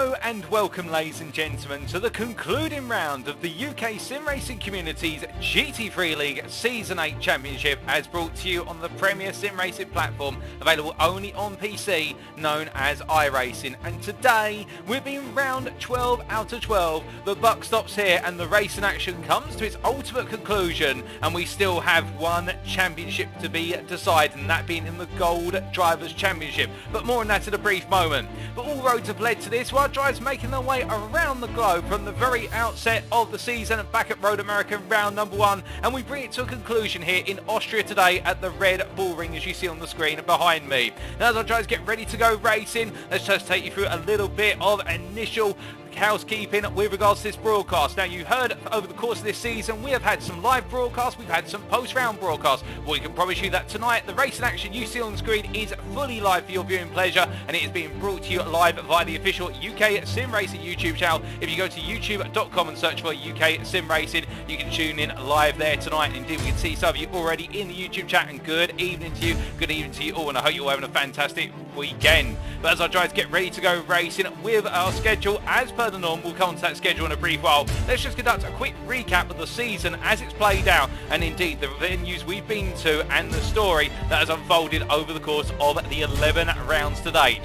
Hello and welcome, ladies and gentlemen, to the concluding round of the UKSimRacing community's GT3 League Season 8 Championship, as brought to you on the premier sim racing platform available only on PC, known as iRacing. And today we've been round 12 out of 12. The buck stops here and the racing action comes to its ultimate conclusion, and we still have one championship to be decided, and that being in the Gold Drivers' Championship. But more on that in a brief moment. But all roads have led to this, while drivers making their way around the globe from the very outset of the season back at Road America round number 1, and we bring it to a conclusion here in Austria today at the Red Bull Ring, as you see on the screen behind me. Now, as our drivers get ready to go racing, let's just take you through a little bit of initial housekeeping with regards to this broadcast. Now, you heard over the course of this season we have had some live broadcasts, we've had some post-round broadcasts. Well, we can promise you that tonight the racing action you see on the screen is fully live for your viewing pleasure, and it is being brought to you live via the official UKSimRacing YouTube channel. If you go to youtube.com and search for UKSimRacing, you can tune in live there tonight. Indeed, we can see some of you already in the YouTube chat, and good evening to you all, and I hope you're having a fantastic weekend. But as our drivers get ready to go racing with our schedule, as per the norm, we'll come on to that schedule in a brief while. Let's just conduct a quick recap of the season as it's played out, and indeed the venues we've been to and the story that has unfolded over the course of the 11 rounds to date.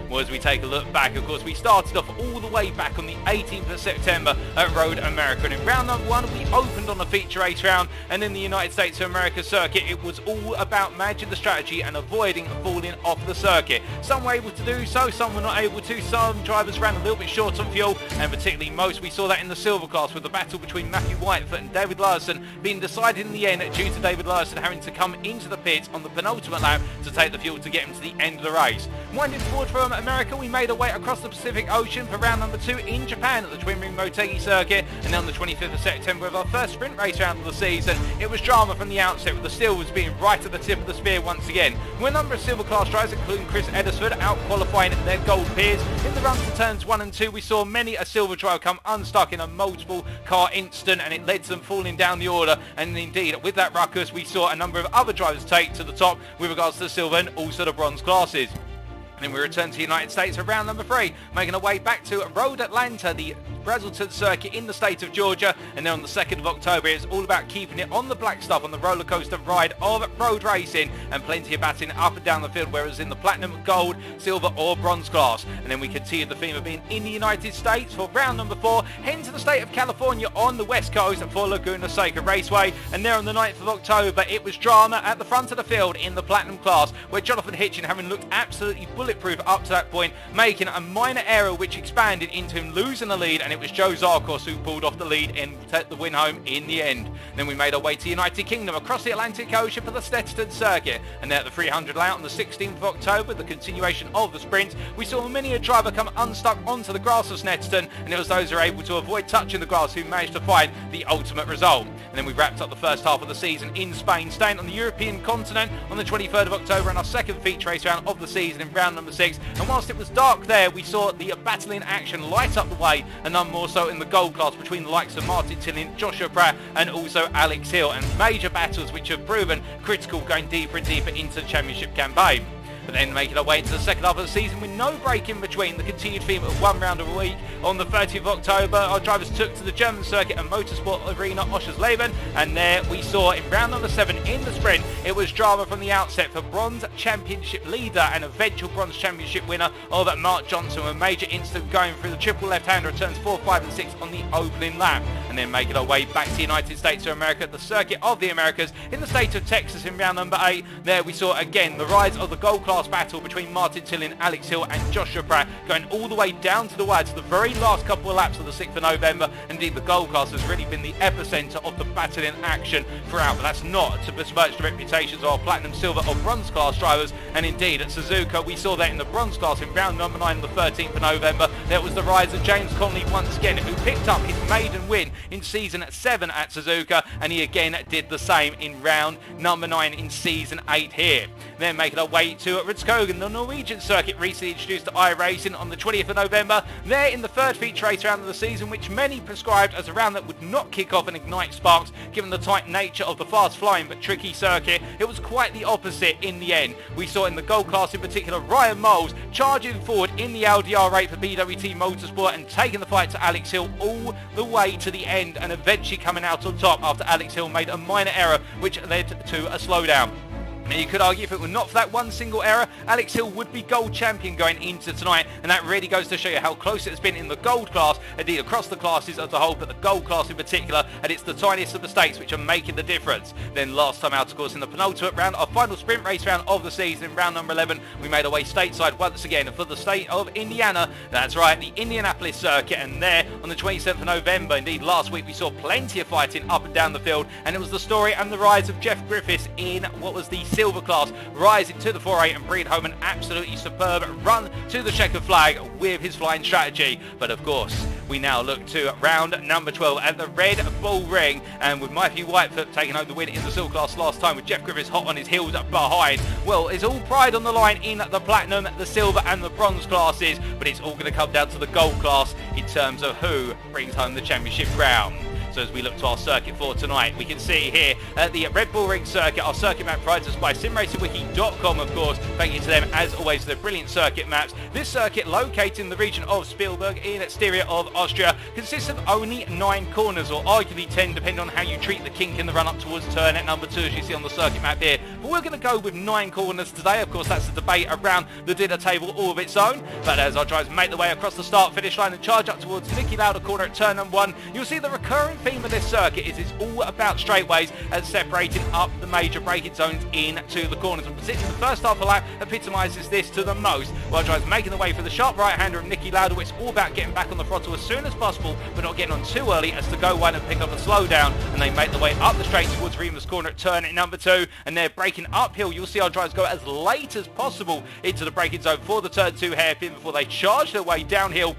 Well, as we take a look back, of course, we started off all the way back on the 18th of September at Road America, and in round number 1 we opened on a feature race round, and in the United States of America circuit it was all about managing the strategy and avoiding falling off the circuit. Some were able to do so, some were not able to. Some drivers ran a little bit short on fuel, and particularly most we saw that in the silver class, with the battle between Matthew Whitefoot and David Larson being decided in the end due to David Larson having to come into the pits on the penultimate lap to take the fuel to get him to the end of the race. Winding forward from America, we made our way across the Pacific Ocean for round number 2 in Japan at the Twin Ring Motegi circuit, and then on the 25th of September with our first sprint race round of the season, it was drama from the outset, with the silvers being right at the tip of the spear once again, with a number of silver class drivers including Chris Eddersford out qualifying their gold peers. In the run to turns 1 and 2 we saw many a silver driver come unstuck in a multiple car incident, and it led to them falling down the order, and indeed with that ruckus we saw a number of other drivers take to the top with regards to the silver and also the bronze classes. And then we return to the United States for round number 3, making our way back to Road Atlanta, the Brazelton circuit in the state of Georgia, and then on the 2nd of October it's all about keeping it on the black stuff on the roller coaster ride of road racing, and plenty of batting up and down the field, whereas in the platinum, gold, silver or bronze class. And then we continue the theme of being in the United States for round number 4, heading to the state of California on the west coast for Laguna Seca Raceway, and there on the 9th of October it was drama at the front of the field in the platinum class, where Jonathan Hitchin, having looked absolutely bulletproof up to that point, making a minor error which expanded into him losing the lead, and it was Joe Zarkos who pulled off the lead and took the win home in the end. Then we made our way to the United Kingdom across the Atlantic Ocean for the Stetson circuit, and there at the 300 layout on the 16th of October, the continuation of the sprint, we saw many a driver come unstuck onto the grass of Snetterton, and it was those who were able to avoid touching the grass who managed to find the ultimate result. And then we wrapped up the first half of the season in Spain, staying on the European continent on the 23rd of October in our second feature race round of the season in round number 6, and whilst it was dark there we saw the battling action light up the way, and none more so in the gold class between the likes of Martin Tillin, Joshua Pratt and also Alex Hill, and major battles which have proven critical going deeper and deeper into the championship campaign. But then making our way into the second half of the season with no break in between, the continued theme of one round a week. On the 30th of October our drivers took to the German circuit and motorsport arena Oschersleben, and there we saw in round number 7 in the sprint it was drama from the outset for bronze championship leader and eventual bronze championship winner of Mark Johnson, with a major incident going through the triple left-hander at turns 4, 5 and 6 on the opening lap. And then making our way back to the United States of America at the circuit of the Americas in the state of Texas in round number 8. There we saw again the rise of the gold class battle between Martin Tillin, Alex Hill and Joshua Pratt, going all the way down to the wire to the very last couple of laps of the 6th of November. Indeed, the gold class has really been the epicenter of the battling action throughout, but that's not to besmirch the reputations of our platinum, silver or bronze class drivers. And indeed at Suzuka we saw that in the bronze class in round number 9 on the 13th of November there was the rise of James Connolly once again, who picked up his maiden win in season 7 at Suzuka, and he again did the same in round number 9 in season 8 here. Then making our way to Rudskogen, the Norwegian circuit recently introduced to iRacing on the 20th of November. They're in the third feature race round of the season, which many prescribed as a round that would not kick off and ignite sparks given the tight nature of the fast flying but tricky circuit. It was quite the opposite in the end. We saw in the gold class in particular Ryan Moles charging forward in the LDR8 for BWT Motorsport and taking the fight to Alex Hill all the way to the end and eventually coming out on top after Alex Hill made a minor error which led to a slowdown. Now you could argue if it were not for that one single error, Alex Hill would be gold champion going into tonight, and that really goes to show you how close it's been in the gold class, indeed across the classes as a whole, but the gold class in particular, and it's the tiniest of mistakes which are making the difference. Then last time out, of course, in the penultimate round, our final sprint race round of the season, round number 11, we made our way stateside once again for the state of Indiana. That's right, the Indianapolis circuit, and there on the 27th of November, indeed last week we saw plenty of fighting up and down the field, and it was the story and the rise of Jeff Griffiths in what was the silver class, rising to the 4-8 and bringing home an absolutely superb run to the checkered flag with his flying strategy. But of course, we now look to round number 12 at the Red Bull Ring, and with Matthew Whitefoot taking home the win in the silver class last time with Jeff Griffiths hot on his heels behind. Well, it's all pride on the line in the platinum, the silver and the bronze classes, but it's all going to come down to the gold class in terms of who brings home the championship crown. So as we look to our circuit for tonight, we can see here at the Red Bull Ring circuit, our circuit map provides us by simracingwiki.com, of course. Thank you to them, as always, for their brilliant circuit maps. This circuit, located in the region of Spielberg in Styria of Austria, consists of only 9 corners, or arguably 10, depending on how you treat the kink in the run-up towards turn at number 2, as you see on the circuit map here. But we're going to go with 9 corners today. Of course, that's a debate around the dinner table all of its own. But as our drivers make their way across the start-finish line and charge up towards Nicky Lauda corner at turn number 1, you'll see the recurring theme of this circuit is it's all about straightaways and separating up the major braking zones into the corners, and particularly the first half of the lap epitomises this to the most, while drivers making their way for the sharp right-hander of Nicky Lauda, which is all about getting back on the throttle as soon as possible but not getting on too early as to go wide and pick up a slowdown, and they make their way up the straight towards Remus corner at turn number 2, and they're braking uphill. You'll see our drivers go as late as possible into the braking zone for the turn 2 hairpin before they charge their way downhill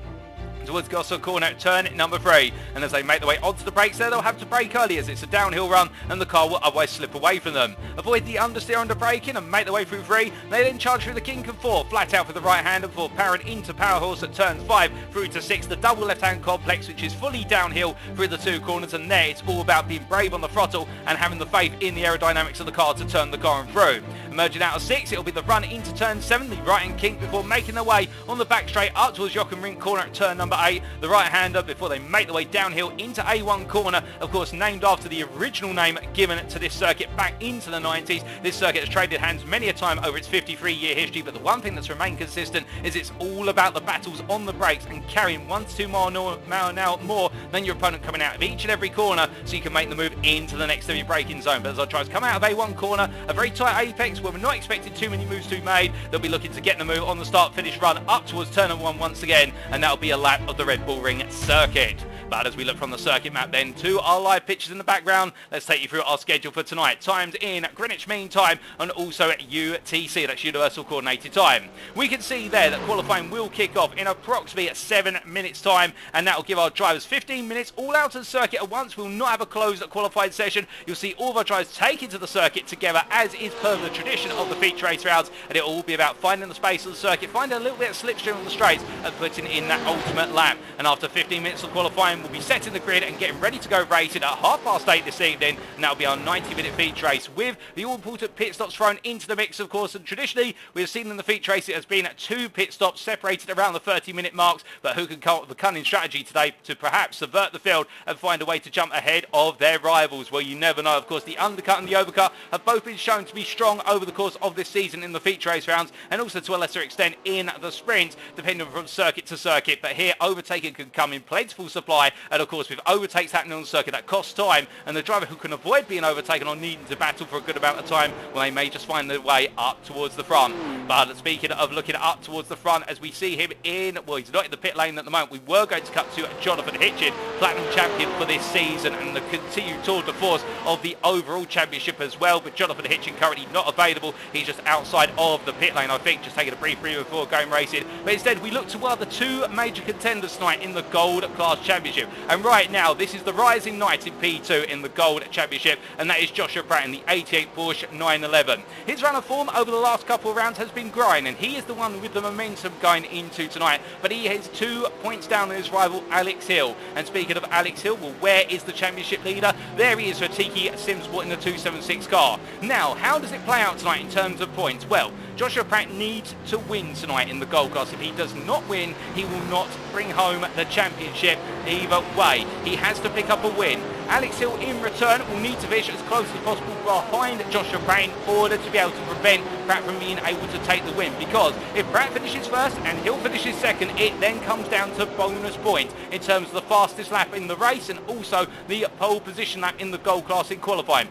towards Gossel corner at turn number 3, and as they make their way onto the brakes there, they'll have to brake early as it's a downhill run and the car will otherwise slip away from them. Avoid the understeer under braking and make their way through 3. They then charge through the kink and 4, flat out for the right hander before powering into Power Horse at turn 5 through to 6, the double left hand complex, which is fully downhill through the 2 corners, and there it's all about being brave on the throttle and having the faith in the aerodynamics of the car to turn the car on through. Emerging out of 6, it'll be the run into turn 7, the right hand kink before making their way on the back straight up towards Jochen Rindt corner at turn number 8, the right hander before they make their way downhill into A1 corner, of course named after the original name given to this circuit back into the 90s. This circuit has traded hands many a time over its 53-year history, but the one thing that's remained consistent is it's all about the battles on the brakes and carrying 1 to 2 miles an hour more than your opponent coming out of each and every corner so you can make the move into the next heavy braking zone. But as our drivers come out of A1 corner, a very tight apex where we're not expecting too many moves to be made, they'll be looking to get the move on the start-finish run up towards turn 1 once again, and that'll be a lap of the Red Bull Ring circuit. But as we look from the circuit map then to our live pictures in the background, let's take you through our schedule for tonight. Times in Greenwich Mean Time and also at UTC, that's Universal Coordinated Time. We can see there that qualifying will kick off in approximately 7 minutes time, and that will give our drivers 15 minutes all out of the circuit at once. We'll not have a closed qualifying session. You'll see all of our drivers take into the circuit together as is per the tradition of the feature race rounds, and it will all be about finding the space on the circuit, finding a little bit of slipstream on the straights and putting in that ultimate lap. And after 15 minutes of qualifying, we'll be setting the grid and getting ready to go racing at 8:30 this evening, and that'll be our 90-minute feature race with the all-important pit stops thrown into the mix, of course. And traditionally we've seen in the feature race it has been 2 pit stops separated around the 30-minute marks, but who can come up with a cunning strategy today to perhaps subvert the field and find a way to jump ahead of their rivals? Well, you never know. Of course, the undercut and the overcut have both been shown to be strong over the course of this season in the feature race rounds, and also to a lesser extent in the sprints, depending from circuit to circuit. But here overtaking can come in plentiful supply, and of course with overtakes happening on the circuit that costs time, and the driver who can avoid being overtaken or needing to battle for a good amount of time, well, they may just find their way up towards the front. But speaking of looking up towards the front, as we see him in, well, he's not in the pit lane at the moment. We were going to cut to Jonathan Hitchin, Platinum Champion for this season and the continued tour de force of the overall championship as well, but Jonathan Hitchin currently not available. He's just outside of the pit lane, I think, just taking a brief breather before going racing. But instead we look to one of the 2 major contenders contenders tonight in the Gold Class Championship. And right now, this is the rising knight in P2 in the Gold Championship, and that is Joshua Pratt in the 88 Porsche 911. His run of form over the last couple of rounds has been growing, and he is the one with the momentum going into tonight. But he has 2 points down on his rival, Alex Hill. And speaking of Alex Hill, well, where is the championship leader? There he is for Tiki Simsport in the 276 car. Now, how does it play out tonight in terms of points? Well, Joshua Pratt needs to win tonight in the Gold Class. If he does not win, he will not bring home the championship either way. He has to pick up a win. Alex Hill in return will need to finish as close as possible behind Joshua Pratt in order to be able to prevent Pratt from being able to take the win, because if Pratt finishes first and Hill finishes second, it then comes down to bonus points in terms of the fastest lap in the race and also the pole position lap in the Gold Class in qualifying.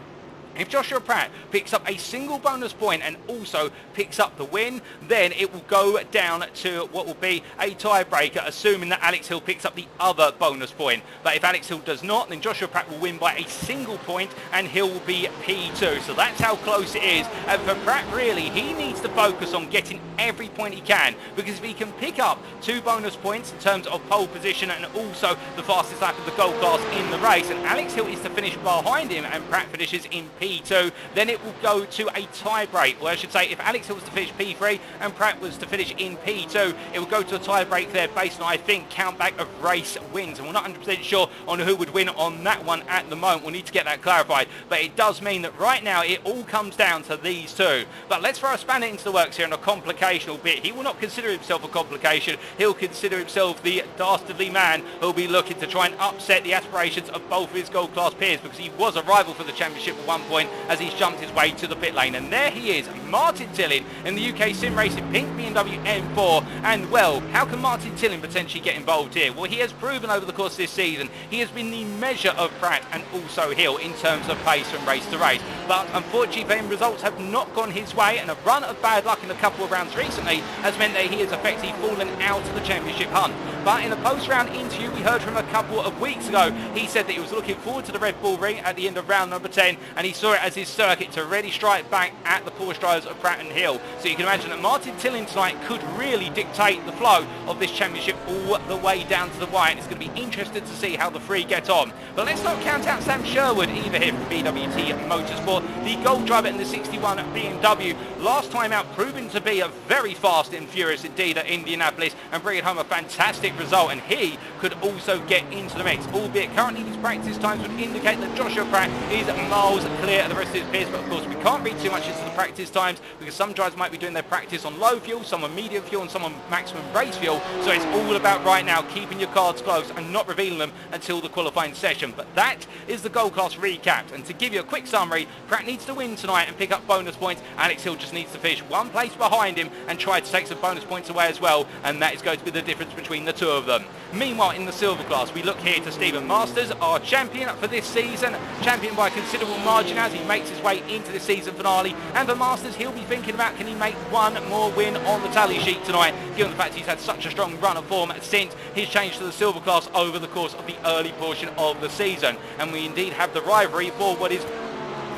If Joshua Pratt picks up a single bonus point and also picks up the win, then it will go down to what will be a tiebreaker, assuming that Alex Hill picks up the other bonus point. But if Alex Hill does not, then Joshua Pratt will win by a single point and Hill will be P2. So that's how close it is. And for Pratt, really, he needs to focus on getting every point he can, because if he can pick up 2 bonus points in terms of pole position and also the fastest lap of the Gold Class in the race, and Alex Hill is to finish behind him and Pratt finishes in P2, then it will go to a tie break. Or I should say, if Alex Hill was to finish P3 and Pratt was to finish in P2, it will go to a tie break there based on, I think, count back of race wins. And we're not 100% sure on who would win on that one at the moment. We'll need to get that clarified. But it does mean that right now it all comes down to these two. But let's throw a spanner into the works here and a complicational bit. He will not consider himself a complication. He'll consider himself the dastardly man who'll be looking to try and upset the aspirations of both of his Gold Class peers, because he was a rival for the championship at one point as he's jumped his way to the pit lane. And there he is, Martin Tillin in the UKSimRacing pink BMW M4. And well, how can Martin Tillin potentially get involved here? Well, he has proven over the course of this season he has been the measure of Pratt and also Hill in terms of pace from race to race. But unfortunately for him, results have not gone his way, and a run of bad luck in a couple of rounds recently has meant that he has effectively fallen out of the championship hunt. But in a post-round interview we heard from a couple of weeks ago, he said that he was looking forward to the Red Bull Ring at the end of round number 10, and he saw it as his circuit to really strike back at the Porsche drivers of Pratt and Hill. So you can imagine that Martin Tillin tonight could really dictate the flow of this championship all the way down to the wire, and it's going to be interesting to see how the three get on. But let's not count out Sam Sherwood either here from BWT Motorsport, the gold driver in the 61 BMW. Last time out proving to be a very fast and furious indeed at Indianapolis and bringing home a fantastic result, and he could also get into the mix, albeit currently his practice times would indicate that Joshua Pratt is miles clear of the rest of his peers. But of course we can't read too much into the practice times, because some drivers might be doing their practice on low fuel, some on medium fuel and some on maximum race fuel. So it's all about right now keeping your cards close and not revealing them until the qualifying session. But that is the Gold Class recapped, and to give you a quick summary, Pratt needs to win tonight and pick up bonus points. Alex Hill just needs to finish one place behind him and try to take some bonus points away as well, and that is going to be the difference between the two of them. Meanwhile, in the silver class, we look here to Stephen Masters, our champion for this season, champion by a considerable margin as he makes his way into the season finale. And for Masters, he'll be thinking about, can he make one more win on the tally sheet tonight, given the fact he's had such a strong run of form since his change to the silver class over the course of the early portion of the season. And we indeed have the rivalry for what is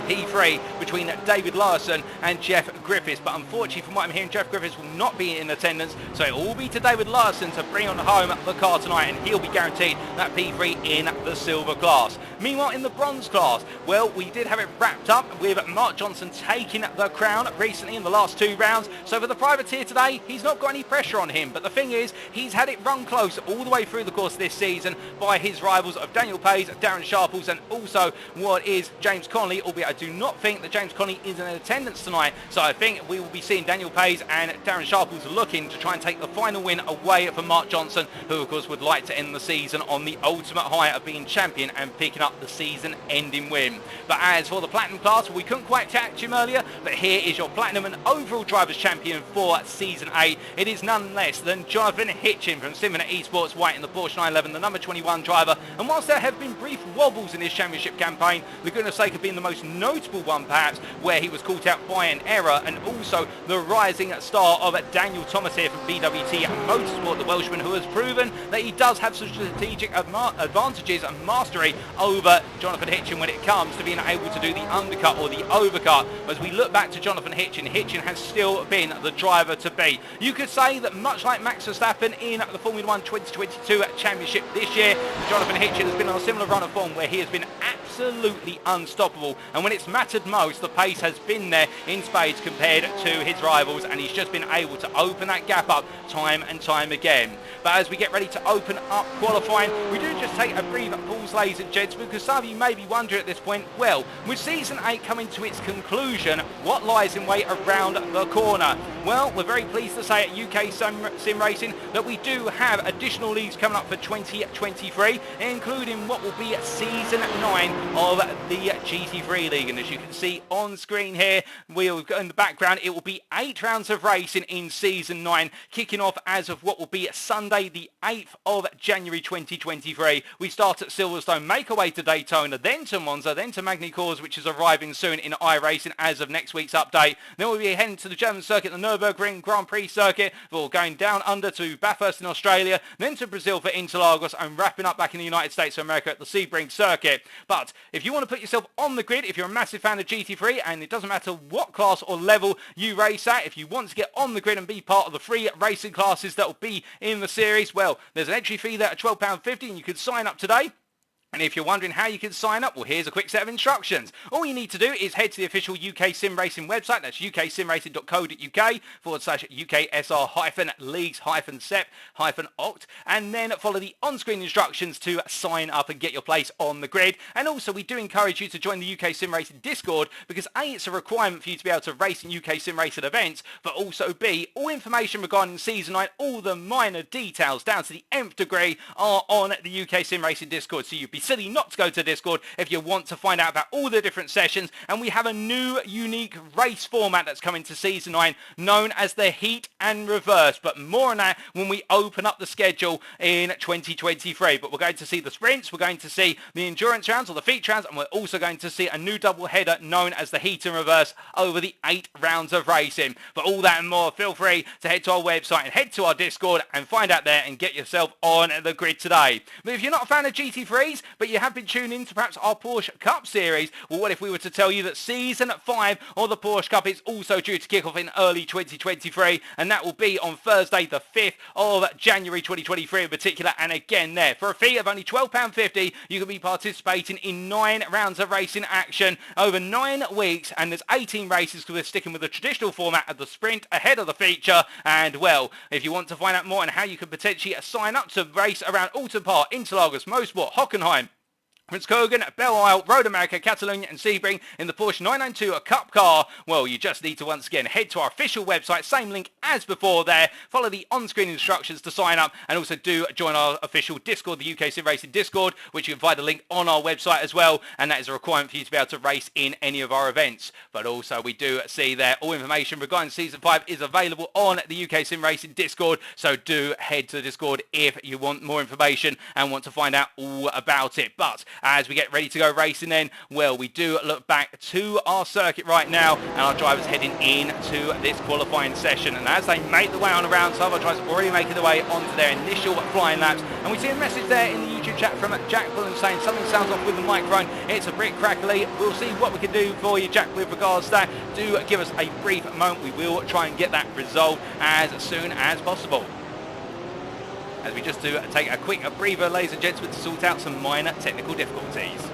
P3 between David Larson and Jeff Griffiths. But unfortunately, from what I'm hearing, Jeff Griffiths will not be in attendance, so it will all be to David Larson to bring on home the car tonight, and he'll be guaranteed that P3 in the silver class. Meanwhile, in the bronze class, well, we did have it wrapped up with Mark Johnson taking the crown recently in the last two rounds. So for the privateer today, he's not got any pressure on him. But the thing is, he's had it run close all the way through the course of this season by his rivals of Daniel Pays, Darren Sharples, and also what is James Connolly, albeit I do not think that James Connolly is in attendance tonight. So I think we will be seeing Daniel Pays and Darren Sharples looking to try and take the final win away from Mark Johnson, who of course would like to end the season on the ultimate high of being champion and picking up the season-ending win. But as for the platinum class, we couldn't quite catch him earlier, but here is your platinum and overall drivers champion for season 8. It is none less than Jonathan Hitchin from Simracing Esports White in the Porsche 911, the number 21 driver. And whilst there have been brief wobbles in his championship campaign, for goodness sake of being the most notable one perhaps, where he was caught out by an error, and also the rising star of Daniel Thomas here from BWT Motorsport, the Welshman, who has proven that he does have some strategic advantages and mastery over Jonathan Hitchin when it comes to being able to do the undercut or the overcut. As we look back to Jonathan Hitchin, Hitchin has still been the driver to beat. You could say that much like Max Verstappen in the Formula 1 2022 Championship this year, Jonathan Hitchin has been on a similar run of form where he has been absolutely unstoppable, and when it's mattered most, the pace has been there in spades compared to his rivals, and he's just been able to open that gap up time and time again. But as we get ready to open up qualifying, we do just take a brief pause, ladies and gentlemen, because some of you may be wondering at this point, well, with Season 8 coming to its conclusion, what lies in wait around the corner? Well, we're very pleased to say at UKSimRacing that we do have additional leagues coming up for 2023, including what will be Season 9 of the GT3 League. And as you can see on screen here, we'll go in the background, it will be 8 rounds of racing in Season 9, kicking off as of what will be Sunday the 8th of January 2023. We start at Silverstone, make our way to Daytona, then to Monza, then to Magny Cours, which is arriving soon in iRacing as of next week's update. Then we'll be heading to the German circuit, the Nürburgring Grand Prix circuit, we're going down under to Bathurst in Australia, then to Brazil for Interlagos, and wrapping up back in the United States of America at the Sebring circuit. But if you want to put yourself on the grid, if you're a massive fan of GT3, and it doesn't matter what class or level you race at, if you want to get on the grid and be part of the 3 racing classes that will be in the series, well, there's an entry fee there at £12.50, and you can sign up today. And if you're wondering how you can sign up, well, here's a quick set of instructions. All you need to do is head to the official UKSimRacing website. That's uksimracing.co.uk/UKSR-leagues-sep-oct, and then follow the on-screen instructions to sign up and get your place on the grid. And also, we do encourage you to join the UKSimRacing Discord, because A, it's a requirement for you to be able to race in UKSimRacing events, but also B, all information regarding Season 9, all the minor details down to the nth degree are on the UKSimRacing Discord. So you'd be silly not to go to Discord if you want to find out about all the different sessions. And we have a new unique race format that's coming to Season 9 known as the Heat and Reverse, but more on that when we open up the schedule in 2023. But we're going to see the sprints, we're going to see the endurance rounds or the feature rounds, and we're also going to see a new double header known as the Heat and Reverse over the 8 rounds of racing. For all that and more, feel free to head to our website and head to our Discord and find out there and get yourself on the grid today. But if you're not a fan of GT3s, but you have been tuned in to perhaps our Porsche Cup series, well, what if we were to tell you that Season 5 of the Porsche Cup is also due to kick off in early 2023, and that will be on Thursday the 5th of January 2023 in particular. And again there, for a fee of only £12.50, you can be participating in 9 rounds of racing action over 9 weeks, and there's 18 races because we're sticking with the traditional format of the sprint ahead of the feature. And well, if you want to find out more on how you can potentially sign up to race around Alton Park, Interlagos, Mosport, Hockenheim, Prince Kogan, Belle Isle, Road America, Catalonia and Sebring in the Porsche 992 Cup car, well, you just need to once again head to our official website, same link as before there, follow the on-screen instructions to sign up, and also do join our official Discord, the UKSimRacing Discord, which you can find a link on our website as well, and that is a requirement for you to be able to race in any of our events. But also we do see there all information regarding Season 5 is available on the UKSimRacing Discord, so do head to the Discord if you want more information and want to find out all about it. But as we get ready to go racing then, well, we do look back to our circuit right now, and our drivers heading into this qualifying session. And as they make the way on around, some of our drivers are already making their way onto their initial flying laps. And we see a message there in the YouTube chat from Jack Bullen saying something sounds off with the microphone. It's a bit crackly. We'll see what we can do for you, Jack, with regards to that. Do give us a brief moment. We will try and get that resolved as soon as possible. As we just do take a quick breather, ladies and gentlemen, to sort out some minor technical difficulties.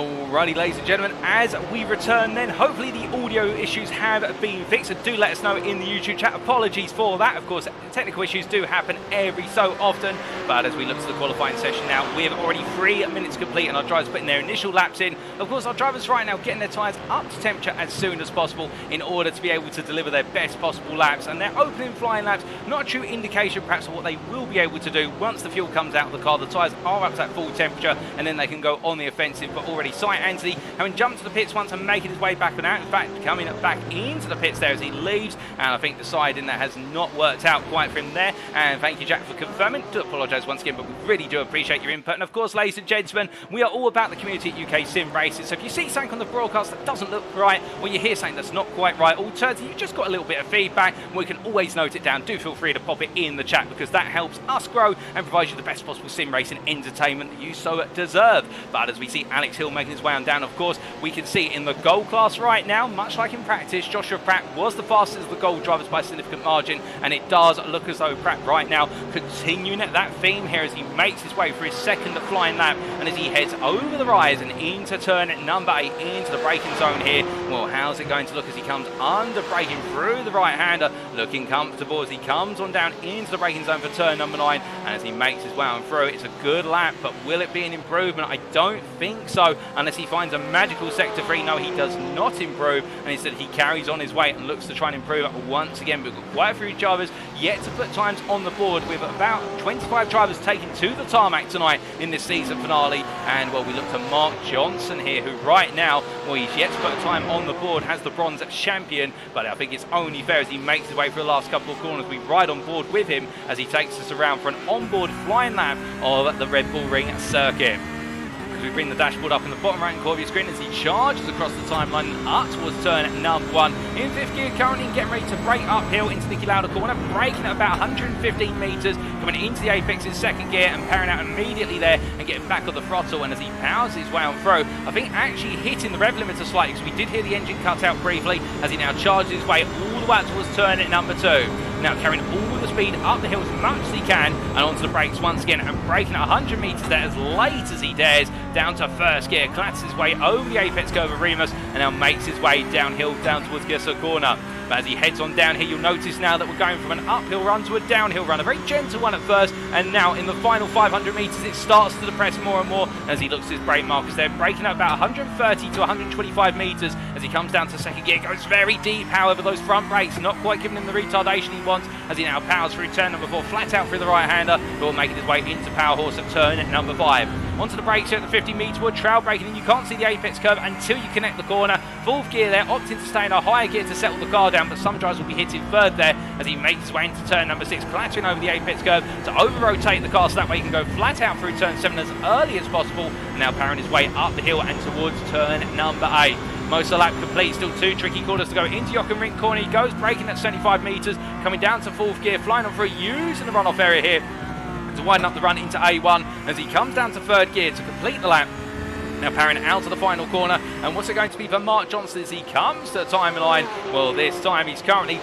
Alrighty, ladies and gentlemen, as we return then, hopefully the audio issues have been fixed, and do let us know in the YouTube chat. Apologies for that. Of course, technical issues do happen every so often, but as we look to the qualifying session now, we have already 3 minutes complete and our drivers putting their initial laps in. Of course, our drivers right now getting their tyres up to temperature as soon as possible in order to be able to deliver their best possible laps, and their opening flying laps, not a true indication perhaps of what they will be able to do once the fuel comes out of the car. The tyres are up to that full temperature, and then they can go on the offensive. But already Cy Anthony having jumped to the pits once and making his way back and out. In fact, coming back into the pits there as he leaves, and I think deciding that has not worked out quite for him there. And thank you, Jack, for confirming. Do apologise once again, but we really do appreciate your input. And of course, ladies and gentlemen, we are all about the community at UKSimRacing. So if you see something on the broadcast that doesn't look right, or you hear something that's not quite right, alternatively you've just got a little bit of feedback, we can always note it down. Do feel free to pop it in the chat, because that helps us grow and provides you the best possible sim racing entertainment that you so deserve. But as we see Alex Hill making his way on down, of course, we can see in the gold class right now, much like in practice, Joshua Pratt was the fastest of the gold drivers by a significant margin, and it does look as though Pratt right now continuing that theme here as he makes his way for his second flying lap, and as he heads over the rise and into turn number 8 into the braking zone here. Well, how's it going to look as he comes under braking through the right-hander, looking comfortable as he comes on down into the braking zone for turn number 9, and as he makes his way on through, it's a good lap, but will it be an improvement? I don't think so, unless he finds a magical sector 3. No, he does not improve, and instead he carries on his way and looks to try and improve it once again. We've got quite a few drivers yet to put times on the board, with about 25 drivers taken to the tarmac tonight in this season finale. And well, we look to Mark Johnson here, who right now, well, he's yet to put a time on the board, has the bronze champion, but I think it's only fair as he makes his way through the last couple of corners, we ride on board with him as he takes us around for an onboard flying lap of the Red Bull Ring circuit. We bring the dashboard up in the bottom right corner of your screen as he charges across the timeline up towards turn number 1. In 5th gear, currently getting ready to brake uphill into Nicky Lauda corner, braking at about 115 metres, coming into the apex in 2nd gear and powering out immediately there and getting back on the throttle. And as he powers his way on through, I think actually hitting the rev limiter slightly, because we did hear the engine cut out briefly, as he now charges his way all the way up towards turn number 2. Now carrying all the speed up the hill as much as he can, and onto the brakes once again, and braking at 100 metres there as late as he dares, down to 1st gear, clatters his way over the apex curve of Remus, and now makes his way downhill down towards Gissa corner. But as he heads on down here, you'll notice now that we're going from an uphill run to a downhill run, a very gentle one at first, and now in the final 500 metres it starts to depress more and more as he looks at his brake markers there, braking at about 130 to 125 metres as he comes down to 2nd gear. Goes very deep, however, those front brakes not quite giving him the retardation he wants, as he now powers through turn number 4, flat out through the right-hander, before making his way into power horse at turn number 5. Onto the brakes here at the 50 metre wood, trail braking, and you can't see the apex curve until you connect the corner. 4th gear there, opting to stay in a higher gear to settle the car down, but some drivers will be hitting 3rd there as he makes his way into turn number 6, clattering over the apex curve to over-rotate the car so that way he can go flat out through turn 7 as early as possible, and now powering his way up the hill and towards turn number 8. Most of the lap complete, still 2 tricky corners to go into Jochen Rindt corner. He goes braking at 75 metres, coming down to 4th gear, flying on through, using the runoff area here to widen up the run into A1 as he comes down to 3rd gear to complete the lap. Now powering out of the final corner, and what's it going to be for Mark Johnson as he comes to the timeline? Well, this time he's currently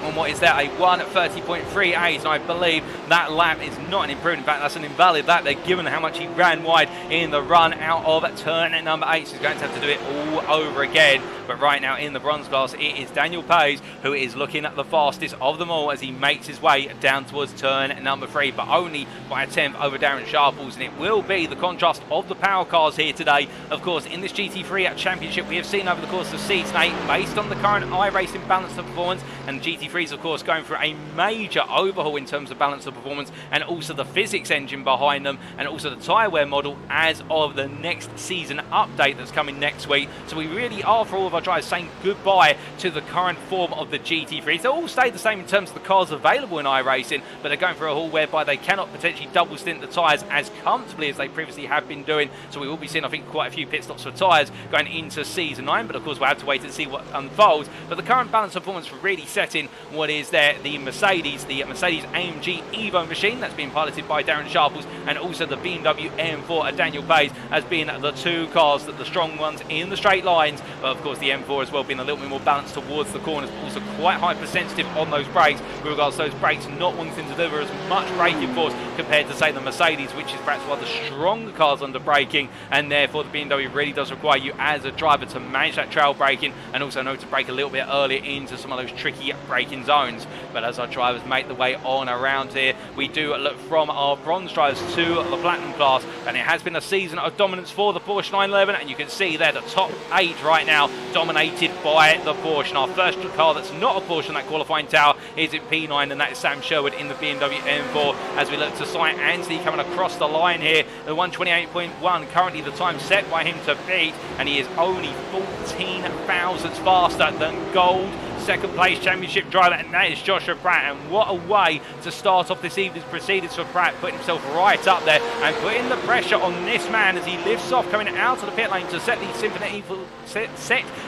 on what is there, a 1:30.38, and I believe that lap is not an improvement. In fact, that's an invalid lap there, given how much he ran wide in the run out of turn number 8. So he's going to have to do it all over again. But right now in the bronze class, it is Daniel Page who is looking at the fastest of them all as he makes his way down towards turn number 3, but only by a 10th over Darren Sharples. And it will be the contrast of the power cars here today. Of course, in this GT3 Championship, we have seen over the course of Season 8, based on the current iRacing balance of performance, and GT3's of course going for a major overhaul in terms of balance of performance, and also the physics engine behind them, and also the tyre wear model as of the next season update that's coming next week. So we really are, for all of our drivers, saying goodbye to the current form of the GT3s. They all stay the same in terms of the cars available in iRacing, but they're going for a haul whereby they cannot potentially double stint the tyres as comfortably as they previously have been doing. So we will be seeing, I think, quite a few pit stops for tyres going into Season 9, but of course we'll have to wait and see what unfolds. But the current balance of performance really setting what is there, the Mercedes AMG Evo machine that's being piloted by Darren Sharples, and also the BMW M4 at Daniel Page as being the two cars, that the strong ones in the straight lines, but of course the M4 as well being a little bit more balanced towards the corners, but also quite hypersensitive on those brakes, with regards to those brakes not wanting to deliver as much braking force compared to, say, the Mercedes, which is perhaps one of the stronger cars under braking, and therefore the BMW really does require you as a driver to manage that trail braking and also know to brake a little bit earlier into some of those tricky braking zones. But as our drivers make the way on around here, we do look from our bronze drivers to the platinum class, and it has been a season of dominance for the Porsche 911, and you can see there the top 8 right now dominated by the Porsche. And our first car that's not a Porsche in that qualifying tower is in P9, and that is Sam Sherwood in the BMW M4 as we look to sight Ansley coming across the line here. The 128.1 currently the time set by him to beat, and he is only 14 thousandths faster than gold second place championship driver, and that is Joshua Pratt. And what a way to start off this evening's proceedings for Pratt, putting himself right up there and putting the pressure on this man as he lifts off coming out of the pit lane to set the Symphony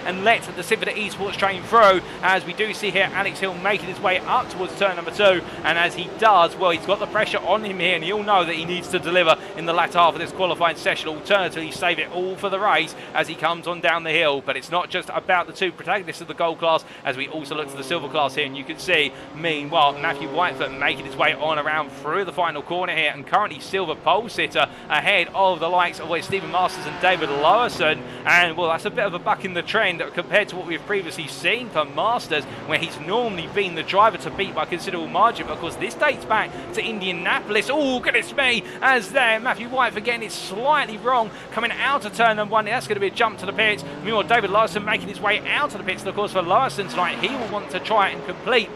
and let the Symphony Esports train through, as we do see here Alex Hill making his way up towards turn number 2, and as he does, well, he's got the pressure on him here, and you'll know that he needs to deliver in the latter half of this qualifying session. Alternatively, save it all for the race as he comes on down the hill. But it's not just about the two protagonists of the gold class, as we also look to the silver class here, and you can see, meanwhile, Matthew Whitefoot making his way on around through the final corner here, and currently silver pole sitter ahead of the likes of Stephen Masters and David Lowerson. And well, that's a bit of a buck in the trend compared to what we've previously seen for Masters, where he's normally been the driver to beat by a considerable margin. But of course, this dates back to Indianapolis. Oh, goodness me, as there Matthew Whitefoot getting it slightly wrong coming out of turn number 1. That's going to be a jump to the pits. Meanwhile, David Lowerson making his way out of the pits. And of course, for Lowerson tonight, he will want to try and complete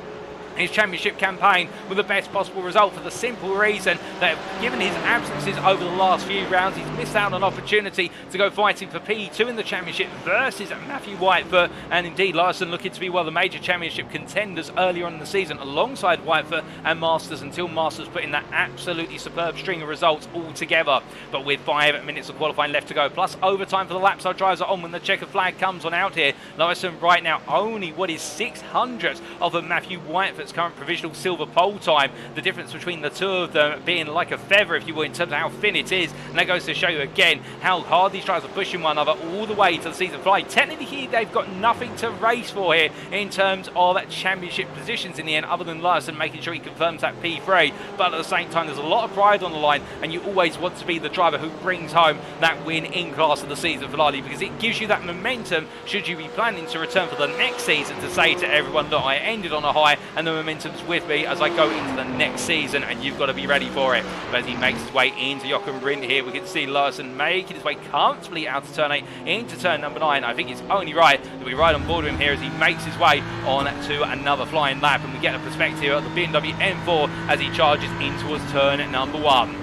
his championship campaign with the best possible result, for the simple reason that given his absences over the last few rounds, he's missed out on an opportunity to go fighting for P2 in the championship versus Matthew Whitefoot. And indeed, Larson looking to be one of the major championship contenders earlier on in the season alongside Whitefoot and Masters, until Masters put in that absolutely superb string of results all together. But with 5 minutes of qualifying left to go, plus overtime for the laps our drivers are on when the checker flag comes on out here, Larson right now only what is 600ths of a Matthew Whitefoot current provisional silver pole time. The difference between the two of them being like a feather, if you will, in terms of how thin it is. And that goes to show you again how hard these drivers are pushing one another all the way to the season fly. Technically, they've got nothing to race for here in terms of championship positions in the end, other than Larson making sure he confirms that P3. But at the same time, there's a lot of pride on the line, and you always want to be the driver who brings home that win in class of the season finale, because it gives you that momentum should you be planning to return for the next season, to say to everyone, look, I ended on a high and the momentum's with me as I go into the next season, and you've got to be ready for it. But as he makes his way into Jochen Rindt here, we can see Larson making his way comfortably out of turn 8 into turn number 9. I think it's only right that we ride on board with him here as he makes his way on to another flying lap, and we get a perspective of the BMW M4 as he charges in towards turn number 1.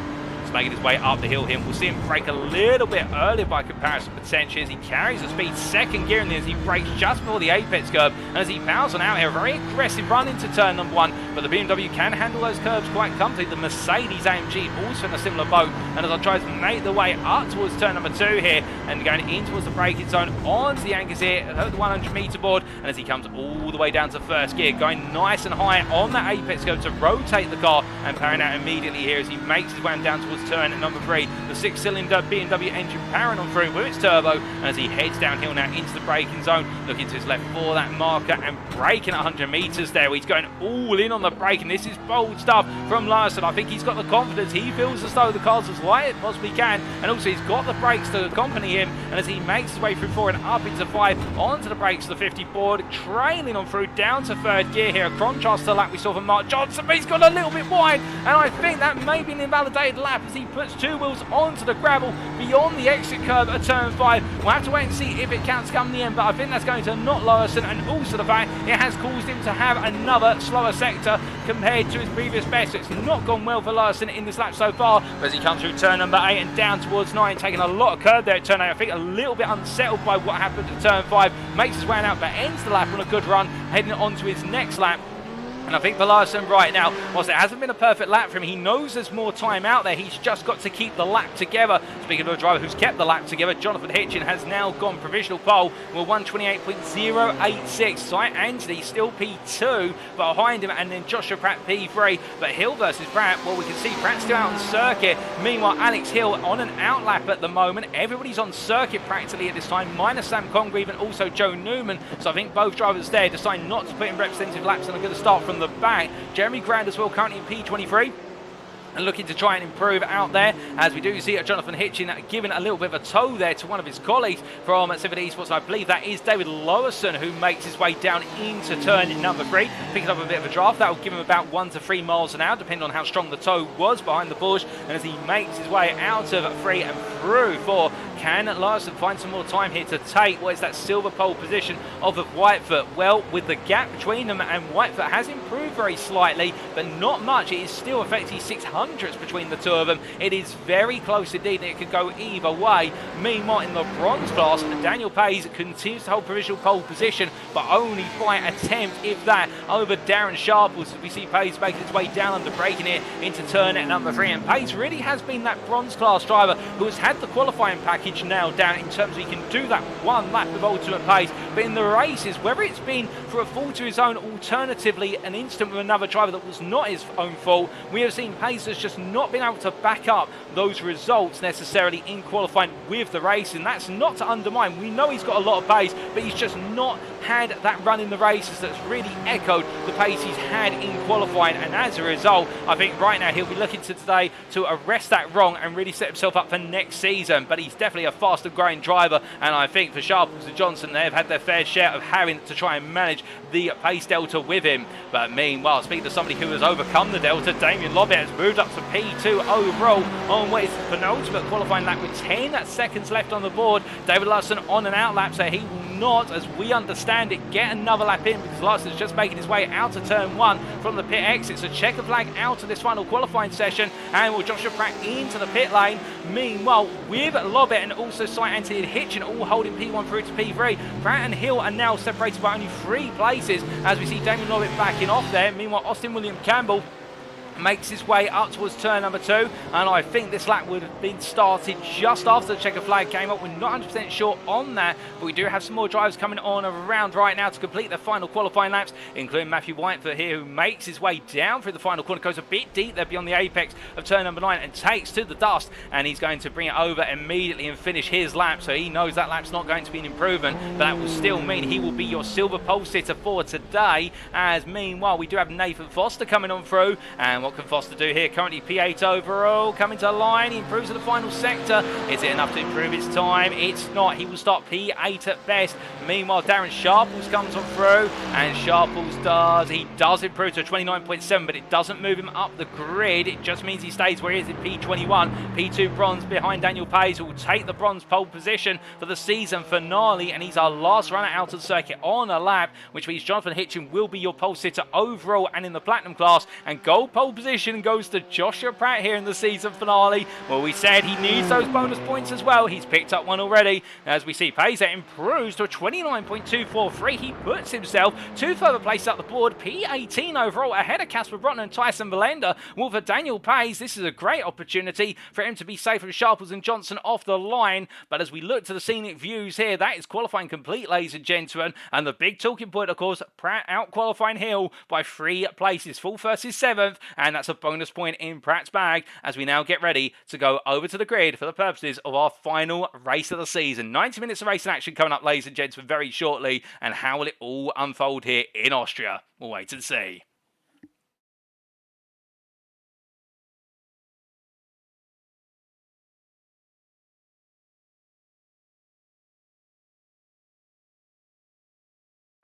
Making his way up the hill here. We'll see him brake a little bit earlier by comparison potentially as he carries the speed second gear in there, as he brakes just before the apex curve, and as he powers on out here, a very aggressive run into turn number 1, but the BMW can handle those curves quite comfortably. The Mercedes AMG also in a similar boat, and as I try to make the way up towards turn number 2 here and going in towards the braking zone onto the anchors here at the 100 meter board, and as he comes all the way down to first gear, going nice and high on that apex curve to rotate the car and powering out immediately here as he makes his way down towards turn number 3, the 6-cylinder BMW engine powering on through with its turbo, and as he heads downhill now into the braking zone, looking to his left for that marker and braking at 100 meters there. He's going all in on the brake, and this is bold stuff from Larson. I think he's got the confidence. He feels as though the car's as light as it possibly can, and also he's got the brakes to accompany him, and as he makes his way through 4 and up into 5 onto the brakes of the 50 board, trailing on through down to third gear here, a contrast to the lap we saw from Mark Johnson, but he's got a little bit wide, and I think that may be an invalidated lap as he puts 2 wheels onto the gravel beyond the exit curve at turn 5. We'll have to wait and see if it counts come the end, but I think that's going to knock Larson, and also the fact it has caused him to have another slower sector compared to his previous best. So it's not gone well for Larson in this lap so far, but as he comes through turn number 8 and down towards 9, taking a lot of curve there at turn 8, I think a little bit unsettled by what happened at turn 5, makes his way out, but ends the lap on a good run, heading on to his next lap. And And I think for Larson right now, whilst it hasn't been a perfect lap for him, he knows there's more time out there. He's just got to keep the lap together. Speaking of a driver who's kept the lap together, Jonathan Hitchin has now gone provisional pole with 1:28.086. Sight Anthony still P2 behind him, and then Joshua Pratt P3. But Hill versus Pratt, well, we can see Pratt still out on circuit. Meanwhile, Alex Hill on an out lap at the moment. Everybody's on circuit practically at this time, minus Sam Congreve and also Joe Newman. So I think both drivers there decide not to put in representative laps and are going to start from the back. Jeremy Grand as well, currently in P23. And looking to try and improve out there, as we do see Jonathan Hitchin giving a little bit of a toe there to one of his colleagues from Simracing Esports. I believe that is David Lowerson, who makes his way down into turn number 3, picking up a bit of a draft. That will give him about 1 to 3 miles an hour, depending on how strong the toe was behind the bush. And as he makes his way out of 3 and through 4, can Larson find some more time here to take what is that silver pole position of Whitefoot? Well, with the gap between them, and Whitefoot has improved very slightly, but not much. It is still effectively 600 between the two of them. It is very close indeed, and it could go either way. Meanwhile, in the bronze class, Daniel Pays continues to hold provisional pole position, but only by attempt, if that, over Darren Sharples. As we see Pays making his way down under braking it into turn at number 3, and Pays really has been that bronze class driver who has had the qualifying package nailed down in terms of he can do that one lap with ultimate pace, but in the races, whether it's been for a fault to his own, alternatively an incident with another driver that was not his own fault, we have seen Pays has just not been able to back up those results necessarily in qualifying with the race, and that's not to undermine. We know he's got a lot of pace, but he's just not had that run in the races that's really echoed the pace he's had in qualifying, and as a result, I think right now he'll be looking to today to arrest that wrong and really set himself up for next season. But he's definitely a faster growing driver, and I think for Sharples and Johnson, they've had their fair share of having to try and manage the pace delta with him. But meanwhile, speaking to somebody who has overcome the delta, Damian Lobbett has moved up to P2 overall on what is the penultimate qualifying lap with 10 seconds left on the board. David Larson on an out lap, so he will not, as we understand it, get another lap in, because Larson's just making his way out of turn 1 from the pit exit. So checker flag out of this final qualifying session, and will Joshua Pratt into the pit lane. Meanwhile, with Lobbett and also Sight Anthony and Hitchin all holding P1 through to P3, Pratt and Hill are now separated by only 3 places, as we see Damian Lobbett backing off there. Meanwhile, Austin William Campbell makes his way up towards turn number 2, and I think this lap would have been started just after the checker flag came up. We're not 100% sure on that, but we do have some more drivers coming on around right now to complete their final qualifying laps, including Matthew Whitefoot here, who makes his way down through the final corner, goes a bit deep there beyond the apex of turn number 9 and takes to the dust, and he's going to bring it over immediately and finish his lap. So he knows that lap's not going to be an improvement, but that will still mean he will be your silver pole sitter for today. As meanwhile, we do have Nathan Foster coming on through, and what can Foster do here? Currently P8 overall, coming to line, he improves in the final sector. Is it enough to improve his time? It's not. He will start P8 at best. Meanwhile, Darren Sharples comes on through, and Sharples does improve to 29.7, but it doesn't move him up the grid. It just means he stays where he is in P21. P2 bronze behind Daniel Pays, who will take the bronze pole position for the season finale, and he's our last runner out of the circuit on a lap, which means Jonathan Hitchin will be your pole sitter overall and in the platinum class, and gold pole position goes to Joshua Pratt here in the season finale. Well, we said he needs those bonus points as well. He's picked up one already. As we see, Pays improves to a 29.243. He puts himself 2 further places up the board, P18 overall, ahead of Casper Broughton and Tyson Valenda. Well, for Daniel Pays, this is a great opportunity for him to be safe with Sharples and Johnson off the line. But as we look to the scenic views here, that is qualifying complete, ladies and gentlemen. And the big talking point, of course, Pratt out qualifying Hill by 3 places. Full first is 7th, and that's a bonus point in Pratt's bag, as we now get ready to go over to the grid for the purposes of our final race of the season. 90 minutes of racing action coming up, ladies and gentlemen, very shortly. And how will it all unfold here in Austria? We'll wait and see.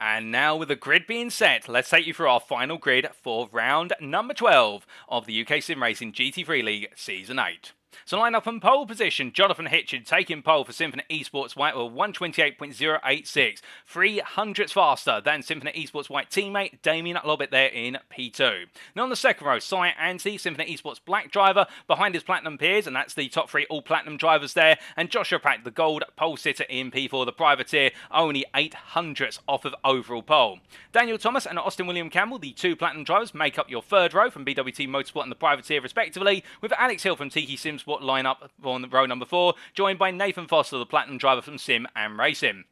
And now, with the grid being set, let's take you through our final grid for round number 12 of the UKSimRacing GT3 League Season 8. So line up on pole position, Jonathan Hitchin taking pole for Symphony Esports White with 128.086, 300ths faster than Symphony Esports White teammate Damian Lobbett there in P2. Now on the second row, Cy Anthony, Symphony Esports Black driver, behind his platinum peers, and that's the top 3 all platinum drivers there, and Joshua Pratt, the gold pole sitter in P4, the privateer, only 800ths off of overall pole. Daniel Thomas and Austin William Campbell, the 2 platinum drivers, make up your third row from BWT Motorsport and the privateer respectively, with Alex Hill from Tiki Simsport line up on row number 4, joined by Nathan Foster, the platinum driver from SimRacing.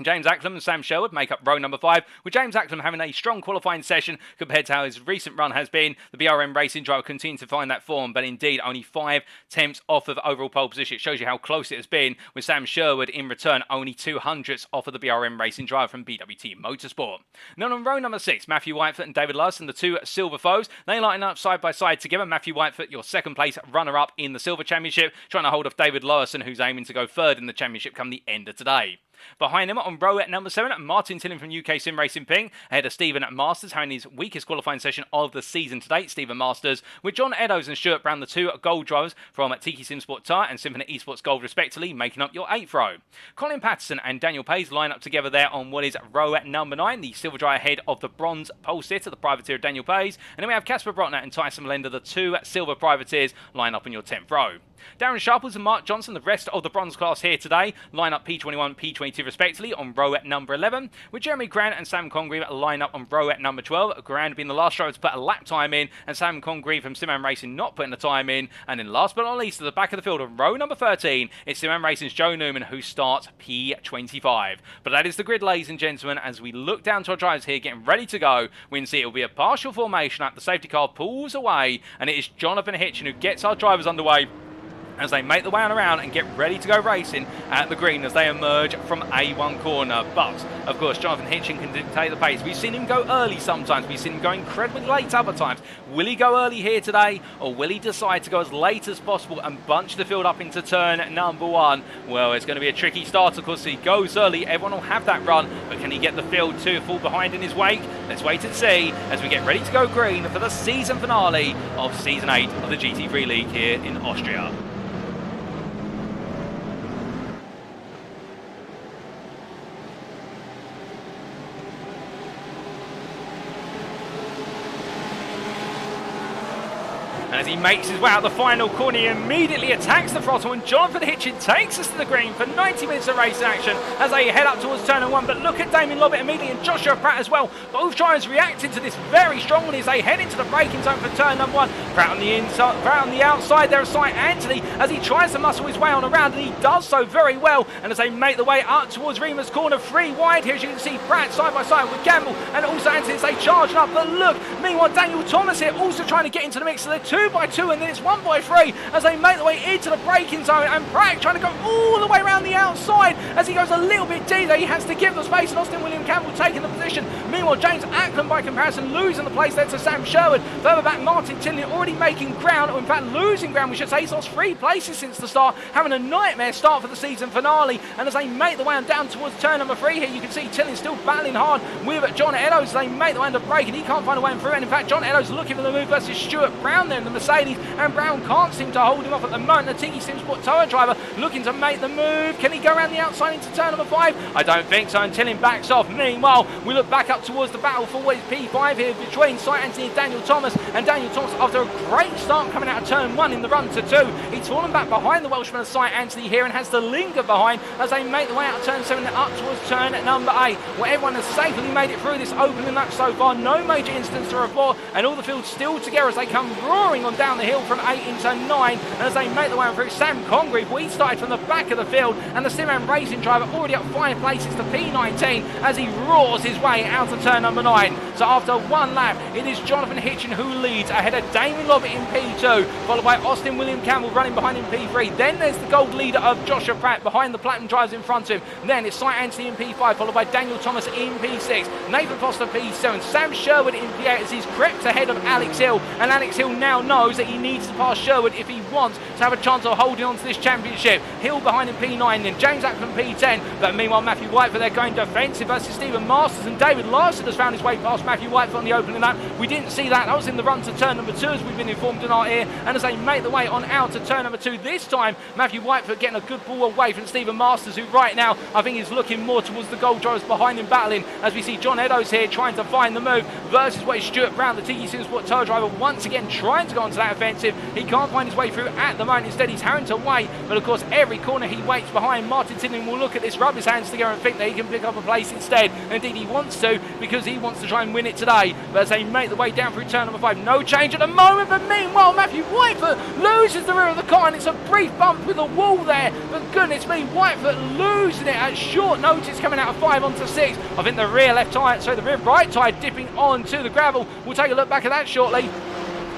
James Acklam and Sam Sherwood make up row number 5, with James Acklam having a strong qualifying session compared to how his recent run has been. The BRM Racing driver continues to find that form, but indeed only 5 attempts off of overall pole position. It shows you how close it has been, with Sam Sherwood in return only 200ths off of the BRM Racing driver from BWT Motorsport. Now on row number 6, Matthew Whitefoot and David Larson, the 2 silver foes, they line up side by side together. Matthew Whitefoot, your second place runner-up in the Silver Championship, trying to hold off David Larson, who's aiming to go third in the championship come the end of today. Behind him on row at number 7, Martin Tillin from UKSimRacing Ping, ahead of Stephen Masters, having his weakest qualifying session of the season to date, Stephen Masters, with John Eddowes and Stuart Brown, the 2 gold drivers from Tiki Simsport Tyre and Symphony Esports Gold respectively, making up your 8th row. Colin Patterson and Daniel Pays line up together there on what is row at number 9, the silver driver ahead of the bronze pole sitter, the privateer Daniel Pays, and then we have Casper Brotner and Tyson Melender, the 2 silver privateers, line up in your 10th row. Darren Sharples and Mark Johnson, the rest of the bronze class here today, line up P21, P22 respectively on row at number 11, with Jeremy Grant and Sam Congreve line up on row at number 12, Grant being the last driver to put a lap time in, and Sam Congreve from SimRacing not putting the time in, and then last but not least, at the back of the field on row number 13, it's SimRacing's Joe Newman who starts P25. But that is the grid, ladies and gentlemen, as we look down to our drivers here getting ready to go. We can see it will be a partial formation up, the safety car pulls away, and it is Jonathan Hitchin who gets our drivers underway as they make the way on around and get ready to go racing at the green as they emerge from A1 corner. But, of course, Jonathan Hitchin can dictate the pace. We've seen him go early sometimes. We've seen him go incredibly late other times. Will he go early here today, or will he decide to go as late as possible and bunch the field up into turn number 1? Well, it's going to be a tricky start. Of course, if he goes early, everyone will have that run. But can he get the field to fall behind in his wake? Let's wait and see as we get ready to go green for the season finale of Season 8 of the GT3 League here in Austria. And as he makes his way out the final corner, he immediately attacks the throttle, and Jonathan Hitchin takes us to the green for 90 minutes of race action as they head up towards turn 1. But look at Damian Lobbett immediately, and Joshua Pratt as well. Both drivers reacting to this very strongly as they head into the braking zone for turn number 1. Pratt on the inside, Pratt on the outside there, Cy Anthony, as he tries to muscle his way on around, and he does so very well. And as they make the way up towards Rima's corner, 3 wide here, as you can see Pratt side by side with Campbell and also Anthony as they charge up. But look, meanwhile Daniel Thomas here also trying to get into the mix, so they're 2 by 2, and then it's 1 by 3 as they make their way into the braking zone, and Pratt trying to go all the way around the outside as he goes a little bit deep there. He has to give the space, and Austin William Campbell taking the position. Meanwhile, James Acklam by comparison losing the place there to Sam Sherwood. Further back, Martin Tilley already making ground, or in fact losing ground we should say. He's lost 3 places since the start, having a nightmare start for the season finale. And as they make the way on down towards turn number 3 here, you can see Tilley still battling hard with John Eddowes as they make the way under break, and he can't find a way through. And in fact, John Eddowes looking for the move versus Stuart Brown there in the Mercedes, and Brown can't seem to hold him off at the moment. The Tiki Simsport Tower driver looking to make the move. Can he go around the outside into turn number 5? I don't think so, until him backs off. Meanwhile, we look back up towards the battle for what is P5 here between Cy Anthony and Daniel Thomas. And Daniel Thomas, after a great start coming out of turn 1 in the run to 2, he's fallen back behind the Welshman of Cy Anthony here and has to linger behind as they make the way out of turn 7 and up towards turn number 8, where everyone has safely made it through this opening lap so far. No major incidents to report, and all the field still together as they come roaring on down the hill from 8 into 9. And as they make the way through, Sam Congreve, we started from the back of the field, and the SimRacing driver already up 5 places to P19 as he roars his way out of turn number 9. So after 1 lap, it is Jonathan Hitchin who leads ahead of Damian Lobbett in P2, followed by Austin William Campbell running behind in P3. Then there's the gold leader of Joshua Pratt behind the platinum drivers in front of him. Then it's Cy Anthony in P5, followed by Daniel Thomas in P6, Nathan Foster P7, Sam Sherwood in P8 as he's crept ahead of Alex Hill, and Alex Hill now knows that he needs to pass Sherwood if he wants to have a chance of holding on to this championship. Hill behind in P9, then James Acklam P10, but meanwhile Matthew Whitefoot, they're going defensive versus Stephen Masters, and David Larson has found his way past Matthew Whitefoot on the opening lap. We didn't see that. That was in the run to turn number 2, as we've been informed in our ear. And as they make the way on out to turn number 2, this time Matthew Whitefoot getting a good ball away from Stephen Masters, who right now I think is looking more towards the goal drivers behind him battling, as we see John Eddowes here trying to find the move versus what is Stuart Brown, the Tiki Simsport tow driver, once again trying to go onto that offensive. He can't find his way through at the moment. Instead, he's having to wait. But of course, every corner he waits behind, Martin Tinning will look at this, rub his hands together and think that he can pick up a place instead. And indeed he wants to, because he wants to try and win it today. But as they make the way down through turn number 5, no change at the moment. But meanwhile, Matthew Whitefoot loses the rear of the car, and it's a brief bump with a wall there. But goodness me, Whitefoot losing it at short notice, coming out of 5 onto 6. I think the rear left tyre, so the rear right tyre dipping onto the gravel. We'll take a look back at that shortly.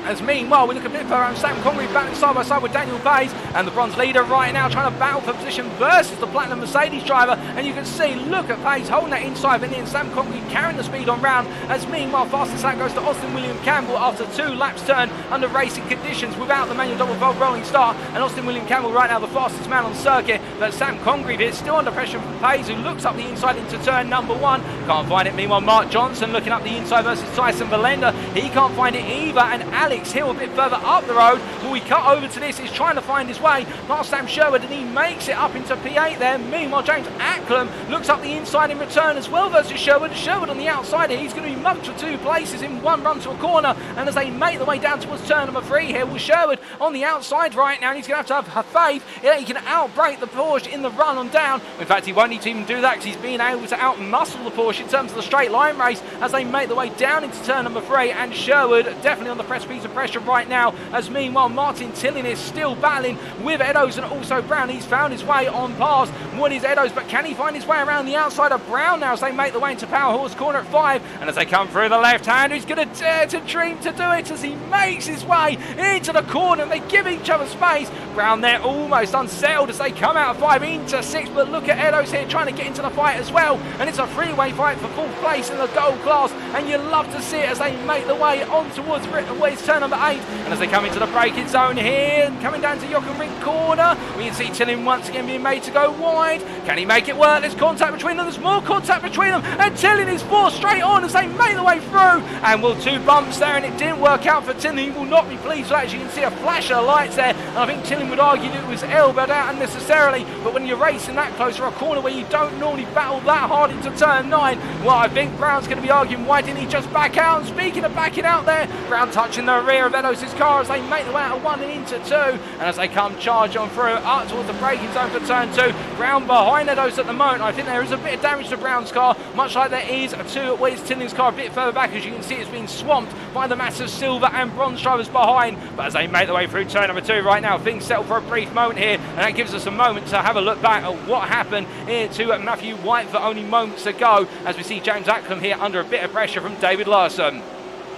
As meanwhile, we look a bit further around, Sam Connery battling side by side with Daniel Bayes, and the bronze leader right now trying to battle for position versus the platinum Mercedes driver. And you can see, look at Bayes holding that inside, and then Sam Connery carrying the speed on round. As meanwhile, fastest lap goes to Austin William Campbell after 2 laps turned under racing conditions without the manual double valve rolling start. And Austin William Campbell right now the fastest man on circuit. But Sam Connery is still under pressure from Bayes, who looks up the inside into turn number 1. Can't find it. Meanwhile, Mark Johnson looking up the inside versus Tyson Valenda. He can't find it either. And Alex Hill a bit further up the road. Will we cut over to this? He's trying to find his way past Sam Sherwood, and he makes it up into P8 there. Meanwhile, James Acklam looks up the inside in return as well versus Sherwood. Sherwood on the outside here. He's going to be mugged for 2 places in one run to a corner. And as they make the way down towards turn number 3 here, will Sherwood on the outside right now. And he's going to have faith that he can outbrake the Porsche in the run on down. In fact, he won't need to even do that, because he's being able to outmuscle the Porsche in terms of the straight line race as they make the way down into turn number 3. And Sherwood definitely on the precipice of pressure right now, as meanwhile Martin Tilling is still battling with Eddowes and also Brown. He's found his way on past what is Eddowes, but can he find his way around the outside of Brown now as they make the way into Power Horse corner at 5? And as they come through the left hand, he's going to dare to dream to do it as he makes his way into the corner, and they give each other space. Brown there almost unsettled as they come out of 5 into 6, but look at Eddowes here trying to get into the fight as well, and it's a 3-way fight for 4th place in the gold class, and you love to see it as they make the way on towards West turn number 8. And as they come into the braking zone here, and coming down to Jochen Rindt corner, we can see Tilling once again being made to go wide. Can he make it work? There's contact between them, there's more contact between them, and Tilling is forced straight on as they make the way through. And well, 2 bumps there, and it didn't work out for Tilling. He will not be pleased with that, as you can see a flash of lights there, and I think Tilling would argue that it was elbowed out unnecessarily. But when you're racing that close, or a corner where you don't normally battle that hard into turn 9, well, I think Brown's going to be arguing, why didn't he just back out? And speaking of backing out there, Brown touching the rear of Eddowes' car as they make the way out of 1 and into 2, and as they come charge on through up towards the braking zone for turn 2, Brown behind Eddowes at the moment. I think there is a bit of damage to Brown's car, much like there is to Wes Tilling's car a bit further back. As you can see, it's been swamped by the massive silver and bronze drivers behind. But as they make their way through turn number 2 right now, things settle for a brief moment here, and that gives us a moment to have a look back at what happened here to Matthew Whitefoot only moments ago, as we see James Acklam here under a bit of pressure from David Larson.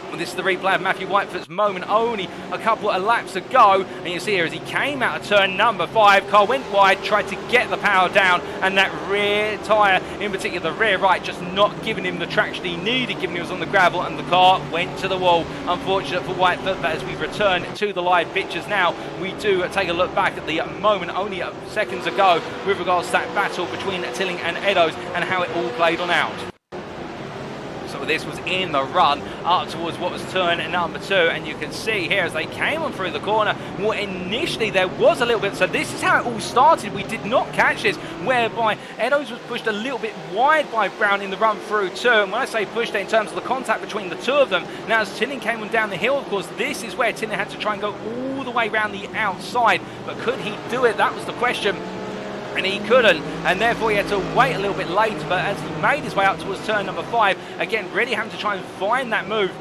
Well, this is the replay of Matthew Whitefoot's moment only a couple of laps ago, and you see here as he came out of turn number 5, car went wide, tried to get the power down, and that rear tyre, in particular the rear right, just not giving him the traction he needed, given he was on the gravel, and the car went to the wall. Unfortunate for Whitefoot, but as we return to the live pictures now, we do take a look back at the moment only seconds ago with regards to that battle between Tilling and Eddowes and how it all played on out. So this was in the run up towards what was turn number 2, and you can see here as they came on through the corner, well, initially there was a little bit, so this is how it all started. We did not catch this, whereby Eddowes was pushed a little bit wide by Brown in the run through 2, and when I say pushed in terms of the contact between the 2 of them, now as Tilling came on down the hill, of course this is where Tilling had to try and go all the way around the outside, but could he do it? That was the question. And he couldn't, and therefore he had to wait a little bit later. But as he made his way up towards turn number 5, again really having to try and find that move.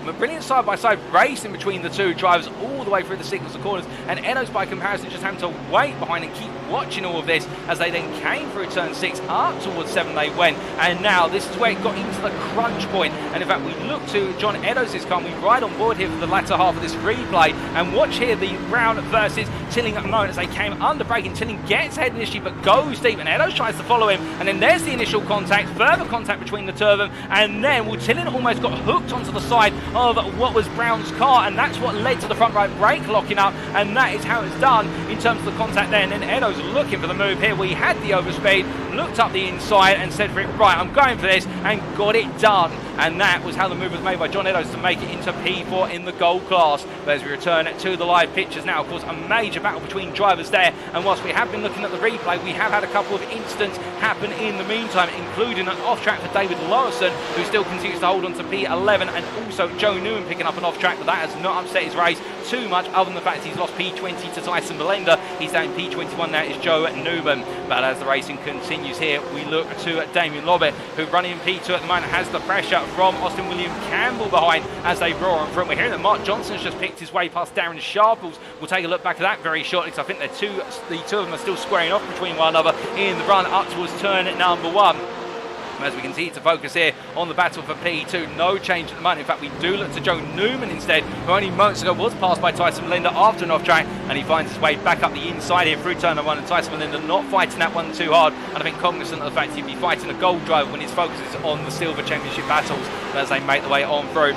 A brilliant side-by-side racing between the 2 drivers all the way through the signals and corners, and Eddowes by comparison just having to wait behind and keep watching all of this as they then came through turn 6 up towards 7 they went, and now this is where it got into the crunch point. And in fact we look to John Eddowes' car, we ride on board here for the latter half of this replay and watch here the Brown versus Tilling at the moment as they came under braking. Tilling gets ahead initially but goes deep, and Eddowes tries to follow him, and then there's the initial contact, further contact between the 2 of them, and then Tilling almost got hooked onto the side of what was Brown's car, and that's what led to the front right brake locking up, and that is how it's done in terms of the contact there. And then Eddowes looking for the move here. We had the overspeed, looked up the inside and said for it, right, I'm going for this, and got it done. and that was how the move was made by John Eddowes to make it into P4 in the gold class. But as we return to the live pictures now, of course, a major battle between drivers there, and whilst we have been looking at the replay, we have had a couple of incidents happen in the meantime, including an off-track for David Lawson, who still continues to hold on to P11, and also Joe Newman picking up an off-track, but that has not upset his race too much, other than the fact he's lost P20 to Tyson Belenda. He's down P21 now, is Joe Newman. But as the racing continues here, we look to Damian Lobbett, who running in P2 at the moment has the pressure from Austin William Campbell behind as they roar on front. We're hearing that Mark Johnson's just picked his way past Darren Sharples. We'll take a look back at that very shortly, because I think the two of them are still squaring off between one another in the run up towards turn number 1. As we continue to focus here on the battle for P2, no change at the moment. In fact, we do look to Joe Newman instead, who only moments ago was passed by Tyson Belenda after an off-track, and he finds his way back up the inside here through turn 1, and Tyson Belenda not fighting that one too hard, and I think cognizant of the fact he'd be fighting a gold driver when his focus is on the silver championship battles. But as they make their way on through,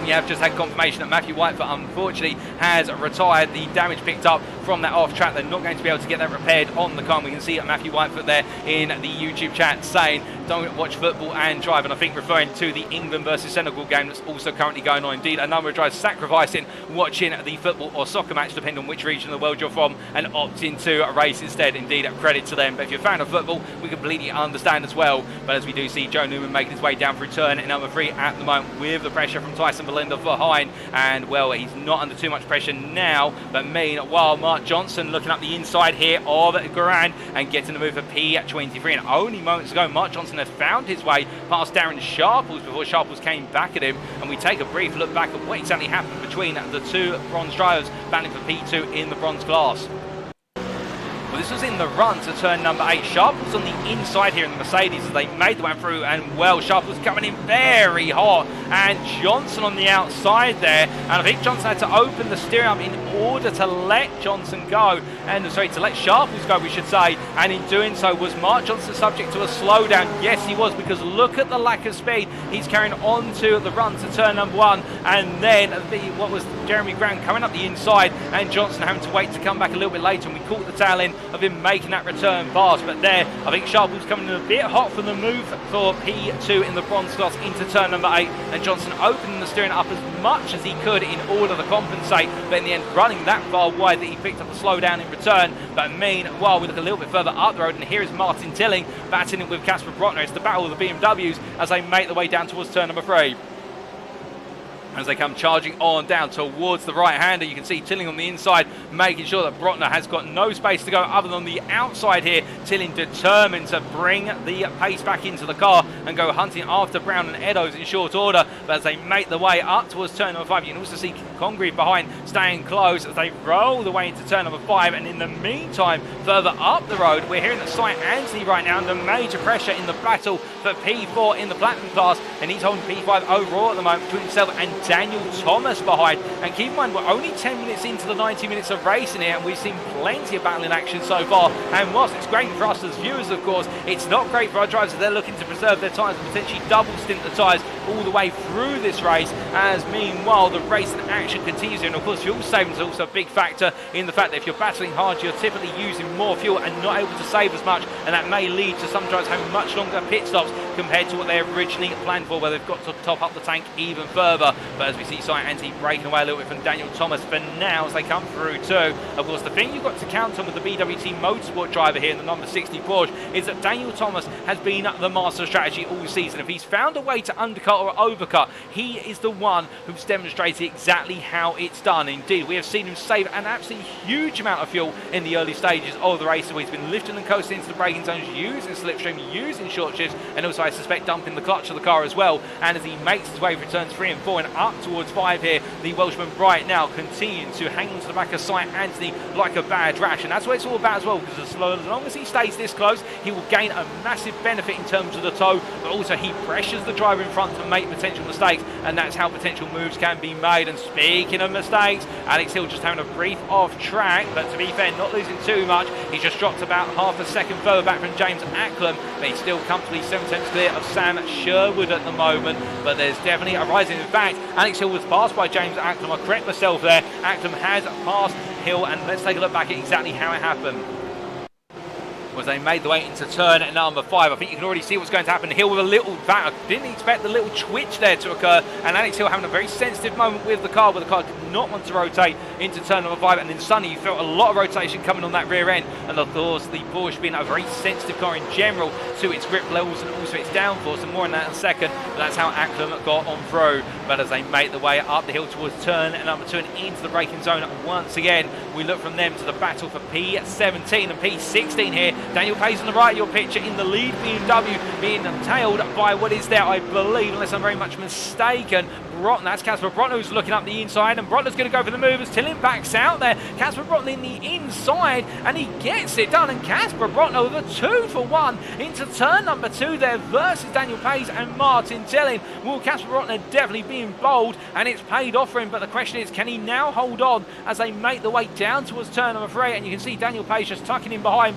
we have just had confirmation that Matthew Whitefoot unfortunately has retired. The damage picked up from that off track, they're not going to be able to get that repaired on the car. We can see Matthew Whitefoot there in the YouTube chat saying don't watch football and drive, and I think referring to the England versus Senegal game that's also currently going on. Indeed, a number of drivers sacrificing watching the football or soccer match, depending on which region of the world you're from, and opting to race instead. Indeed, credit to them. But if you're a fan of football, we completely understand as well. But as we do see Joe Newman making his way down through turn number 3 at the moment, with the pressure from Tyson Belenda behind, and well, he's not under too much pressure now. But meanwhile, Mark Johnson looking up the inside here of Garand and getting the move for P23. And only moments ago, Mark Johnson had found his way past Darren Sharples before Sharples came back at him. And we take a brief look back at what exactly happened between the two bronze drivers battling for P2 in the bronze class. Well, this was in the run to turn number 8. Sharples on the inside here in the Mercedes as they made the way through, and well, Sharples coming in very hot, and Johnson on the outside there, and I think Johnson had to open the steering up in order to let Johnson go, and sorry, to let Sharples go, we should say, and in doing so, was Mark Johnson subject to a slowdown? Yes, he was, because look at the lack of speed he's carrying on to the run to turn number 1, and then what was Jeremy Graham coming up the inside, and Johnson having to wait to come back a little bit later, and we caught the tail end of him making that return pass. But there, I think Sharples coming in a bit hot for the move for P2 in the bronze class into turn number 8, and Johnson opening the steering up as much as he could in order to compensate, but in the end running that far wide that he picked up a slowdown in return. But meanwhile, we look a little bit further up the road, and here is Martin Tilling battling with Casper Brotner. It's the battle of the BMWs as they make their way down towards turn number 3. As they come charging on down towards the right-hander, you can see Tilling on the inside, making sure that Brotner has got no space to go other than the outside here. Tilling determined to bring the pace back into the car and go hunting after Brown and Eddowes in short order. But as they make the way up towards turn number 5, you can also see Congreve behind staying close as they roll the way into turn number 5. And in the meantime, further up the road, we're hearing that Cy Anthony right now under major pressure in the battle for P4 in the Platinum class, and he's holding P5 overall at the moment between himself and Daniel Thomas behind. And keep in mind, we're only 10 minutes into the 90 minutes of racing here, and we've seen plenty of battling action so far. And whilst it's great for us as viewers, of course, it's not great for our drivers as they're looking to preserve their tyres and potentially double stint the tyres all the way through this race, as meanwhile the racing action continues here. And of course, fuel saving is also a big factor in the fact that if you're battling hard, you're typically using more fuel and not able to save as much, and that may lead to some drivers having much longer pit stops compared to what they originally planned for, where they've got to top up the tank even further. But as we see Cy Anthony breaking away a little bit from Daniel Thomas for now as they come through too. Of course, the thing you've got to count on with the BWT Motorsport driver here in the number 60 Porsche is that Daniel Thomas has been the master of strategy all season. If he's found a way to undercut or overcut, he is the one who's demonstrated exactly how it's done. Indeed, we have seen him save an absolutely huge amount of fuel in the early stages of the race, where he's been lifting and coasting into the braking zones, using slipstream, using short shifts, and also I suspect dumping the clutch of the car as well. And as he makes his way for turns 3 and 4 and up towards 5 here, the Welshman right now continuing to hang on to the back of Cy Anthony like a bad rash, and that's what it's all about as well, because as long as he stays this close, he will gain a massive benefit in terms of the tow, but also he pressures the driver in front to make potential mistakes, and that's how potential moves can be made. And speaking of mistakes, Alex Hill just having a brief off track, but to be fair, not losing too much. He's just dropped about half a second further back from James Acklam, but he's still comfortably 7/10 clear of Sam Sherwood at the moment. But there's definitely a rise. In fact, Alex Hill was passed by James Acklam. I correct myself there. Acklam has passed Hill, and let's take a look back at exactly how it happened. was they made the way into turn number 5. I think you can already see what's going to happen. Hill with a little, I didn't expect the little twitch there to occur, and Alex Hill having a very sensitive moment with the car, where the car did not want to rotate into turn number 5, and then suddenly you felt a lot of rotation coming on that rear end, and of course the Porsche being a very sensitive car in general to its grip levels and also its downforce, and more on that in a second, but that's how Acklam got on through. But as they make the way up the hill towards turn number 2 and into the braking zone once again, we look from them to the battle for P17 and P16 here. Daniel Page on the right of your picture in the lead, BMW being tailed by what is there, I believe, unless I'm very much mistaken, Brotner. That's Casper Brotner who's looking up the inside, and Brotner's going to go for the move as Tillin backs out there. Casper Brotner in the inside, and he gets it done, and Casper Brotner with a 2-for-1 into turn number 2 there versus Daniel Page and Martin Tillin. Well, Casper Brotner definitely being bold, and it's paid off for him, but the question is, can he now hold on as they make the way down towards turn number 3, and you can see Daniel Page just tucking in behind.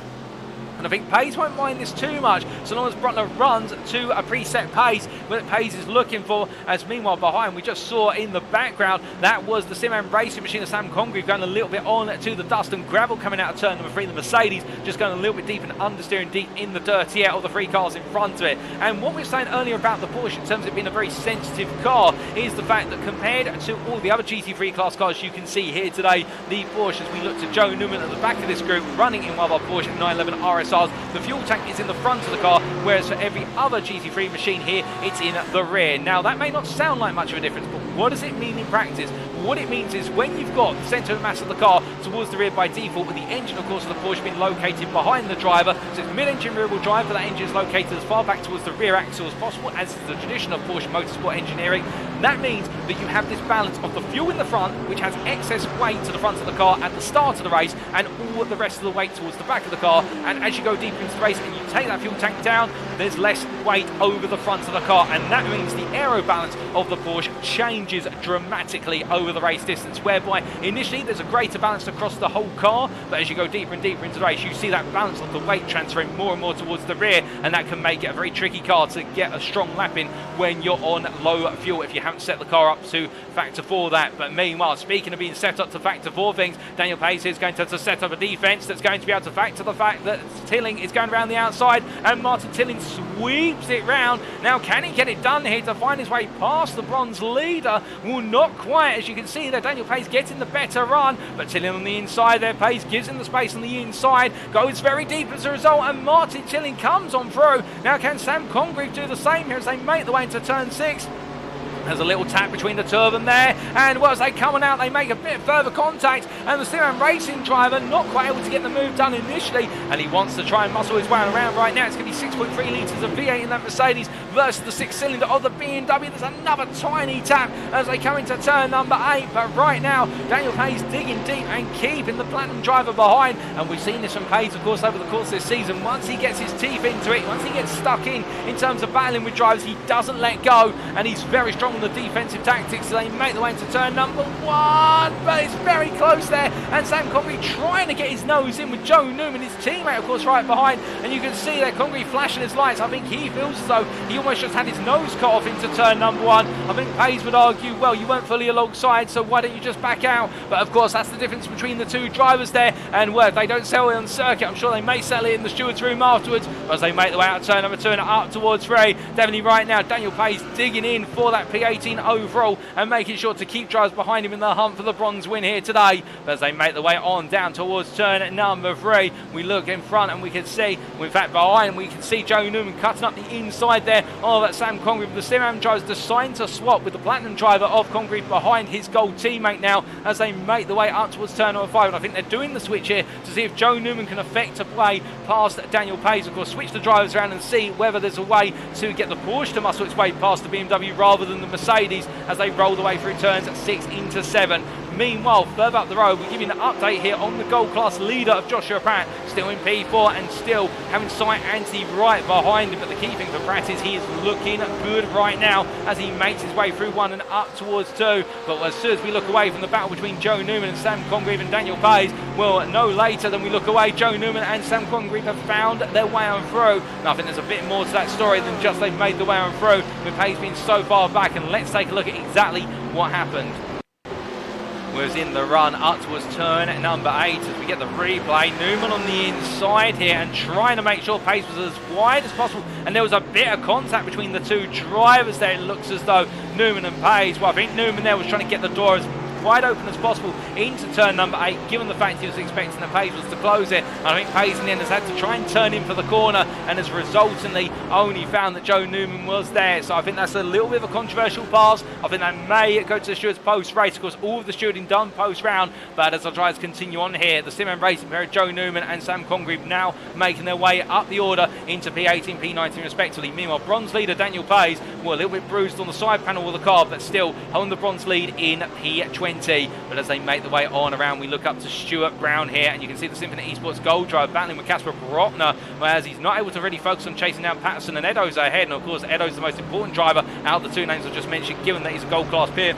And I think Pace won't mind this too much, so long as Brutner runs to a preset pace that Pace is looking for. As meanwhile behind, we just saw in the background, that was the Simracing racing machine of Sam Congreve going a little bit on to the dust and gravel coming out of turn number 3. The Mercedes just going a little bit deep and understeering deep in the dirty air of the 3 cars in front of it. And what we were saying earlier about the Porsche in terms of it being a very sensitive car is the fact that compared to all the other GT3 class cars you can see here today, the Porsche, as we look to Joe Newman at the back of this group running in one of our Porsche 911 RSRs, the fuel tank is in the front of the car, whereas for every other GT3 machine here, it's in the rear. Now, that may not sound like much of a difference, but what does it mean in practice? What it means is when you've got the centre of mass of the car towards the rear by default, with the engine, of course, of the Porsche being located behind the driver, so it's mid-engine rear-wheel drive, but that engine is located as far back towards the rear axle as possible, as is the tradition of Porsche motorsport engineering. That means that you have this balance of the fuel in the front, which has excess weight to the front of the car at the start of the race, and all of the rest of the weight towards the back of the car. And as you go deeper into the race and you take that fuel tank down, there's less weight over the front of the car, and that means the aero balance of the Porsche changes dramatically over the race distance, whereby initially there's a greater balance across the whole car, but as you go deeper and deeper into the race, you see that balance of the weight transferring more and more towards the rear, and that can make it a very tricky car to get a strong lap in when you're on low fuel if you haven't set the car up to factor 4 that. But meanwhile, speaking of being set up to factor 4 things, Daniel Pace is going to set up a defence that's going to be able to factor the fact that Tilling is going around the outside, and Martin Tilling sweeps it round. Now, can he get it done here to find his way past the bronze leader? Well, not quite. As you can see there, Daniel Pace getting the better run, but Tilling on the inside there. Pace gives him the space on the inside, goes very deep as a result, and Martin Tilling comes on through. Now, can Sam Congreve do the same here as they make the way into turn 6? There's a little tap between the two of them there, and well, as they come on out, they make a bit further contact, and the Simracing racing driver not quite able to get the move done initially, and he wants to try and muscle his way around right now. It's going to be 6.3 litres of V8 in that Mercedes versus the 6-cylinder of the BMW. There's another tiny tap as they come into turn number 8, but right now, Daniel Pace digging deep and keeping the Platinum driver behind, and we've seen this from Pace, of course, over the course of this season. Once he gets his teeth into it, once he gets stuck in terms of battling with drivers, he doesn't let go, and he's very strong on the defensive tactics. So they make the way into turn number 1, but it's very close there, and Sam Congreve trying to get his nose in with Joe Newman, his teammate, of course, right behind, and you can see there Congreve flashing his lights. I think he feels as though he almost just had his nose cut off into turn number 1. I think Pace would argue, well, you weren't fully alongside, so why don't you just back out? But of course, that's the difference between the two drivers there, and well, if they don't settle it on circuit, I'm sure they may settle it in the steward's room afterwards. But as they make the way out of turn number 2 and up towards 3, definitely right now, Daniel Pace digging in for that P18 overall and making sure to keep drivers behind him in the hunt for the bronze win here today. But as they make the way on down towards turn number 3, we look in front and we can see, in fact behind, we can see Joe Newman cutting up the inside there of that Sam Congreve. The Simracing drivers decide to swap with the Platinum driver of Congreve behind his gold teammate now as they make the way up towards turn number 5. And I think they're doing the switch here to see if Joe Newman can affect a play past Daniel Pace. Of course, switch the drivers around and see whether there's a way to get the Porsche to muscle its way past the BMW rather than the Mercedes as they roll the way through turns 6 into 7. Meanwhile, further up the road, we're giving an update here on the gold class leader of Joshua Pratt, still in P4 and still having Sight Anthony right behind him. But the key thing for Pratt is he is looking good right now as he makes his way through 1 and up towards 2. But as soon as we look away from the battle between Joe Newman and Sam Congreve and Daniel Pace, well, no later than we look away, Joe Newman and Sam Congreve have found their way on through. And I think there's a bit more to that story than just they've made the way on through, with Pace being so far back. And let's take a look at exactly what happened. was in the run up towards turn number 8 as we get the replay. Newman on the inside here and trying to make sure pace was as wide as possible, and there was a bit of contact between the two drivers there. It looks as though Newman and Pace, well, I think Newman there was trying to get the door as wide open as possible into turn number 8, given the fact he was expecting the Pace was to close it. And I think Pace in the end has had to try and turn in for the corner and has resultantly only found that Joe Newman was there. So I think that's a little bit of a controversial pass. I think that may go to the stewards post-race. Of course, all of the stewarding done post-round, but as our drivers continue on here, the Sim and Racing pair of Joe Newman and Sam Congreve now making their way up the order into P18, P19 respectively. Meanwhile, bronze leader Daniel Pace, well, a little bit bruised on the side panel of the car, but still holding the bronze lead in P20. But as they make the way on around, we look up to Stuart Brown here, and you can see the Symphony Esports gold driver battling with Casper Brotner, whereas he's not able to really focus on chasing down Patterson, and Edo's ahead. And of course, Edo's the most important driver out of the two names I've just mentioned, given that he's a gold class peer.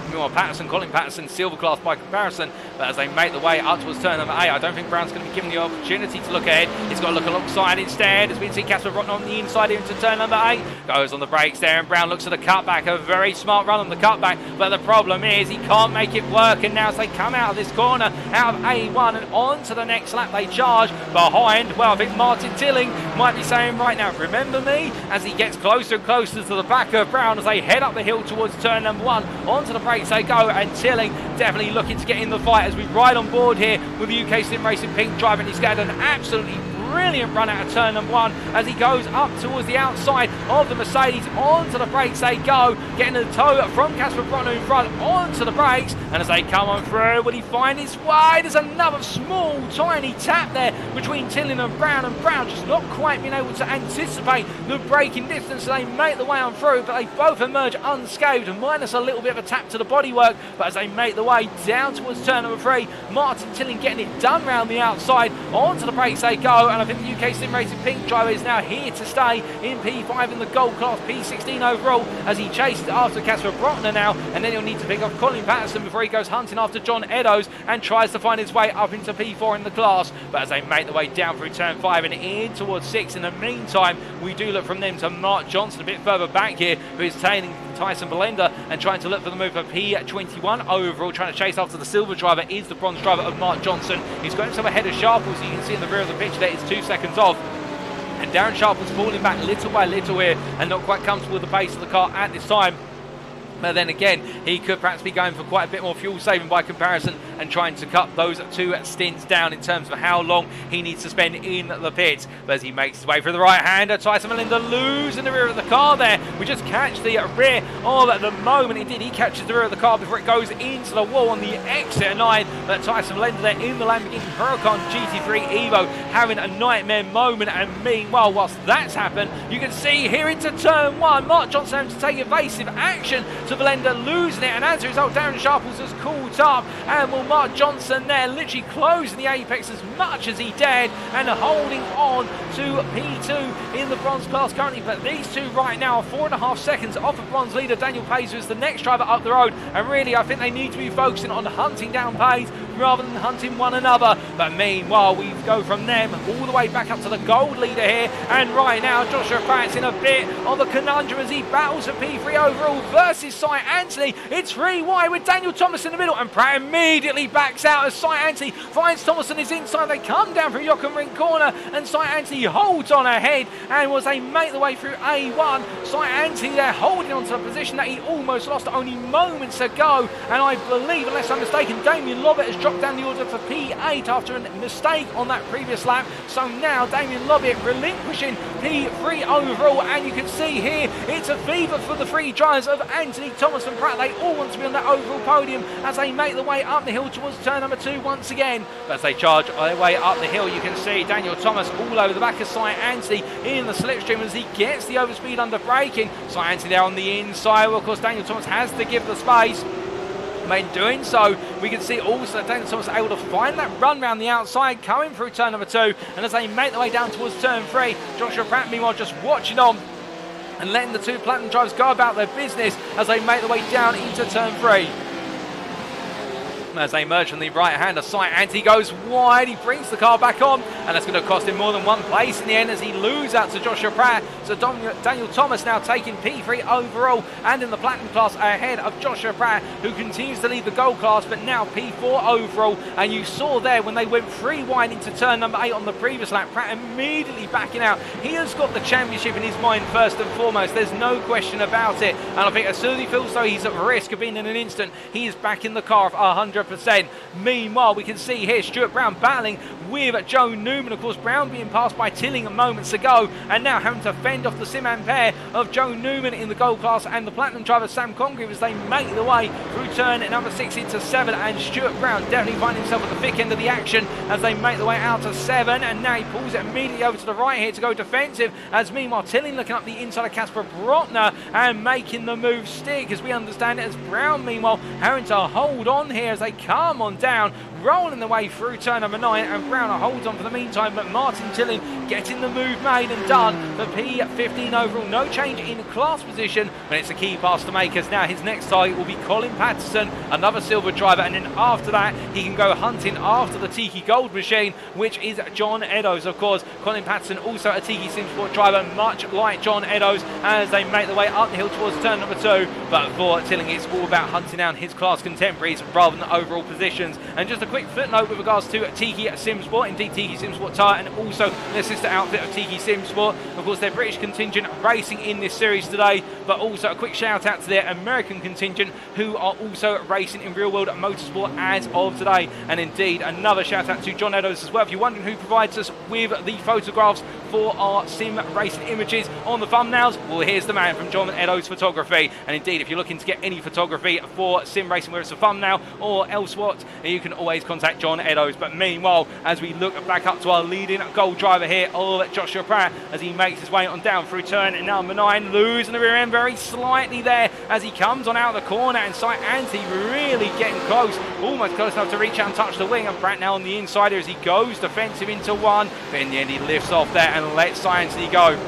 Meanwhile, Patterson, Colin Patterson, silver class by comparison, but as they make the way up towards turn number 8, I don't think Brown's going to be given the opportunity to look ahead. He's got to look alongside instead, as we can see Casper Brotner on the inside into turn number 8, goes on the brakes there, and Brown looks at the cutback, a very smart run on the cutback, but the problem is he can't make it work, and now as they come out of this corner, out of A1 and on to the next lap, they charge behind, well, I think Martin Tilling might be saying right now, remember me, as he gets closer and closer to the back of Brown as they head up the hill towards turn number 1, onto the brakes they go, and Tilling definitely looking to get in the fight as we ride on board here with the UKSimRacing pink driver, and he's got an absolutely brilliant run out of turn number 1 as he goes up towards the outside of the Mercedes. Onto the brakes they go, getting the tow from Casper Brotner in front onto the brakes, and as they come on through, will he find his way? There's another small tiny tap there between Tilling and Brown just not quite being able to anticipate the braking distance, so they make the way on through, but they both emerge unscathed, minus a little bit of a tap to the bodywork. But as they make the way down towards turn number 3, Martin Tilling getting it done round the outside, onto the brakes they go, and I think the UKSimRacing pink driver is now here to stay in P5 in the gold class, P16 overall, as he chases after Casper Brotner now, and then he'll need to pick up Colin Patterson before he goes hunting after John Eddowes and tries to find his way up into P4 in the class. But as they make the way down through turn 5 and in towards 6, in the meantime, we do look from them to Mark Johnson a bit further back here, who is tailing Tyson Belenda and trying to look for the move for P21 overall. Trying to chase after the silver driver is the bronze driver of Mark Johnson. He's got himself ahead of Sharples, so you can see in the rear of the picture there it's 2 seconds off. And Darren Sharples falling back little by little here and not quite comfortable with the pace of the car at this time. But then again, he could perhaps be going for quite a bit more fuel saving by comparison and trying to cut those 2 stints down in terms of how long he needs to spend in the pits. But as he makes his way through the right-hander, Tyson Melinda losing the rear of the car there. We just catch the rear at the moment. Indeed, he catches the rear of the car before it goes into the wall on the exit 9. But Tyson Melinda there in the Lamborghini Huracan GT3 Evo having a nightmare moment. And meanwhile, whilst that's happened, you can see here into turn 1, Mark Johnson having to take evasive action to Belenda, losing it, and as a result Darren Sharples has caught up, and will Mark Johnson there literally closing the apex as much as he dared and holding on to P2 in the bronze class currently. But these two right now are 4.5 seconds off of bronze leader Daniel Pace, who is the next driver up the road, and really I think they need to be focusing on hunting down Pace rather than hunting one another. But meanwhile, we go from them all the way back up to the gold leader here, and right now Joshua Pratt's in a bit of a conundrum as he battles for P3 overall versus Cy Anthony. It's 3 wide with Daniel Thomas in the middle, and Pratt immediately backs out as Cy Anthony finds Thomas on his inside. They come down through Jochen Ring corner, and Cy Anthony holds on ahead, and as they make the way through A1, Cy Anthony there holding on to a position that he almost lost only moments ago. And I believe, unless I'm mistaken, Damian Lobbett has dropped down the order for P8 after a mistake on that previous lap. So now Damian Lobbett relinquishing P3 overall, and you can see here it's a fever for the 3 drivers of Anthony, Thomas and Pratt. They all want to be on that overall podium as they make the way up the hill towards turn number 2 once again. But as they charge their way up the hill, you can see Daniel Thomas all over the back of Cy Anthony in the slipstream as he gets the overspeed under braking. Cy Anthony there on the inside. Well, of course, Daniel Thomas has to give the space. In doing so, we can see also that Daniel Thomas able to find that run round the outside coming through turn number 2, and as they make their way down towards turn 3, Joshua Pratt meanwhile just watching on and letting the 2 platinum drivers go about their business as they make their way down into turn 3. as they merge from the right-hander side, and he goes wide. He brings the car back on, and that's going to cost him more than one place in the end as he loses out to Joshua Pratt. So Daniel Thomas now taking P3 overall and in the platinum class ahead of Joshua Pratt, who continues to lead the gold class, but now P4 overall. And you saw there when they went 3 wide into turn number 8 on the previous lap, Pratt immediately backing out. He has got the championship in his mind first and foremost. There's no question about it. And I think as soon as he feels though he's at risk of being in an instant, he is back in the car 100%. Meanwhile, we can see here Stuart Brown battling with Joe Newman. Of course, Brown being passed by Tilling moments ago, and now having to fend off the Sim-Am pair of Joe Newman in the gold class and the platinum driver Sam Congreve as they make their way through turn number 6 into 7. And Stuart Brown definitely finding himself at the thick end of the action as they make their way out to 7, and now he pulls it immediately over to the right here to go defensive, as meanwhile Tilling looking up the inside of Casper Brotner and making the move stick, as we understand it, as Brown meanwhile having to hold on here as they come on down, rolling their way through turn number 9, and Brown holds on for the meantime, but Martin Tilling getting the move made and done for P15 overall. No change in class position, but it's a key pass to make, as now his next target will be Colin Patterson, another silver driver, and then after that he can go hunting after the Tiki Gold machine, which is John Eddowes. Of course, Colin Patterson also a Tiki Simsport driver, much like John Eddowes, as they make their way up the hill towards turn number 2. But for Tilling, it's all about hunting down his class contemporaries rather than overall positions. And just a quick footnote with regards to Tiki Simsport, indeed Tiki Simsport Tyre, and also the sister outfit of Tiki Simsport. Of course, their British contingent racing in this series today, but also a quick shout out to their American contingent, who are also racing in real world motorsport as of today. And indeed, another shout out to John Eddowes as well. If you're wondering who provides us with the photographs for our sim racing images on the thumbnails, well, here's the man from John Eddowes Photography. And indeed, if you're looking to get any photography for sim racing, whether it's a thumbnail or elsewhere, you can always contact John Eddowes. But meanwhile, as we look back up to our leading gold driver here, Joshua Pratt, as he makes his way on down through turn number 9, losing the rear end very slightly there as he comes on out of the corner, and Sight Anti really getting close, almost close enough to reach out and touch the wing, and Pratt now on the inside here as he goes defensive into 1, but in the end he lifts off there and lets Sight Anti go.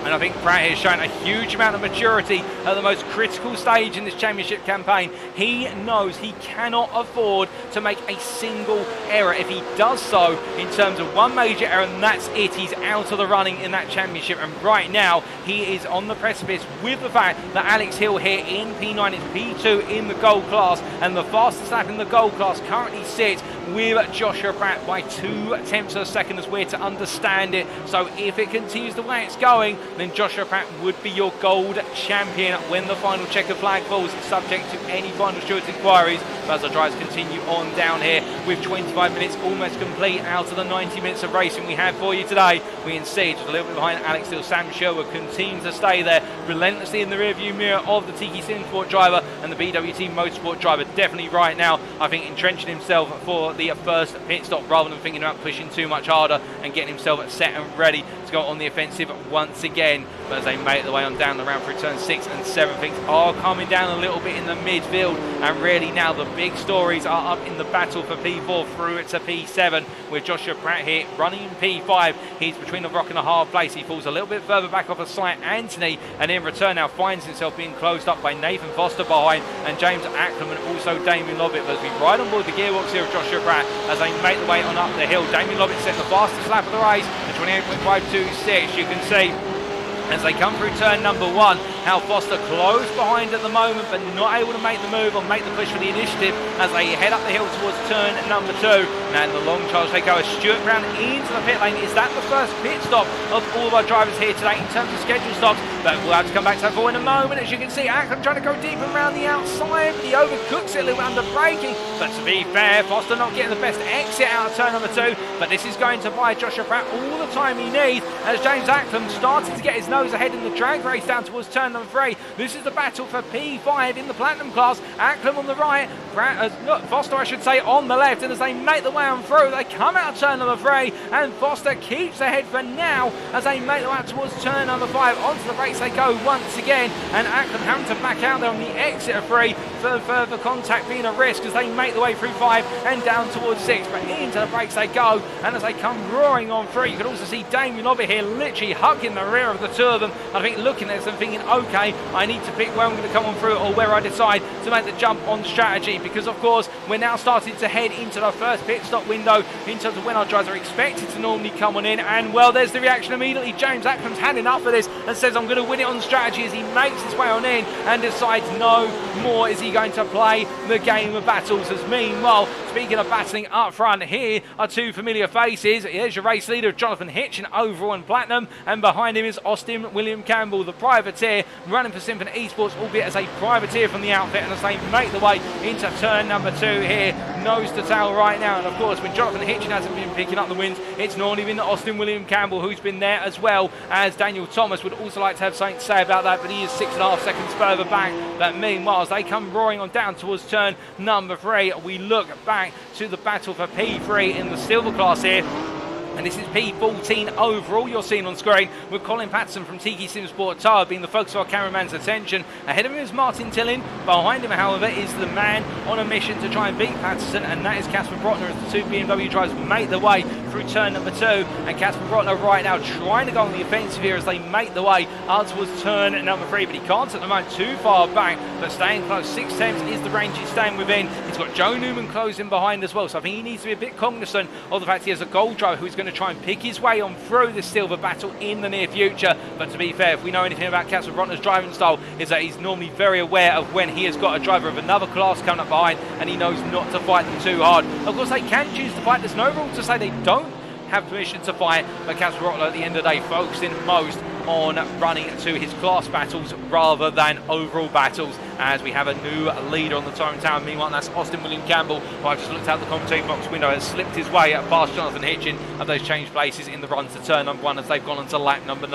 And I think Pratt has shown a huge amount of maturity at the most critical stage in this championship campaign. He knows he cannot afford to make a single error. If he does so in terms of one major error, and that's it, he's out of the running in that championship. And right now he is on the precipice with the fact that Alex Hill here in P9 is P2 in the gold class, and the fastest lap in the gold class currently sits with Joshua Pratt by 0.2 of a second, as we're to understand it. So if it continues the way it's going, then Joshua Pratt would be your gold champion when the final checker flag falls, subject to any final stewards inquiries. But as the drivers continue on down here with 25 minutes almost complete out of the 90 minutes of racing we have for you today, we can see just a little bit behind Alex Hill, Sam Sherwood continues to stay there relentlessly in the rearview mirror of the Tiki Simsport driver and the BWT Motorsport driver. Definitely right now, I think, entrenching himself for the first pit stop rather than thinking about pushing too much harder and getting himself set and ready to go on the offensive once again. But as they make their way on down the round through turn 6 and 7, things are coming down a little bit in the midfield, and really now the big stories are up in the battle for P4 through to P7, with Joshua Pratt here running in P5. He's between a rock and a hard place. He falls a little bit further back off of Sight Anthony, and in return now finds himself being closed up by Nathan Foster behind, and James Acklam, and also Damian Lobbett. But as we ride on board the gearbox here of Joshua Pratt as they make their way on up the hill, Damian Lobbett set the fastest lap of the race at 28.526. You can see as they come through turn number 1, how Foster close behind at the moment, but not able to make the move or make the push for the initiative as they head up the hill towards turn number 2. And the long charge they go as Stuart Brown into the pit lane. Is that the first pit stop of all of our drivers here today in terms of schedule stops? But we'll have to come back to that for in a moment. As you can see, Acklam trying to go deep around the outside, but he overcooks it a little under braking. But to be fair, Foster not getting the best exit out of turn number 2, but this is going to buy Joshua Pratt all the time he needs as James Acklam starting to get his nose ahead in the drag race down towards turn number 3. This is the battle for P5 in the platinum class. Acklam on the right, Foster I should say on the left, and as they make the way on through, they come out of turn number 3, and Foster keeps ahead for now as they make the way out towards turn number 5. Onto the brakes they go once again, and Acklam having to back out there on the exit of 3 for further contact being a risk as they make the way through 5 and down towards 6, but into the brakes they go, and as they come roaring on through, you can also see Damian Lobbett here literally hugging the rear of the two of them. I think looking at them thinking, okay, I need to pick where I'm going to come on through or where I decide to make the jump on strategy, because of course we're now starting to head into the first pit stop window in terms of when our drivers are expected to normally come on in. And well, there's the reaction immediately. James Ackham's had enough of this and says I'm going to win it on strategy as he makes his way on in and decides no more is he going to play the game of battles. As meanwhile, speaking of battling up front, here are two familiar faces. Here's your race leader, Jonathan Hitch, in overall and platinum, and behind him is Austin William Campbell, the privateer, running for Symphony Esports, albeit as a privateer from the outfit, and as they make the way into turn number 2 here, nose to tail right now. And of course, when Jonathan Hitchin hasn't been picking up the wins, it's normally been Austin William Campbell who's been there, as well as Daniel Thomas would also like to have something to say about that, but he is 6.5 seconds further back. But meanwhile, as they come roaring on down towards turn number 3, we look back to the battle for P3 in the silver class here. And this is P14 overall you're seeing on screen, with Colin Patterson from Tiki Simsport Tower being the focus of our cameraman's attention. Ahead of him is Martin Tillin. Behind him, however, is the man on a mission to try and beat Patterson, and that is Casper Brotner, as the two BMW drivers make the way through turn number 2. And Casper Brotner right now trying to go on the offensive here as they make the way up towards turn number 3, but he can't at the moment, too far back, but staying close. 6/10 is the range he's staying within. He's got Joe Newman closing behind as well, so I think he needs to be a bit cognizant of the fact he has a gold driver who's going to try and pick his way on through this silver battle in the near future. But to be fair, if we know anything about Casper Brotner's driving style, is that he's normally very aware of when he has got a driver of another class coming up behind, and he knows not to fight them too hard. Of course, they can choose to fight. There's no rule to say they don't have permission to fight, but Casper Brotner at the end of the day focusing most on running to his class battles rather than overall battles, as we have a new leader on the time tower. Meanwhile, that's Austin William Campbell, who I've just looked out the commentating box window, has slipped his way past Jonathan Hitchin, and those changed places in the run to turn number 1 as they've gone onto lap number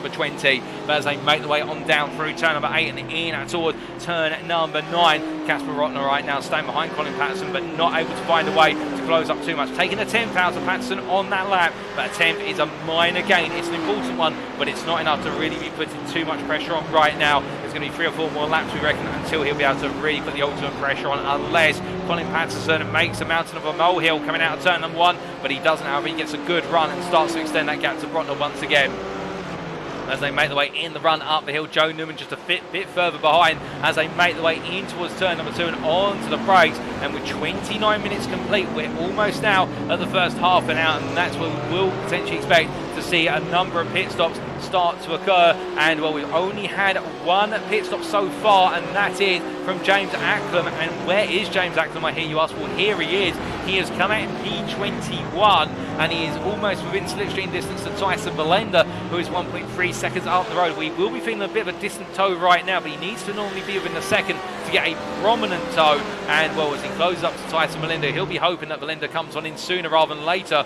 20. But as they make the way on down through turn number 8 and in towards turn number 9, Casper Brotner right now staying behind Colin Patterson, but not able to find a way to close up too much. Taking a 10th out of Patterson on that lap, but a 10th is a minor gain. It's an important one, but it's not enough to really be putting too much pressure on right now. There's going to be 3 or 4 more laps, we reckon, until he'll be able to really put the ultimate pressure on, unless Colin Patterson makes a mountain of a molehill coming out of turn number 1, but he doesn't. However, he gets a good run and starts to extend that gap to Brotner once again. As they make the way in the run up the hill, Joe Newman just a bit further behind as they make the way in towards turn number 2 and onto the brakes. And with 29 minutes complete, we're almost now at the first half an hour, and that's where we will potentially expect to see a number of pit stops start to occur. And well, we've only had 1 pit stop so far, and that is from James Acklam. And where is James Acklam, I hear you ask? Well, here he is. He has come out in P21, and he is almost within slipstream distance to Tyson Belenda, who is 1.3 seconds up the road. We will be feeling a bit of a distant tow right now, but he needs to normally be within a second to get a prominent tow. And well, as he closes up to Tyson Belenda, he'll be hoping that Belenda comes on in sooner rather than later.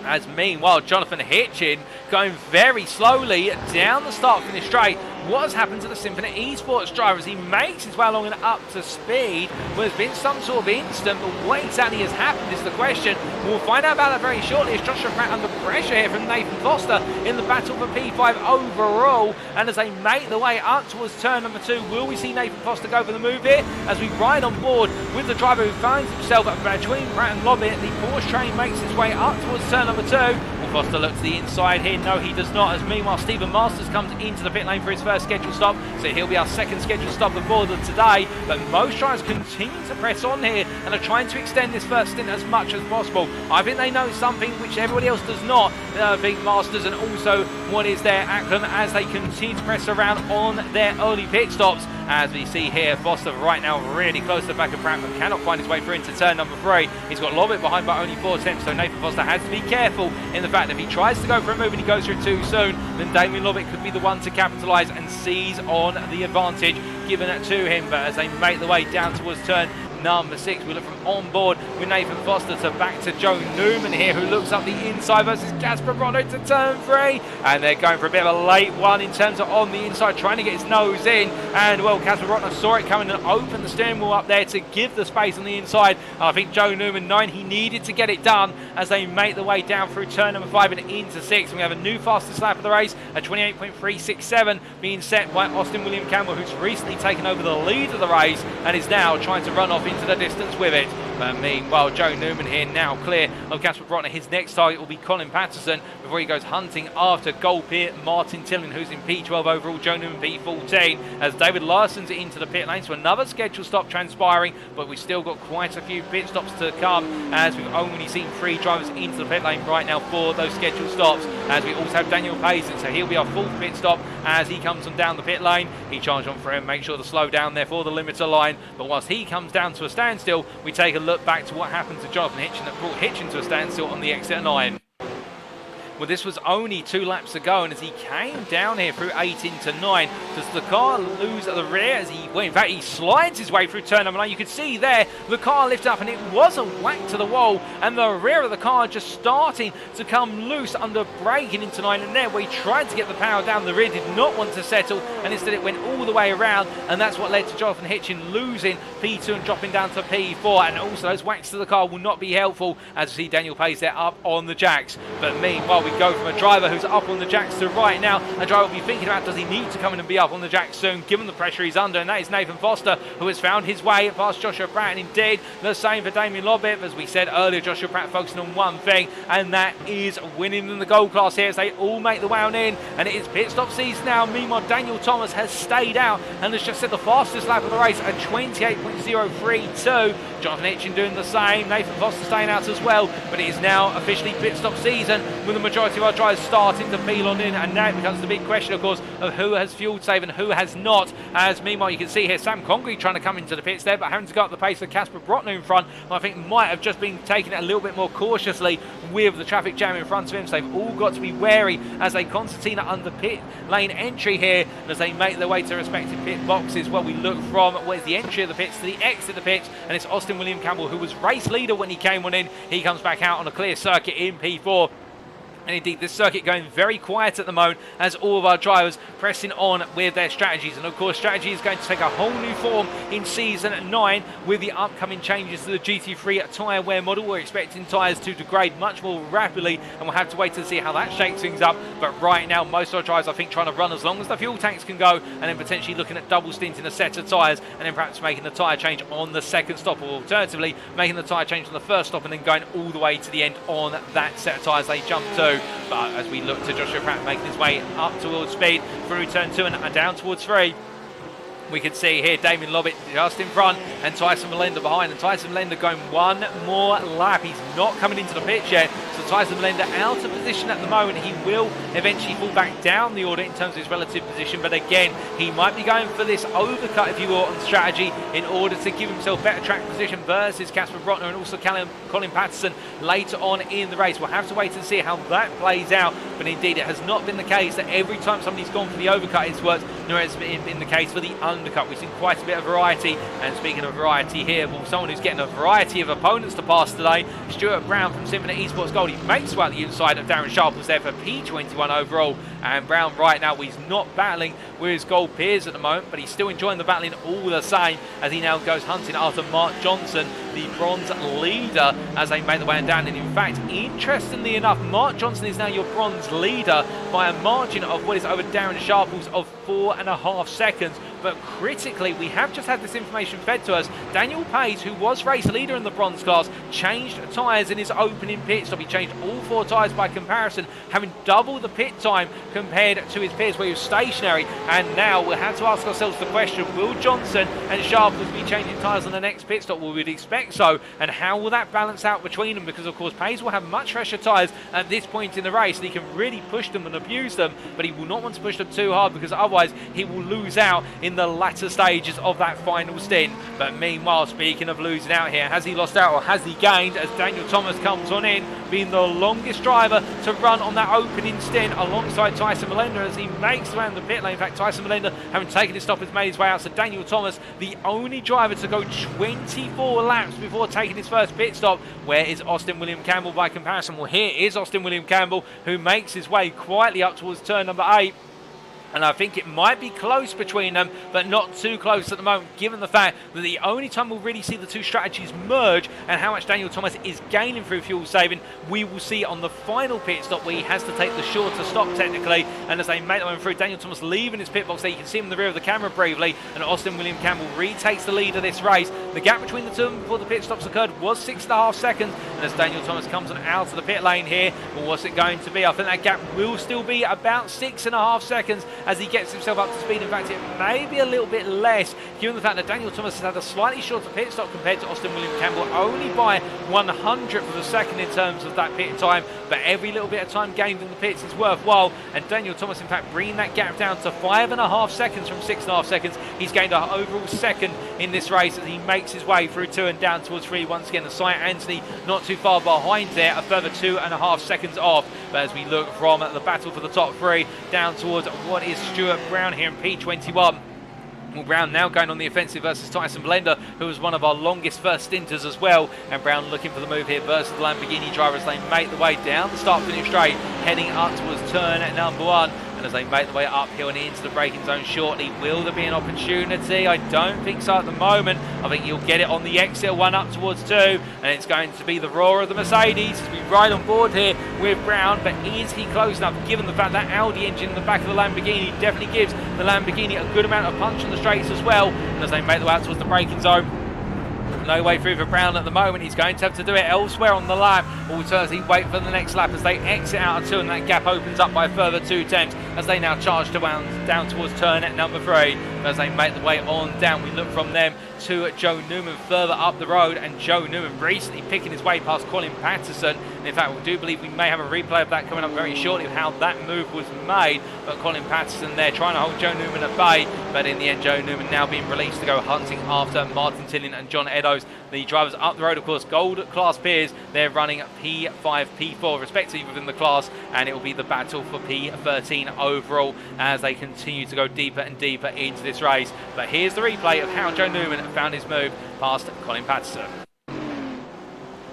As meanwhile, Jonathan Hitchin going very slowly down the start-finish straight. What has happened to the Symphony Esports driver as he makes his way along and up to speed? Well, there's been some sort of incident, but what exactly has happened is the question. We'll find out about that very shortly, as Joshua Pratt under pressure here from Nathan Foster in the battle for P5 overall. And as they make the way up towards turn number 2, will we see Nathan Foster go for the move here? As we ride on board with the driver who finds himself between Pratt and Lobbett, the Porsche train makes its way up towards turn number 2. Foster looks to the inside here. No, he does not. As meanwhile, Stephen Masters comes into the pit lane for his first scheduled stop, so he'll be our second scheduled stop aboard today. But most drivers continue to press on here and are trying to extend this first stint as much as possible. I think they know something which everybody else does not. Big Masters and also what is there Acklam, as they continue to press around on their early pit stops. As we see here, Foster right now really close to the back of Pratt, but cannot find his way through into turn number 3. He's got Lobbett behind by only 4 tenths, so Nathan Foster has to be careful in the fact that if he tries to go for a move and he goes through too soon, then Damian Lobbett could be the one to capitalise and seize on the advantage given it to him. But as they make the way down towards turn number 6, we look from on board with Nathan Foster to back to Joe Newman here, who looks up the inside versus Casper Brotner to turn 3, and they're going for a bit of a late one in terms of on the inside, trying to get his nose in. And well, Casper Brotner saw it coming and opened the steering wheel up there to give the space on the inside. I think Joe Newman, 9, he needed to get it done as they make the way down through turn number 5 and into 6. And we have a new fastest lap of the race, a 28.367, being set by Austin William Campbell, who's recently taken over the lead of the race and is now trying to run off into the distance with it. But meanwhile, Joe Newman here now clear of Casper Brotner. His next target will be Colin Patterson before he goes hunting after Goldpeer, Martin Tillin, who's in P12 overall, Joe Newman P14, as David Larson's into the pit lane. So another scheduled stop transpiring, but we've still got quite a few pit stops to come, as we've only seen 3 drivers into the pit lane right now for those scheduled stops, as we also have Daniel Payson. So he'll be our 4th pit stop as he comes on down the pit lane. He charged on for him, make sure to slow down there for the limiter line. But whilst he comes down to a standstill, we take a look back to what happened to Jonathan Hitchin that brought Hitchin to a standstill on the exit 9. Well, this was only 2 laps ago, and as he came down here through 8 into 9, does the car lose at the rear as he, well, in fact, he slides his way through turn number 9. You could see there, the car lifted up, and it was a whack to the wall, and the rear of the car just starting to come loose under braking into 9, and there, where he tried to get the power down, the rear did not want to settle, and instead it went all the way around, and that's what led to Jonathan Hitchin losing P2 and dropping down to P4, and also those whacks to the car will not be helpful, as we see Daniel Pace there up on the jacks. But meanwhile, we go from a driver who's up on the jacks to right now, a driver will be thinking about, does he need to come in and be up on the jacks soon, given the pressure he's under, and that is Nathan Foster, who has found his way past Joshua Pratt, and indeed the same for Damian Lobbett. As we said earlier, Joshua Pratt focusing on one thing, and that is winning in the gold class here, as they all make the way on in, and it is pit stop season now. Meanwhile, Daniel Thomas has stayed out and has just set the fastest lap of the race at 28.032. Jonathan Hitchin doing the same, Nathan Foster staying out as well, but it is now officially pit stop season, with the majority of our drivers starting to peel on in, and now it becomes the big question, of course, of who has fuel save and who has not. As meanwhile, you can see here Sam Congreve trying to come into the pits there, but having to go up the pace of Casper Brotner in front, I think might have just been taking it a little bit more cautiously with the traffic jam in front of him. So they've all got to be wary as they concertina under pit lane entry here, and as they make their way to respective pit boxes. Well, we look from where's the entry of the pits to the exit of the pits, and it's Austin William Campbell, who was race leader when he came on in. He comes back out on a clear circuit in P4. And indeed, this circuit going very quiet at the moment as all of our drivers pressing on with their strategies. And of course, strategy is going to take a whole new form in Season 9 with the upcoming changes to the GT3 tyre wear model. We're expecting tyres to degrade much more rapidly, and we'll have to wait to see how that shakes things up. But right now, most of our drivers, I think, trying to run as long as the fuel tanks can go, and then potentially looking at double stinting a set of tyres, and then perhaps making the tyre change on the second stop, or alternatively, making the tyre change on the first stop and then going all the way to the end on that set of tyres they jump to. But as we look to Joshua Pratt making his way up towards speed through turn 2 and down towards 3, we can see here Damien Lobbett just in front and Tyson Melenda behind, and Tyson Melenda going one more lap. He's not coming into the pits yet, so Tyson Melenda out of position at the moment. He will eventually fall back down the order in terms of his relative position, but again, he might be going for this overcut, if you will, on strategy in order to give himself better track position versus Casper Brotner and also Colin Patterson later on in the race. We'll have to wait and see how that plays out, but indeed it has not been the case that every time somebody's gone for the overcut it's worked, nor has it been the case for the undercut. We've seen quite a bit of variety, and speaking of variety here, well, someone who's getting a variety of opponents to pass today, Stuart Brown from Symphony Esports Gold. He makes well the inside of Darren Sharples there for P21 overall, and Brown right now, he's not battling with his gold peers at the moment, but he's still enjoying the battling all the same, as he now goes hunting after Mark Johnson, the bronze leader, as they make the way down. And in fact, interestingly enough, Mark Johnson is now your bronze leader by a margin of what is over Darren Sharples of 4.5 seconds. But critically, we have just had this information fed to us. Daniel Pace, who was race leader in the bronze class, changed tyres in his opening pit stop. He changed all 4 tyres by comparison, having double the pit time compared to his peers where he was stationary. And now we'll have to ask ourselves the question, will Johnson and Sharples be changing tyres on the next pit stop? Well, we'd expect so. And how will that balance out between them? Because of course, Pace will have much fresher tyres at this point in the race, and he can really push them and abuse them, but he will not want to push them too hard, because otherwise he will lose out in the latter stages of that final stint. But meanwhile, speaking of losing out here, has he lost out or has he gained, as Daniel Thomas comes on in, being the longest driver to run on that opening stint alongside Tyson Melenda as he makes around the pit lane. In fact, Tyson Melenda, having taken his stop, has made his way out. So Daniel Thomas, the only driver to go 24 laps before taking his first pit stop. Where is Austin William Campbell by comparison? Well, here is Austin William Campbell, who makes his way quietly up towards turn number 8. And I think it might be close between them, but not too close at the moment, given the fact that the only time we'll really see the two strategies merge and how much Daniel Thomas is gaining through fuel saving, we will see on the final pit stop where he has to take the shorter stop technically. And as they make their way through, Daniel Thomas leaving his pit box there, you can see him in the rear of the camera bravely, and Austin William Campbell retakes the lead of this race. The gap between the two of them before the pit stops occurred was 6.5 seconds, and as Daniel Thomas comes on out of the pit lane here, well, what's it going to be? I think that gap will still be about 6.5 seconds as he gets himself up to speed. In fact, it may be a little bit less, given the fact that Daniel Thomas has had a slightly shorter pit stop compared to Austin William Campbell, only by 100th of a second in terms of that pit time, but every little bit of time gained in the pits is worthwhile, and Daniel Thomas in fact bringing that gap down to 5.5 seconds from 6.5 seconds. He's gained an overall second in this race as he makes his way through 2 and down towards 3 once again. The Cy Anthony not too far behind there, a further 2.5 seconds off. But as we look from the battle for the top 3 down towards what is Stuart Brown here in P21. Well, Brown now going on the offensive versus Tyson Blender, who was one of our longest first stinters as well. And Brown looking for the move here versus the Lamborghini driver as they make the way down the start-finish straight, heading up towards turn at number 1. And as they make the way uphill and into the braking zone shortly, will there be an opportunity? I don't think so at the moment. I think you'll get it on the exit 1 up towards 2, and it's going to be the roar of the Mercedes as we ride on board here with Brown. But is he close enough, given the fact that Audi engine in the back of the Lamborghini definitely gives the Lamborghini a good amount of punch on the straights as well. And as they make the way out towards the braking zone, no way through for Brown at the moment. He's going to have to do it elsewhere on the lap. Alternatively, wait for the next lap as they exit out of 2, and that gap opens up by a further 2 tenths as they now charge down towards turn at number 3. As they make the way on down, we look from them to Joe Newman further up the road, and Joe Newman recently picking his way past Colin Patterson. And in fact, we do believe we may have a replay of that coming up very shortly of how that move was made. But Colin Patterson there trying to hold Joe Newman at bay, but in the end Joe Newman now being released to go hunting after Martin Tillin and John Eddowes. The drivers up the road, of course, Gold Class peers, they're running P5, P4 respectively within the class, and it will be the battle for P13 overall as they continue to go deeper and deeper into this race. But here's the replay of how Joe Newman found his move past Colin Patterson.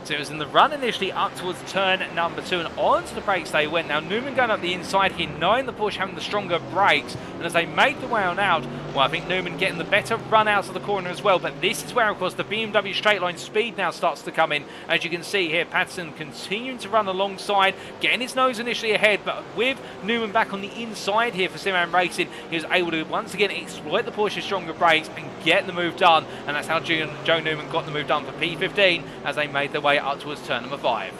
So it was in the run initially up towards turn number 2, and onto the brakes they went. Now Newman going up the inside here, knowing the Porsche having the stronger brakes, and as they make the way on out, well, I think Newman getting the better run out of the corner as well. But this is where, of course, the BMW straight line speed now starts to come in. As you can see here, Patterson continuing to run alongside, getting his nose initially ahead, but with Newman back on the inside here for SimRacing, he was able to once again exploit the Porsche's stronger brakes and get the move done. And that's how Joe Newman got the move done for P15 as they made their way up towards turn number 5.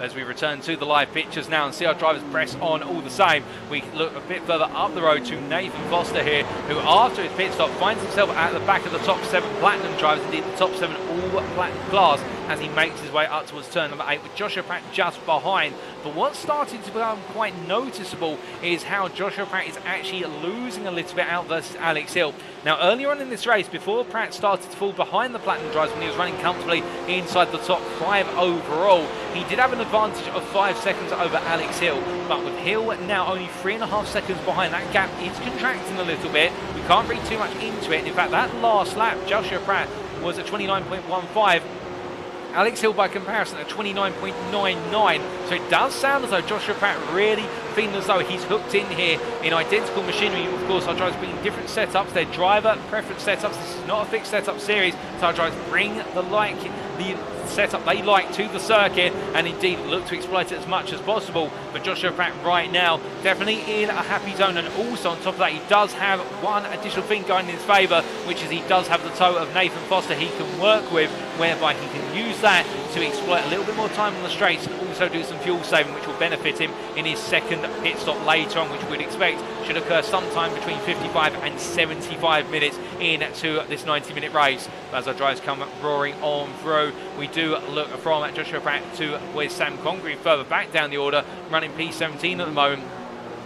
As we return to the live pictures now and see our drivers press on all the same, we look a bit further up the road to Nathan Foster here, who after his pit stop finds himself at the back of the top 7 platinum drivers, indeed the top 7 all platinum class, as he makes his way up towards turn number 8 with Joshua Pratt just behind. But what's starting to become quite noticeable is how Joshua Pratt is actually losing a little bit out versus Alex Hill. Now earlier on in this race, before Pratt started to fall behind the platinum drivers when he was running comfortably inside the top 5 overall, he did have an advantage of 5 seconds over Alex Hill. But with Hill now only 3.5 seconds behind, that gap is contracting a little bit. We can't read too much into it. In fact, that last lap, Joshua Pratt was at 29.15. Alex Hill by comparison at 29.99. So it does sound as though Joshua Pratt really feeling as though he's hooked in here in identical machinery. Of course, our drivers bring different setups, their driver preference setups. This is not a fixed setup series, so our drivers bring the setup they like to the circuit and indeed look to exploit it as much as possible. But Joshua Pratt right now definitely in a happy zone, and also on top of that he does have one additional thing going in his favour, which is he does have the tow of Nathan Foster he can work with, whereby he can use that to exploit a little bit more time on the straights and also do some fuel saving, which will benefit him in his second pit stop later on, which we'd expect should occur sometime between 55 and 75 minutes into this 90-minute race. But as our drivers come roaring on through, we do look from Joshua Pratt to where's Sam Congreve further back down the order, running P17 at the moment.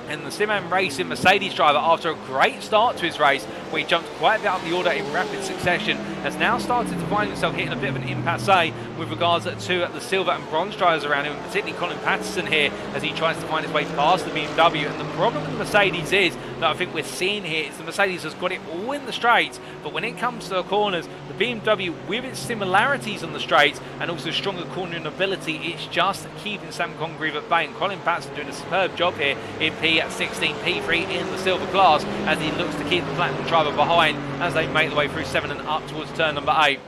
And the SimRacing Mercedes driver, after a great start to his race, where he jumped quite a bit up the order in rapid succession, has now started to find himself hitting a bit of an impasse with regards to the silver and bronze drivers around him, particularly Colin Patterson here, as he tries to find his way past the BMW. And the problem with the Mercedes is that I think we're seeing here is the Mercedes has got it all in the straights, but when it comes to the corners, the BMW, with its similarities on the straights and also stronger cornering ability, it's just keeping Sam Congreve at bay. And Colin Patterson doing a superb job here in P16, P3 in the silver class, as he looks to keep the platinum driver behind as they make the way through 7 and up towards turn number 8.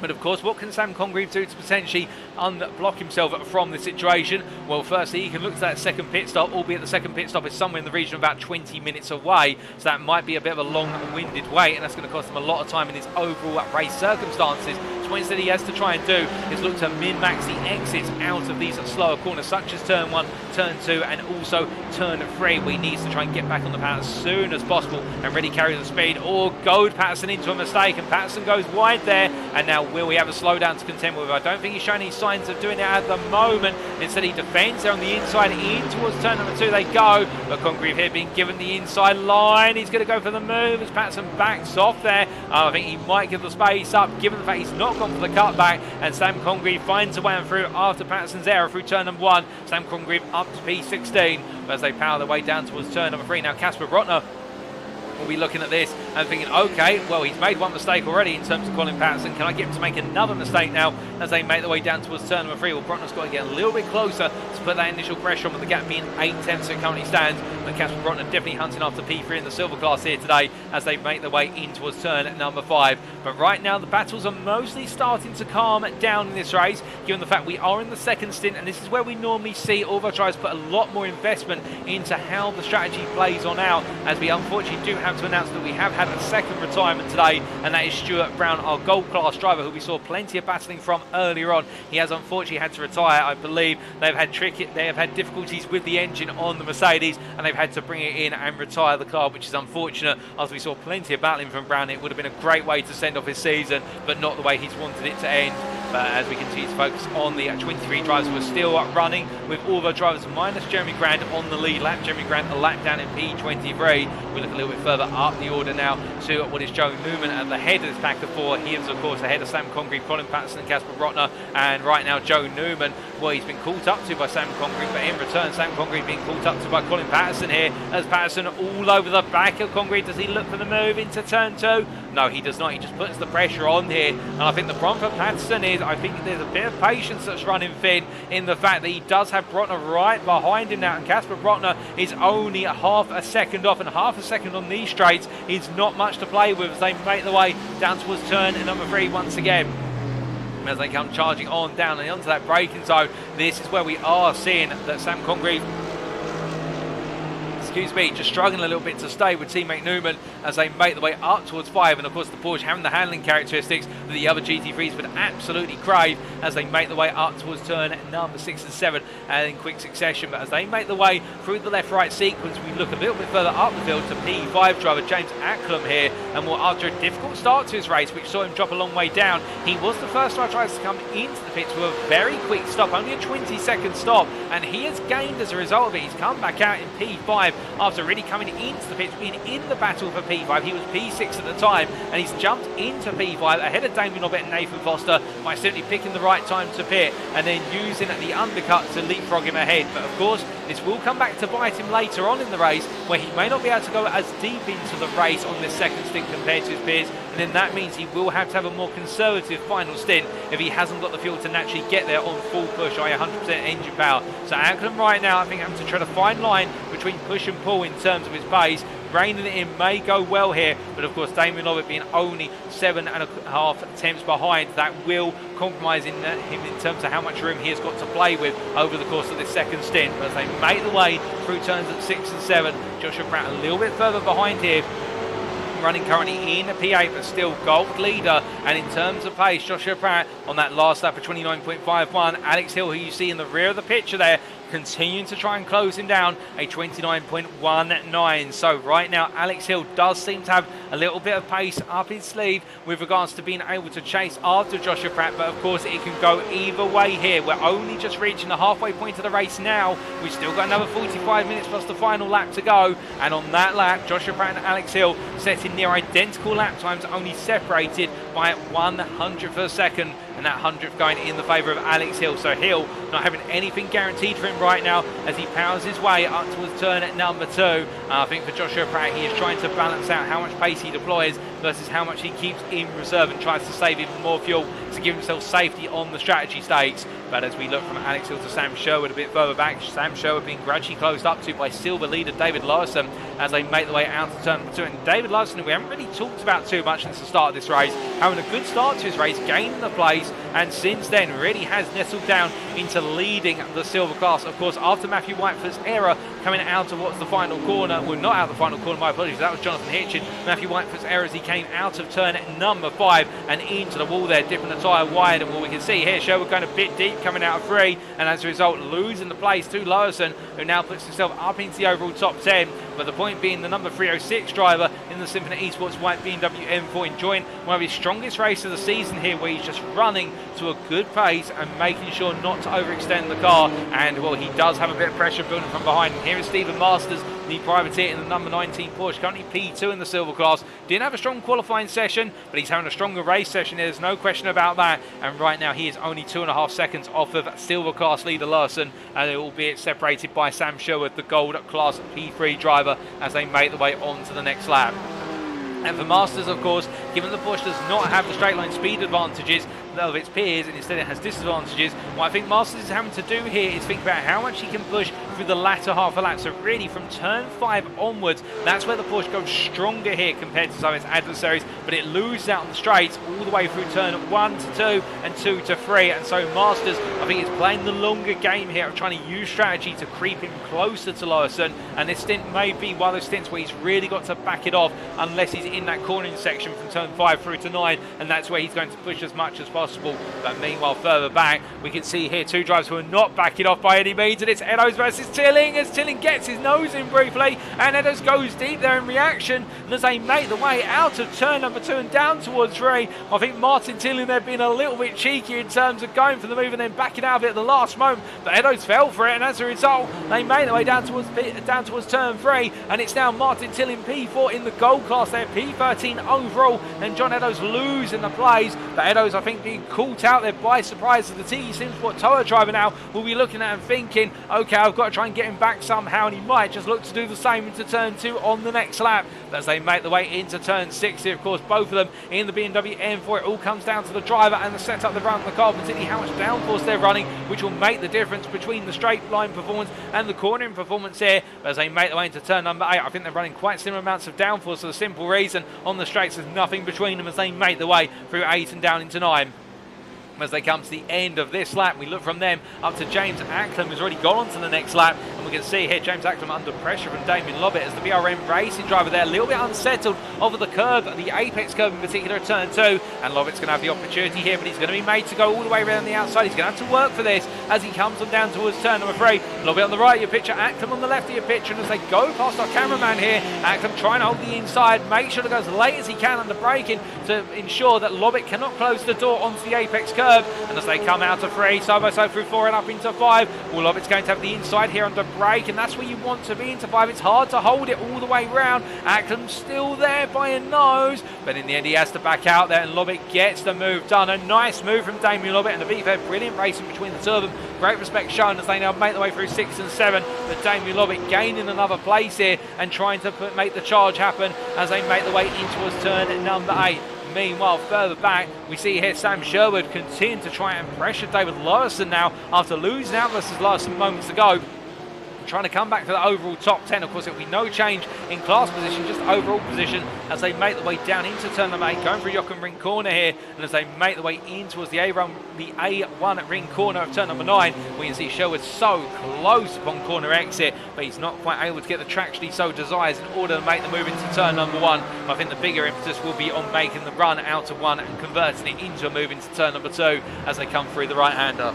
But of course, what can Sam Congreve do to potentially unblock himself from this situation? Well, firstly, he can look to that second pit stop, albeit the second pit stop is somewhere in the region of about 20 minutes away. So that might be a bit of a long-winded wait, and that's going to cost him a lot of time in his overall race circumstances. So what instead he has to try and do is look to min-max the exits out of these slower corners, such as turn 1, turn 2, and also turn 3, where he needs to try and get back on the path as soon as possible and really carry the speed, or goad Patterson into a mistake, and Patterson goes wide there, and now will we have a slowdown to contend with? I don't think he's showing any signs of doing it at the moment. Instead, he defends there on the inside, in towards turn number 2 they go, but Congreve here being given the inside line. He's going to go for the move as Patterson backs off there. I think he might give the space up, given the fact he's not gone for the cutback, and Sam Congreve finds a way on through after Patterson's error through turn number 1. Sam Congreve up to P16, but as they power their way down towards turn number 3. Now Casper Brotner will be looking at this and thinking, okay, well, he's made one mistake already in terms of Colin Patterson. Can I get him to make another mistake now as they make their way down towards turn number 3? Well, Brotner's got to get a little bit closer to put that initial pressure on, with the gap being 8/10 so it currently stands. But Casper Brotner definitely hunting after P3 in the silver class here today as they make their way in towards turn number 5. But right now, the battles are mostly starting to calm down in this race, given the fact we are in the second stint, and this is where we normally see all of our drivers put a lot more investment into how the strategy plays on out, as we unfortunately do have to announce that we have had a second retirement today, and that is Stuart Brown, our gold class driver, who we saw plenty of battling from earlier on. He has unfortunately had to retire. I believe they have had difficulties with the engine on the Mercedes, and they've had to bring it in and retire the car, which is unfortunate, as we saw plenty of battling from Brown. It would have been a great way to send off his season, but not the way he's wanted it to end. But as we continue to focus on the 23 drivers who are still running, with all the drivers minus Jeremy Grant on the lead lap. Jeremy Grant a lap down in P23. We look a little bit further up the order now to what is Joe Newman at the head of this pack of 4. He is, of course, ahead of Sam Congreve, Colin Patterson and Casper Brotner. And right now, Joe Newman, well, he's been caught up to by Sam Congreve, but in return, Sam Congreve being caught up to by Colin Patterson here, as Patterson all over the back of Congreve. Does he look for the move into turn 2? No, he does not. He just puts the pressure on here. And I think the problem for Patterson is, I think there's a bit of patience that's running thin in the fact that he does have Brotner right behind him now, and Casper Brotner is only half a second off, and half a second on these straights is not much to play with as they make their way down towards turn number 3 once again. As they come charging on down and onto that braking zone, this is where we are seeing that Sam Congreve, just struggling a little bit to stay with teammate Newman as they make their way up towards 5. And of course the Porsche having the handling characteristics that the other GT3s would absolutely crave as they make their way up towards turn number 6 and 7 and in quick succession. But as they make their way through the left-right sequence, we look a little bit further up the field to P5 driver James Acklam here, and well, after a difficult start to his race, which saw him drop a long way down, he was the first of our drivers to come into the pits with a very quick stop, only a 20-second stop, and he has gained as a result of it. He's come back out in P5 after really coming into the pits, being in the battle for P5. He was P6 at the time, and he's jumped into P5 ahead of Damian Lobbett and Nathan Foster by simply picking the right time to pit and then using the undercut to leapfrog him ahead. But of course, this will come back to bite him later on in the race, where he may not be able to go as deep into the race on this second stint compared to his peers, and then that means he will have to have a more conservative final stint if he hasn't got the fuel to naturally get there on full push, i.e. 100% engine power. So Acklam right now, I think, having to tread a fine line between push and pull in terms of his pace. Reining it in may go well here, but of course Damian Lobbett being only 7.5 attempts behind, that will compromise him in terms of how much room he has got to play with over the course of this second stint. But as they make the way through turns at 6 and 7, Joshua Pratt a little bit further behind here, running currently in a P8 but still gold leader. And in terms of pace, Joshua Pratt on that last lap of 29.51, Alex Hill, who you see in the rear of the picture there, continuing to try and close him down, a 29.19. So right now Alex Hill does seem to have a little bit of pace up his sleeve with regards to being able to chase after Joshua Pratt, but of course it can go either way here. We're only just reaching the halfway point of the race now. We've still got another 45 minutes plus the final lap to go, and on that lap Joshua Pratt and Alex Hill setting near identical lap times, only separated by 1/100th of a second. and that 100th going in the favour of Alex Hill. So Hill not having anything guaranteed for him right now as he powers his way up towards turn at number 2. I think for Joshua Pratt, he is trying to balance out how much pace he deploys versus how much he keeps in reserve and tries to save even more fuel to give himself safety on the strategy stakes. But as we look from Alex Hill to Sam Sherwood a bit further back, Sam Sherwood being gradually closed up to by silver leader David Larson as they make their way out to turn number 2. And David Larson, who we haven't really talked about too much since the start of this race, having a good start to his race, gaining the place, and since then really has nestled down into leading the silver class. Of course, after Matthew Whitefoot's error coming out towards the final corner, well, not out the final corner, my apologies, that was Jonathan Hitchin. Matthew Whitefoot's error as he came out of turn number 5 and into the wall there, dipping the tyre wide. And what we can see here, Sherwood going a bit deep coming out of 3, and as a result losing the place to Larson, who now puts himself up into the overall top 10. But the point being, the number 306 driver in the Symphony Esports white BMW M4 enjoying one of his strongest races of the season here, where he's just running to a good pace and making sure not to overextend the car. And well, he does have a bit of pressure building from behind. And here is Stephen Masters, the privateer in the number 19 Porsche, currently P2 in the silver class. Didn't have a strong qualifying session, but he's having a stronger race session. There's no question about that. And right now he is only 2.5 seconds off of silver class leader Larson, and albeit separated by Sam Sherwood, the gold class P3 driver, as they make the way on to the next lap. And for Masters, of course, given the Porsche does not have the straight line speed advantages of its peers, and instead it has disadvantages, what I think Masters is having to do here is think about how much he can push through the latter half a lap. So really from turn 5 onwards, that's where the Porsche goes stronger here compared to some of its adversaries, but it loses out on the straights all the way through turn 1 to 2 and 2 to 3. And so Masters, I think, is playing the longer game here of trying to use strategy to creep him closer to Larson, and this stint may be one of those stints where he's really got to back it off unless he's in that cornering section from turn 5 through to 9, and that's where he's going to push as much as possible. But meanwhile, further back, we can see here two drivers who are not backing off by any means, and it's Eddowes versus Tilling, as Tilling gets his nose in briefly, and Eddowes goes deep there in reaction, and as they make the way out of turn number 2 and down towards 3, I think Martin Tilling there being a little bit cheeky in terms of going for the move and then backing out of it at the last moment, but Eddowes fell for it, and as a result, they made their way down towards turn 3, and it's now Martin Tilling P4 in the gold class there, P13 overall, and John Eddowes losing the place. But Eddowes, I think, being caught out there by surprise as the Tiki Simsport Toa driver now will be looking at him thinking, okay, I've got to try and get him back somehow, and he might just look to do the same into turn 2 on the next lap. But as they make the way into turn 6 here, of course, both of them in the BMW M4, it all comes down to the driver and the setup they've run on the car, particularly how much downforce they're running, which will make the difference between the straight line performance and the cornering performance here. But as they make their way into turn number 8, I think they're running quite similar amounts of downforce for the simple reason on the straights there's nothing between them as they make their way through 8 and down into 9. As they come to the end of this lap, we look from them up to James Acklam, who's already gone on to the next lap, and we can see here James Acklam under pressure from Damian Lobbett as the BRM racing driver there, a little bit unsettled over the curve, the apex curve in particular, turn 2, and Lobbett's going to have the opportunity here, but he's going to be made to go all the way around the outside. He's going to have to work for this as he comes on down towards turn number 3. Lobbett on the right of your picture, Acklam on the left of your picture, and as they go past our cameraman here, Acklam trying to hold the inside, make sure to go as late as he can under braking to ensure that Lobbett cannot close the door onto the apex curve, and as they come out of 3, side by side through 4 and up into 5. Well, Lobbett's going to have the inside here under brake, and that's where you want to be into 5. It's hard to hold it all the way round. Acklam's still there by a nose, but in the end he has to back out there, and Lobbett gets the move done. A nice move from Damian Lobbett, and to be fair, brilliant racing between the two of them. Great respect shown as they now make their way through 6 and 7, but Damian Lobbett gaining another place here and trying to make the charge happen as they make their way in towards turn number 8. Meanwhile, further back, we see here Sam Sherwood continue to try and pressure David Larson now after losing out versus Larson moments ago. Trying to come back to the overall top 10. Of course, it will be no change in class position, just overall position as they make the way down into turn number 8, going through Jochen Ring corner here, and as they make the way in towards the A1 ring corner of turn number 9, we can see Sherwood so close upon corner exit, but he's not quite able to get the traction he so desires in order to make the move into turn number 1. I think the bigger emphasis will be on making the run out of 1 and converting it into a move into turn number 2 as they come through the right-hander.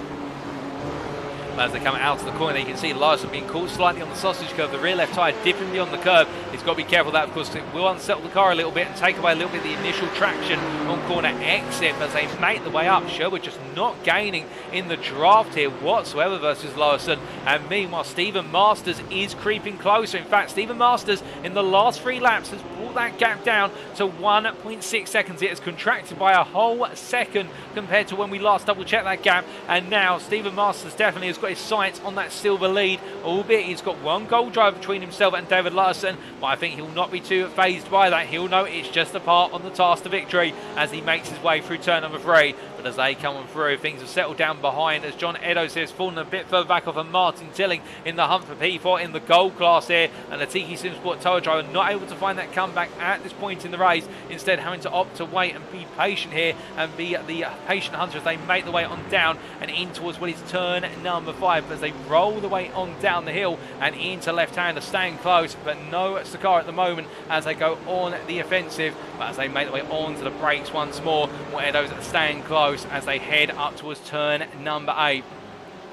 As they come out of the corner, you can see Larson being caught slightly on the sausage curve, the rear left tyre dipping beyond the curb. He's got to be careful of that, of course. It will unsettle the car a little bit and take away a little bit of the initial traction on corner exit as they make the way up. Sherwood just not gaining in the draft here whatsoever versus Larson. And meanwhile, Stephen Masters is creeping closer. In fact, Stephen Masters in the last 3 laps has brought that gap down to 1.6 seconds. It has contracted by a whole second compared to when we last double checked that gap. And now Stephen Masters definitely has got his sights on that silver lead, albeit he's got 1 goal drive between himself and David Larson, but I think he'll not be too phased by that. He'll know it's just a part on the task to victory as he makes his way through turn number 3. But as they come on through, things have settled down behind as John Eddowes has fallen a bit further back off of Martin Tilling in the hunt for P4 in the gold class here, and the Tiki Simsport tow driver not able to find that comeback at this point in the race, instead having to opt to wait and be patient here and be the patient hunter as they make the way on down and in towards what is turn number 5 as they roll the way on down the hill and into left-hander, staying close, but no Sakar at the moment as they go on the offensive. But as they make their way onto the brakes once more, Eddowes staying close as they head up towards turn number 8.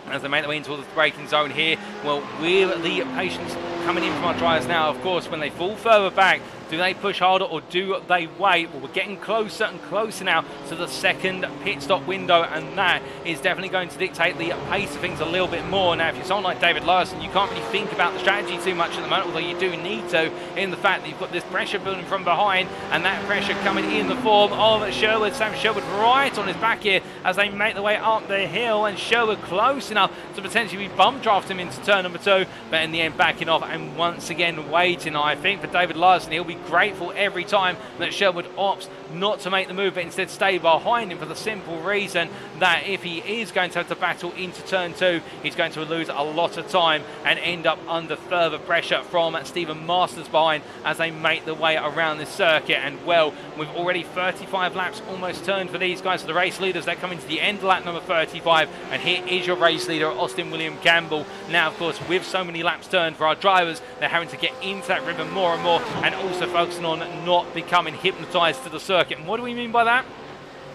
As they make their way into the braking zone here, well, with the patience coming in from our drivers now, of course, when they fall further back, do they push harder or do they wait? Well, we're getting closer and closer now to the second pit stop window, and that is definitely going to dictate the pace of things a little bit more. Now, if you're someone like David Larson, you can't really think about the strategy too much at the moment, although you do need to, in the fact that you've got this pressure building from behind, and that pressure coming in the form of Sherwood. Sam Sherwood right on his back here as they make their way up the hill, and Sherwood close enough to potentially bump draft him into turn number 2, but in the end backing off and once again waiting. I think for David Larson, he'll be grateful every time that Sherwood opts not to make the move but instead stay behind him, for the simple reason that if he is going to have to battle into turn 2, he's going to lose a lot of time and end up under further pressure from Stephen Masters behind as they make the way around this circuit. And well, with already 35 laps almost turned for these guys, for the race leaders, they're coming to the end of lap number 35, and here is your race leader, Austin William Campbell. Now, of course, with so many laps turned for our drivers, they're having to get into that ribbon more and more, and also focusing on not becoming hypnotised to the circuit. And what do we mean by that?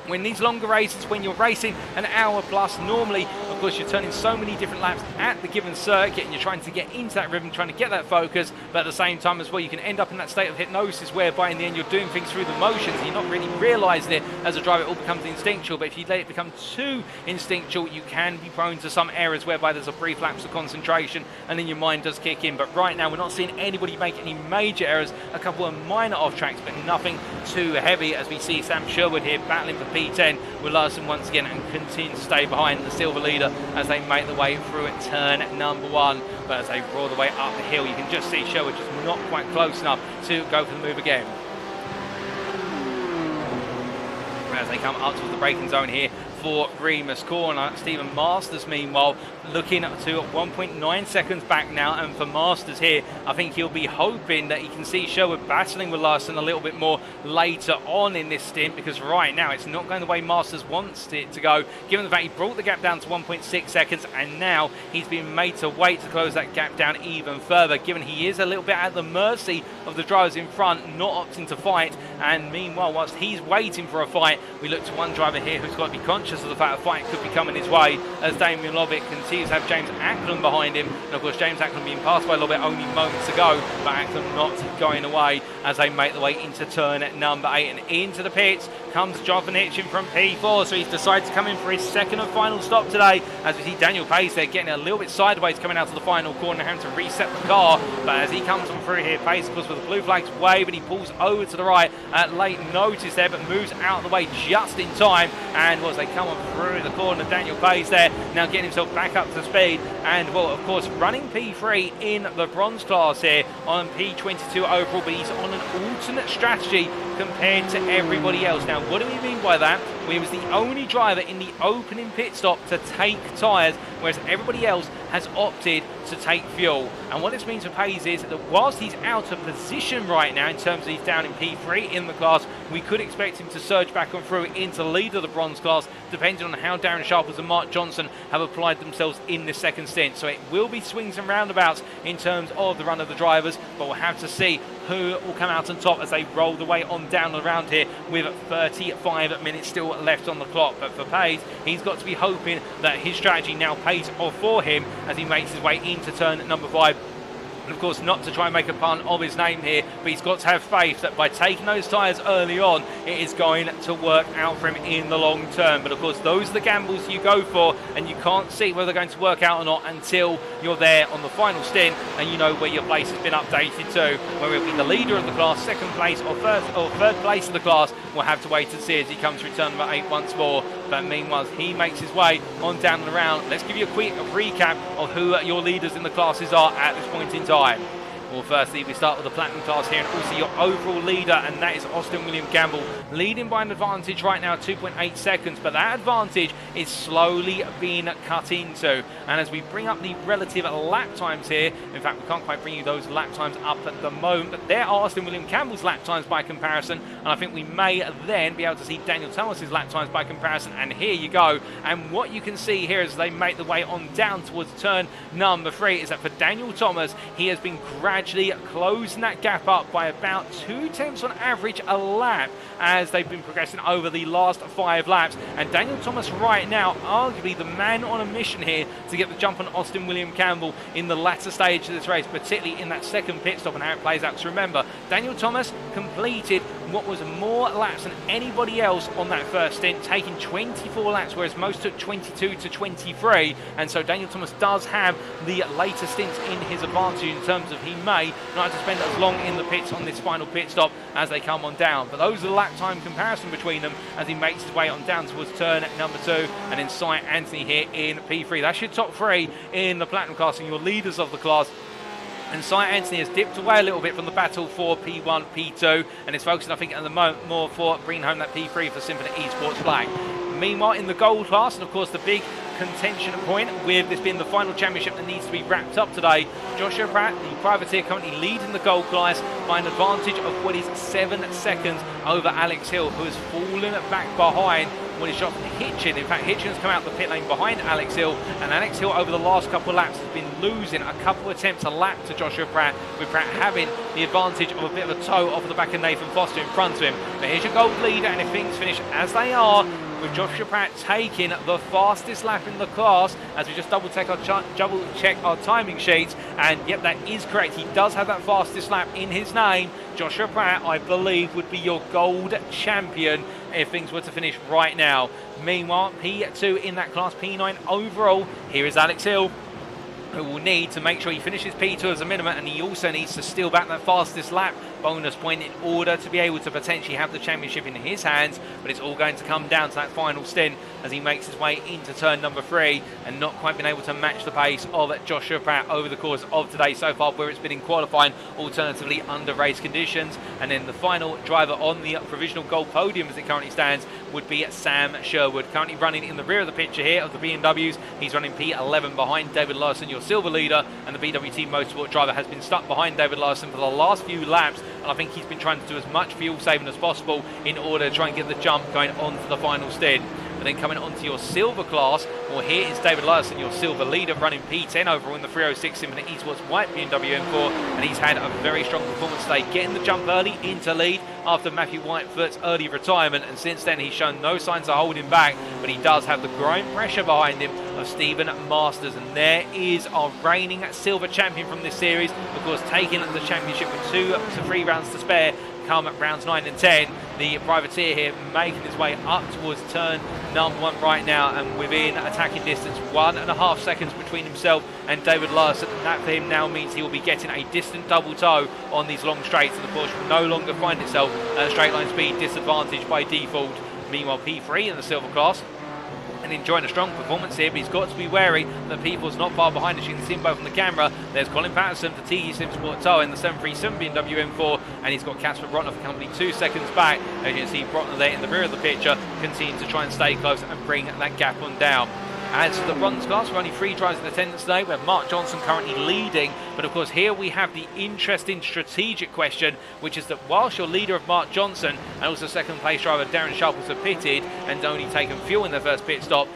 When these longer races, when you're racing an hour plus, normally, of course, you're turning so many different laps at the given circuit and you're trying to get into that rhythm, trying to get that focus, but at the same time as well, you can end up in that state of hypnosis whereby in the end you're doing things through the motions and you're not really realising it as a driver. It all becomes instinctual, but if you let it become too instinctual, you can be prone to some errors whereby there's a brief lapse of concentration and then your mind does kick in. But right now, we're not seeing anybody make any major errors, a couple of minor off tracks, but nothing too heavy, as we see Sam Sherwood here battling for P10 with Larson once again and continue to stay behind the silver leader as they make the way through at turn number 1. But as they roll the way up the hill, you can just see Sherwood just not quite close enough to go for the move again. As they come up to the braking zone here for Remus Corner, Stephen Masters meanwhile looking up to 1.9 seconds back now, and for Masters here, I think he'll be hoping that he can see Sherwood battling with Larson a little bit more later on in this stint, because right now it's not going the way Masters wants it to go, given the fact he brought the gap down to 1.6 seconds and now he's been made to wait to close that gap down even further, given he is a little bit at the mercy of the drivers in front, not opting to fight. And meanwhile, whilst he's waiting for a fight, we look to one driver here who's got to be conscious of the fact a fight could be coming his way, as Damian Lobbett continues to have James Ackland behind him, and of course James Ackland being passed by Lobbett only moments ago, but Ackland not going away as they make the way into turn number 8, and into the pits comes Jonathan Hitchin from P4, so he's decided to come in for his second and final stop today, as we see Daniel Pace there getting a little bit sideways coming out to the final corner, having to reset the car. But as he comes on through here, Pace of course with the blue flags wave, and he pulls over to the right at late notice there, but moves out of the way just in time. And as they come on through the corner, Daniel Pace there now getting himself back up to speed, and well, of course running P3 in the bronze class here on P22 overall, but he's on an alternate strategy compared to everybody else. Now, what do we mean by that? Well, he was the only driver in the opening pit stop to take tyres, whereas everybody else has opted to take fuel. And what this means for Pace is that whilst he's out of position right now in terms of he's down in P3 in the class, we could expect him to surge back on through into the lead of the bronze class, depending on how Darren Sharples and Mark Johnson have applied themselves in this second stint. So it will be swings and roundabouts in terms of the run of the drivers, but we'll have to see who will come out on top as they roll the way on down around here with 35 minutes still left on the clock. But for Page, he's got to be hoping that his strategy now pays off for him as he makes his way into turn number 5. And of course, not to try and make a pun of his name here, but he's got to have faith that by taking those tyres early on, it is going to work out for him in the long term. But of course, those are the gambles you go for, and you can't see whether they're going to work out or not until you're there on the final stint and you know where your place has been updated to. Whether it be the leader of the class, second place, or third place of the class, we'll have to wait and see as he comes through turn number 8 once more. But meanwhile, he makes his way on down and around. Let's give you a quick recap of who your leaders in the classes are at this point in time. Well, firstly, we start with the Platinum class here, and also your overall leader, and that is Austin William Gamble, leading by an advantage right now, 2.8 seconds, but that advantage is slowly being cut into. And as we bring up the relative lap times here, in fact, we can't quite bring you those lap times up at the moment, but there are Austin William Campbell's lap times by comparison, and I think we may then be able to see Daniel Thomas's lap times by comparison, and here you go. And what you can see here as they make the way on down towards turn number 3 is that for Daniel Thomas, he has been gradually closing that gap up by about 2/10 on average a lap as they've been progressing over the last 5 laps. And Daniel Thomas right now, arguably the man on a mission here to get the jump on Austin William Campbell in the latter stage of this race, particularly in that second pit stop and how it plays out. So remember, Daniel Thomas completed what was more laps than anybody else on that first stint, taking 24 laps, whereas most took 22 to 23. And so Daniel Thomas does have the later stints in his advantage in terms of he may not have to spend as long in the pits on this final pit stop as they come on down. But those are the lap time comparison between them as he makes his way on down towards turn number 2, and then Cy Anthony here in P3. That's your top 3 in the Platinum class and your leaders of the class. And Cy Anthony has dipped away a little bit from the battle for P1, P2, and is focusing, I think, at the moment more for bringing home that P3 for Symphony Esports Black. Meanwhile, in the gold class, and of course the big contention point with this being the final championship that needs to be wrapped up today, Joshua Pratt, the privateer, currently leading the gold class by an advantage of what is 7 seconds over Alex Hill, who has fallen back behind when he's shot from Hitchin. In fact, Hitchin has come out the pit lane behind Alex Hill, and Alex Hill over the last couple of laps has been losing a couple of attempts a lap to Joshua Pratt, with Pratt having the advantage of a bit of a toe off of the back of Nathan Foster in front of him. But here's your gold leader, and if things finish as they are, with Joshua Pratt taking the fastest lap in the class, as we just double check our timing sheets, and yep, that is correct. He does have that fastest lap in his name. Joshua Pratt, I believe, would be your gold champion if things were to finish right now. Meanwhile, P2 in that class, P9 overall. Here is Alex Hill, who will need to make sure he finishes P2 as a minimum, and he also needs to steal back that fastest lap bonus point in order to be able to potentially have the championship in his hands. But it's all going to come down to that final stint as he makes his way into turn number 3 and not quite been able to match the pace of Joshua Pratt over the course of today so far, where it's been in qualifying, alternatively under race conditions. And then the final driver on the provisional gold podium as it currently stands would be Sam Sherwood, currently running in the rear of the picture here of the BMWs. He's running P11 behind David Larson, your silver leader, and the BWT Motorsport driver has been stuck behind David Larson for the last few laps, and I think he's been trying to do as much fuel saving as possible in order to try and get the jump going on to the final stint. But then coming onto your silver class, well, here is David Larson, your silver leader, running P10 overall in the 306 Symphony Esports white BMW M4, and he's had a very strong performance today, getting the jump early into lead after Matthew Whitefoot's early retirement, and since then he's shown no signs of holding back, but he does have the growing pressure behind him of Stephen Masters. And there is our reigning silver champion from this series, of course, taking the championship with 2 to 3 rounds to spare come at rounds 9 and 10. The privateer here making his way up towards turn number 1 right now, and within attacking distance, 1.5 seconds between himself and David Larson. And that for him now means he will be getting a distant double toe on these long straights, and the Porsche will no longer find itself at a straight line speed disadvantage by default. Meanwhile, P3 in the silver class and enjoying a strong performance here, but he's got to be wary that people's not far behind, as you can see both on the camera. There's Colin Patterson for Tiki Simsport tow in the 737 BMW M4, and he's got Casper Brotner for company 2 seconds back. As you can see, Brotner there in the rear of the picture continuing to try and stay close and bring that gap on down. As the bronze class, we're only 3 drivers in attendance today. We have Mark Johnson currently leading, but of course here we have the interesting strategic question, which is that whilst your leader of Mark Johnson and also second place driver Darren Sharples have pitted and only taken fuel in their first pit stop,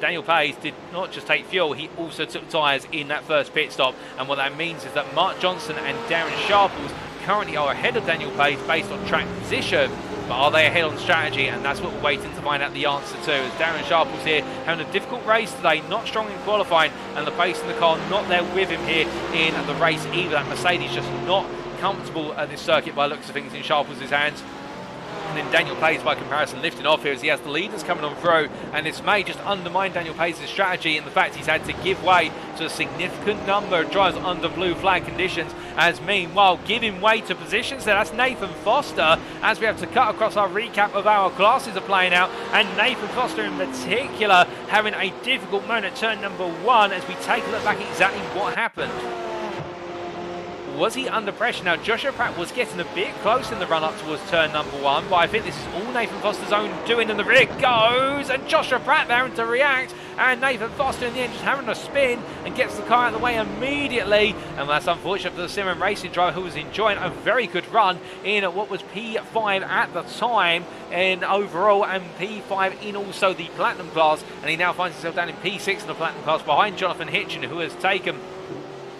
Daniel Page did not just take fuel, he also took tyres in that first pit stop. And what that means is that Mark Johnson and Darren Sharples currently are ahead of Daniel Page based on track position. But are they ahead on strategy? And that's what we're waiting to find out the answer to. As Darren Sharples here having a difficult race today, not strong in qualifying, and the pace in the car not there with him here in the race either. That Mercedes just not comfortable at this circuit by looks of things in Sharples' hands. And then Daniel Page, by comparison, lifting off here as he has the leaders coming on through, and this may just undermine Daniel Page's strategy in the fact he's had to give way to a significant number of drivers under blue flag conditions, as meanwhile giving way to positions there. That's Nathan Foster, as we have to cut across our recap of our classes are playing out, and Nathan Foster in particular having a difficult moment at turn number 1 as we take a look back at exactly what happened. Was he under pressure? Now, Joshua Pratt was getting a bit close in the run-up towards turn number 1, but I think this is all Nathan Foster's own doing, and the rear goes, and Joshua Pratt there to react, and Nathan Foster in the end just having a spin and gets the car out of the way immediately, and that's unfortunate for the simracing driver who was enjoying a very good run in what was P5 at the time in overall, and P5 in also the Platinum class, and he now finds himself down in P6 in the Platinum class behind Jonathan Hitchin, who has taken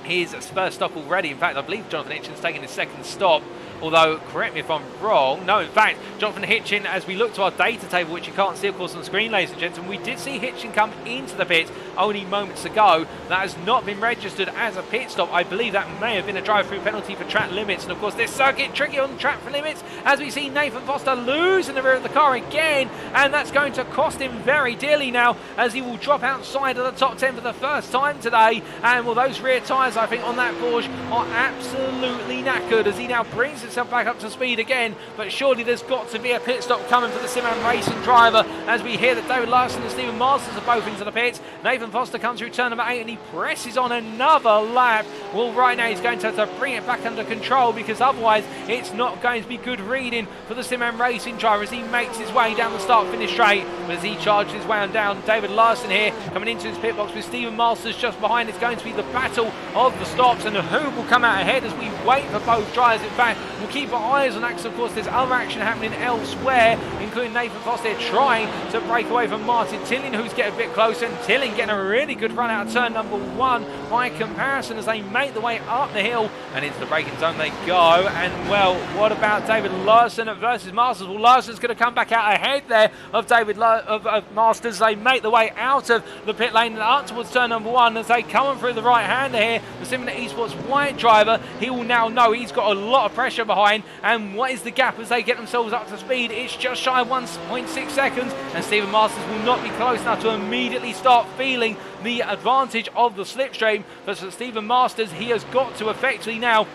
his first stop already. In fact, I believe Jonathan Hitchin's taken his second stop, although, correct me if I'm wrong, no, in fact, Jonathan Hitchin, as we look to our data table, which you can't see, of course, on the screen, ladies and gentlemen, we did see Hitchin come into the pits only moments ago. That has not been registered as a pit stop. I believe that may have been a drive-through penalty for track limits, and of course, this circuit tricky on track for limits, as we see Nathan Foster losing the rear of the car again, and that's going to cost him very dearly now, as he will drop outside of the top 10 for the first time today. And well, those rear tyres, I think, on that Porsche are absolutely knackered, as he now brings himself back up to speed again. But surely there's got to be a pit stop coming for the simracing driver, as we hear that David Larson and Stephen Masters are both into the pits. Nathan Foster comes through turn number 8 and he presses on another lap. Well, right now he's going to have to bring it back under control, because otherwise it's not going to be good reading for the simracing driver as he makes his way down the start-finish straight. But as he charges his way on down, David Larson here coming into his pit box with Stephen Masters just behind. It's going to be the battle of the stops, and who will come out ahead as we wait for both drivers. In fact, we'll keep our eyes on that, because of course there's other action happening elsewhere, including Nathan Foster trying to break away from Martin Tilling, who's getting a bit closer, and Tilling getting a really good run out of turn number 1 by comparison as they make the way up the hill and into the braking zone they go. And well, what about David Larson versus Masters? Well, Larson's going to come back out ahead there of of Masters. They make the way out of the pit lane and up towards turn number 1 as they come on through the right hander here. The Simulator Esports white driver, he will now know he's got a lot of pressure behind, and what is the gap as they get themselves up to speed? It's just shy of 1.6 seconds, and Stephen Masters will not be close enough to immediately start feeling the advantage of the slipstream. But for Stephen Masters, he has got to effectively now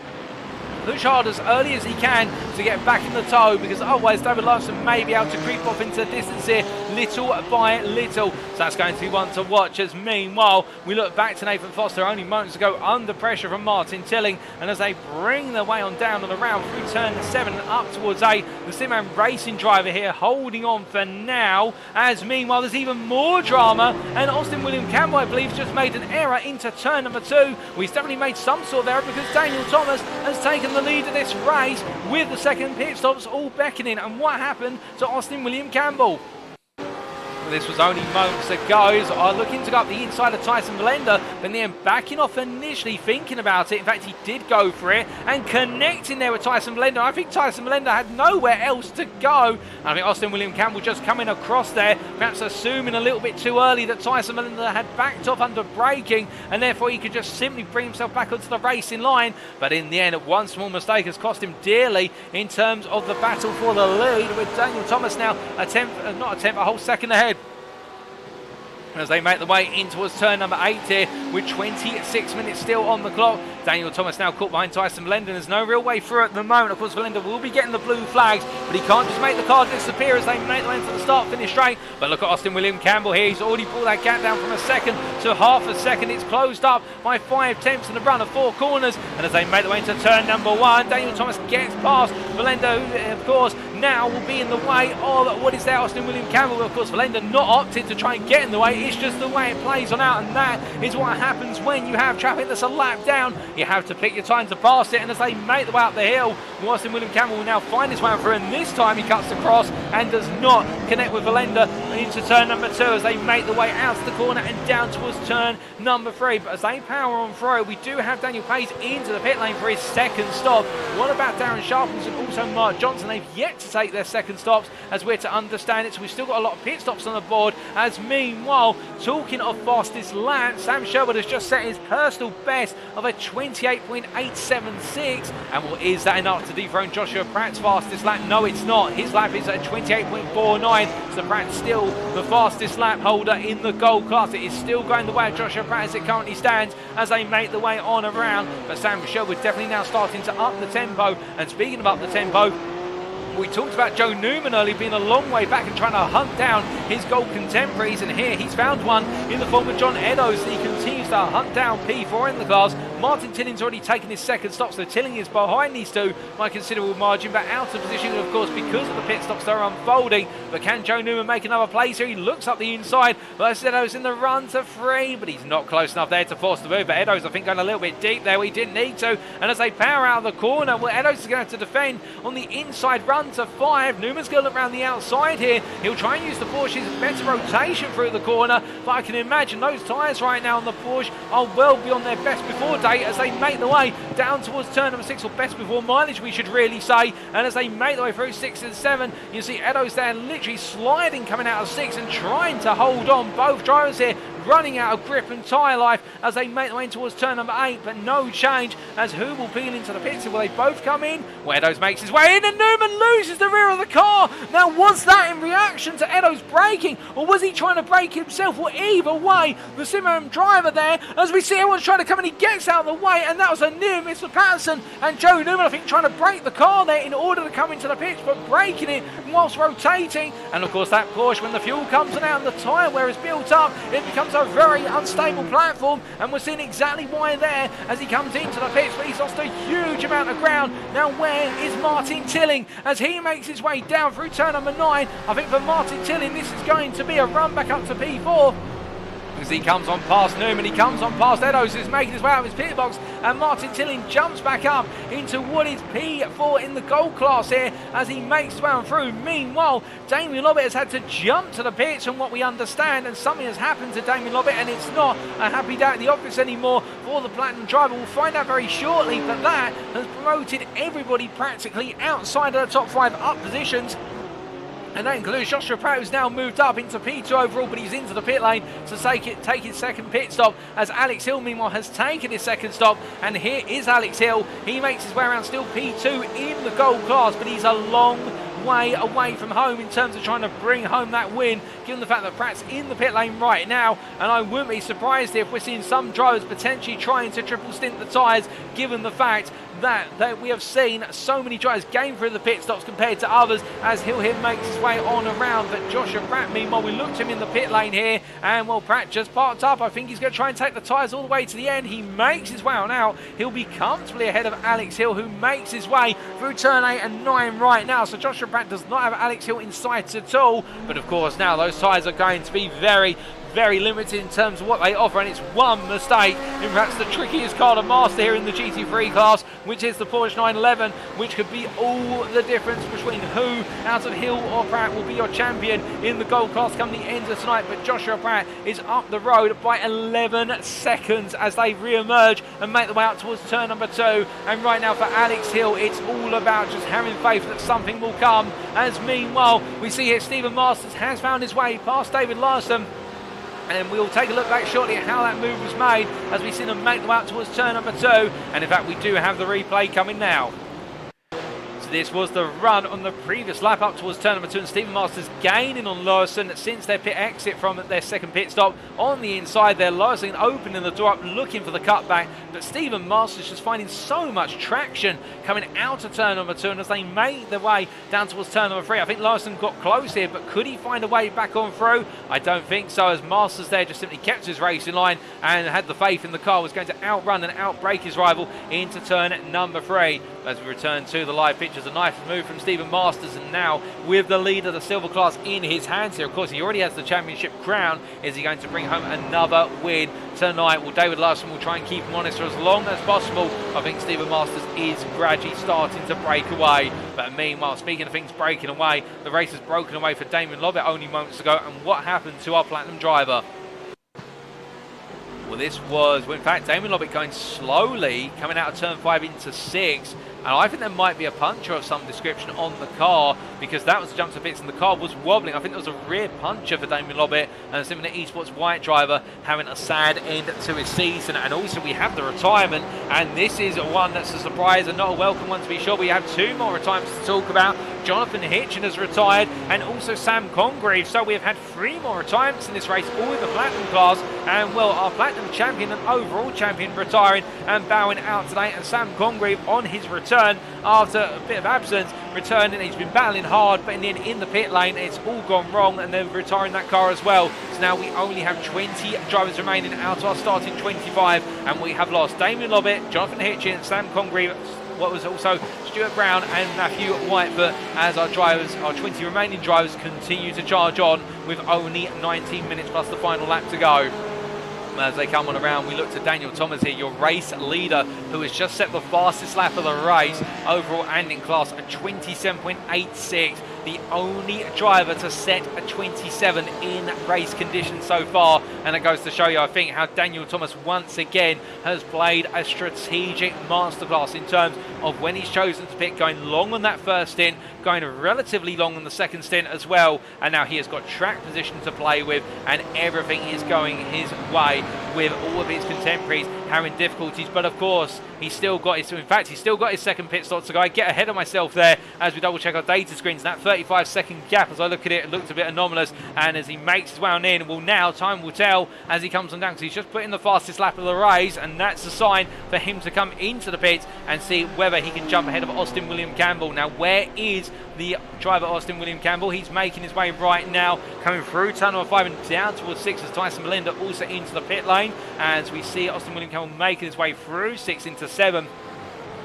push hard as early as he can to get back in the tow, because otherwise David Larson may be able to creep off into the distance here little by little. So that's going to be one to watch, as meanwhile we look back to Nathan Foster only moments ago under pressure from Martin Tilling, and as they bring their way on down and around through turn 7 and up towards 8, the simracing driver here holding on for now, as meanwhile there's even more drama, and Austin William Campbell, I believe, just made an error into turn number 2. Well, he's definitely made some sort of error, because Daniel Thomas has taken the lead of this race with the second pit stops all beckoning. And what happened to Austin William Campbell? This was only moments ago. He was looking to go up the inside of Tyson Blender, but then backing off initially, thinking about it. In fact, he did go for it and connecting there with Tyson Blender. I think Tyson Blender had nowhere else to go. I think Austin William Campbell just coming across there, perhaps assuming a little bit too early that Tyson Blender had backed off under braking, and therefore he could just simply bring himself back onto the racing line. But in the end, one small mistake has cost him dearly in terms of the battle for the lead, with Daniel Thomas now a whole second ahead as they make the way in towards turn number 8 here with 26 minutes still on the clock. Daniel Thomas now caught behind Tyson Blender. There's no real way through at the moment. Of course, Blender will be getting the blue flags, but he can't just make the car disappear as they make the way into the start-finish straight. But look at Austin William Campbell here. He's already brought that gap down from a second to half a second. It's closed up by 5 tenths in the run of 4 corners. And as they make the way into turn number 1, Daniel Thomas gets past Blender, who, of course, now will be in the way of what is there, Austin William Campbell. Of course, Valenda not opted to try and get in the way. It's just the way it plays on out, and that is what happens when you have traffic that's a lap down. You have to pick your time to pass it, and as they make the way up the hill, Austin William Campbell will now find his way through, and this time he cuts across and does not connect with Valenda into turn number 2 as they make the way out to the corner and down towards turn number 3. But as they power on through, we do have Daniel Pace into the pit lane for his second stop. What about Darren Sharples and also Mark Johnson? They've yet to take their second stops, as we're to understand it, so we've still got a lot of pit stops on the board. As meanwhile, talking of fastest lap, Sam Sherwood has just set his personal best of a 28.876, and well, is that enough to dethrone Joshua Pratt's fastest lap? No, it's not. His lap is at 28.49, so Pratt's still the fastest lap holder in the gold class. It is still going the way of Joshua Pratt as it currently stands as they make the way on around, but Sam Sherwood definitely now starting to up the tempo. And speaking of up the tempo, we talked about Joe Newman earlier being a long way back and trying to hunt down his gold contemporaries, and here he's found one in the form of John Eddowes. He continues to hunt down P4 in the class. Martin Tilling's already taken his second stop, so Tilling is behind these two by a considerable margin, but out of position, of course, because of the pit stops that are unfolding. But can Joe Newman make another place here? He looks up the inside versus Eddowes in the run to 3, but he's not close enough there to force the move. But Eddowes, I think, going a little bit deep there. He didn't need to, and as they power out of the corner, well, Eddowes is going to have to defend on the inside run to 5. Newman's going to look around the outside here. He'll try and use the Porsche's better rotation through the corner, but I can imagine those tyres right now on the Porsche are well beyond their best before date as they make the way down towards turn number 6, or best before mileage we should really say. And as they make the way through 6 and 7, you see Eddowes there literally sliding coming out of 6 and trying to hold on. Both drivers here running out of grip and tyre life as they make the way towards turn number 8, but no change as who will peel into the pits. Will they both come in? Well, Eddowes makes his way in and Newman loses the rear of the car. Now, was that in reaction to Eddowes braking, or was he trying to brake himself? Well, either way, the Simracing driver there, as we see everyone's trying to come in, he gets out of the way, and that was a near miss for Patterson. And Joe Newman, I think, trying to brake the car there in order to come into the pits, but braking it whilst rotating. And of course, that Porsche, when the fuel comes out and the tyre wear is built up, it becomes a very unstable platform, and we're seeing exactly why there as he comes into the pits, but he's lost a huge amount of ground. Now, where is Martin Tilling as he makes his way down through turn number 9? I think for Martin Tilling, this is going to be a run back up to P4. As he comes on past Newman, he comes on past Eddowes, who's making his way out of his pit box, and Martin Tilling jumps back up into what is P4 in the gold class here as he makes his way on through. Meanwhile, Damian Lobbett has had to jump to the pits from what we understand, and something has happened to Damian Lobbett, and it's not a happy day at the office anymore for the Platinum driver. We'll find out very shortly, but that has promoted everybody practically outside of the top 5 up positions. And that includes Joshua Pratt, who's now moved up into P2 overall, but he's into the pit lane to take his second pit stop, as Alex Hill, meanwhile, has taken his second stop. And here is Alex Hill. He makes his way around, still P2 in the gold class, but he's a long way away from home in terms of trying to bring home that win, given the fact that Pratt's in the pit lane right now. And I wouldn't be surprised if we're seeing some drivers potentially trying to triple stint the tyres, given the fact that we have seen so many drivers gain through the pit stops compared to others, as Hill here makes his way on around. But Joshua Pratt, meanwhile, we looked him in the pit lane here, and well, Pratt just parked up. I think he's going to try and take the tyres all the way to the end. He makes his way on out. He'll be comfortably ahead of Alex Hill, who makes his way through turn 8 and 9 right now. So Joshua Pratt does not have Alex Hill in sight at all. But of course, now those tyres are going to be very limited in terms of what they offer, and it's one mistake in perhaps the trickiest car to master here in the GT3 class, which is the Porsche 911, which could be all the difference between who out of Hill or Pratt will be your champion in the gold class come the end of tonight. But Joshua Pratt is up the road by 11 seconds as they re-emerge and make the way out towards turn number 2. And right now for Alex Hill, it's all about just having faith that something will come, as meanwhile we see here Stephen Masters has found his way past David Larson. And we'll take a look back shortly at how that move was made as we see them make the way out towards turn number 2. And in fact, we do have the replay coming now. So this was the run on the previous lap up towards turn number 2, and Stephen Masters gaining on Larson since their pit exit from their second pit stop. On the inside there, Larson opening the door up, looking for the cutback, but Stephen Masters just finding so much traction coming out of turn number 2, and as they made their way down towards turn number 3, I think Larson got close here, but could he find a way back on through? I don't think so, as Masters there just simply kept his racing line and had the faith in the car was going to outrun and outbrake his rival into turn number 3. As we return to the live pictures which is a nice move from Stephen Masters, and now with the lead of the silver class in his hands here, of course he already has the championship crown. Is he going to bring home another win tonight? Well, David Larson will try and keep him honest for as long as possible. I think Stephen Masters is gradually starting to break away, but meanwhile, speaking of things breaking away, the race has broken away for Damian Lobbett only moments ago, and what happened to our platinum driver? Well, this was, well, in fact, Damian Lobbett going slowly, coming out of turn 5 into 6. And I think there might be a puncher of some description on the car, because that was the jump to pits and the car was wobbling. I think there was a rear puncher for Damian Lobbett, and similar esports white driver having a sad end to his season. And also we have the retirement, and this is one that's a surprise and not a welcome one to be sure. We have 2 more retirements to talk about. Jonathan Hitchin has retired, and also Sam Congreve. So we have had 3 more retirements in this race, all in the platinum class. And well, our platinum champion and overall champion retiring and bowing out today, and Sam Congreve on his return after a bit of absence, returning. He's been battling hard, but in the pit lane it's all gone wrong, and they're retiring that car as well. So now we only have 20 drivers remaining out of our starting 25, and we have lost Damian Lobbett, Jonathan Hitchin, Sam Congreve, what was also Stuart Brown and Matthew Whitefoot, as our drivers, our 20 remaining drivers, continue to charge on with only 19 minutes plus the final lap to go. As they come on around, we look to Daniel Thomas here, your race leader, who has just set the fastest lap of the race overall and in class at 27.86. The only driver to set a 27 in race conditions so far, and it goes to show you, I think, how Daniel Thomas once again has played a strategic masterclass in terms of when he's chosen to pick, going long on that first stint, going relatively long on the second stint as well, and now he has got track position to play with, and everything is going his way with all of his contemporaries having difficulties. But of course, he's still got his, in fact, he's still got his second pit stop to go. I get ahead of myself there as we double check our data screens. That 35-second gap, as I look at it, it looked a bit anomalous, and as he makes his way on in, well, now time will tell as he comes on down, because he's just put in the fastest lap of the race, and that's a sign for him to come into the pits and see whether he can jump ahead of Austin William Campbell. Now, where is the driver Austin William Campbell? He's making his way right now, coming through turn number 5 and down towards 6 as Tyson Melinda also into the pit lane, as we see Austin William Campbell making his way through 6 into 7.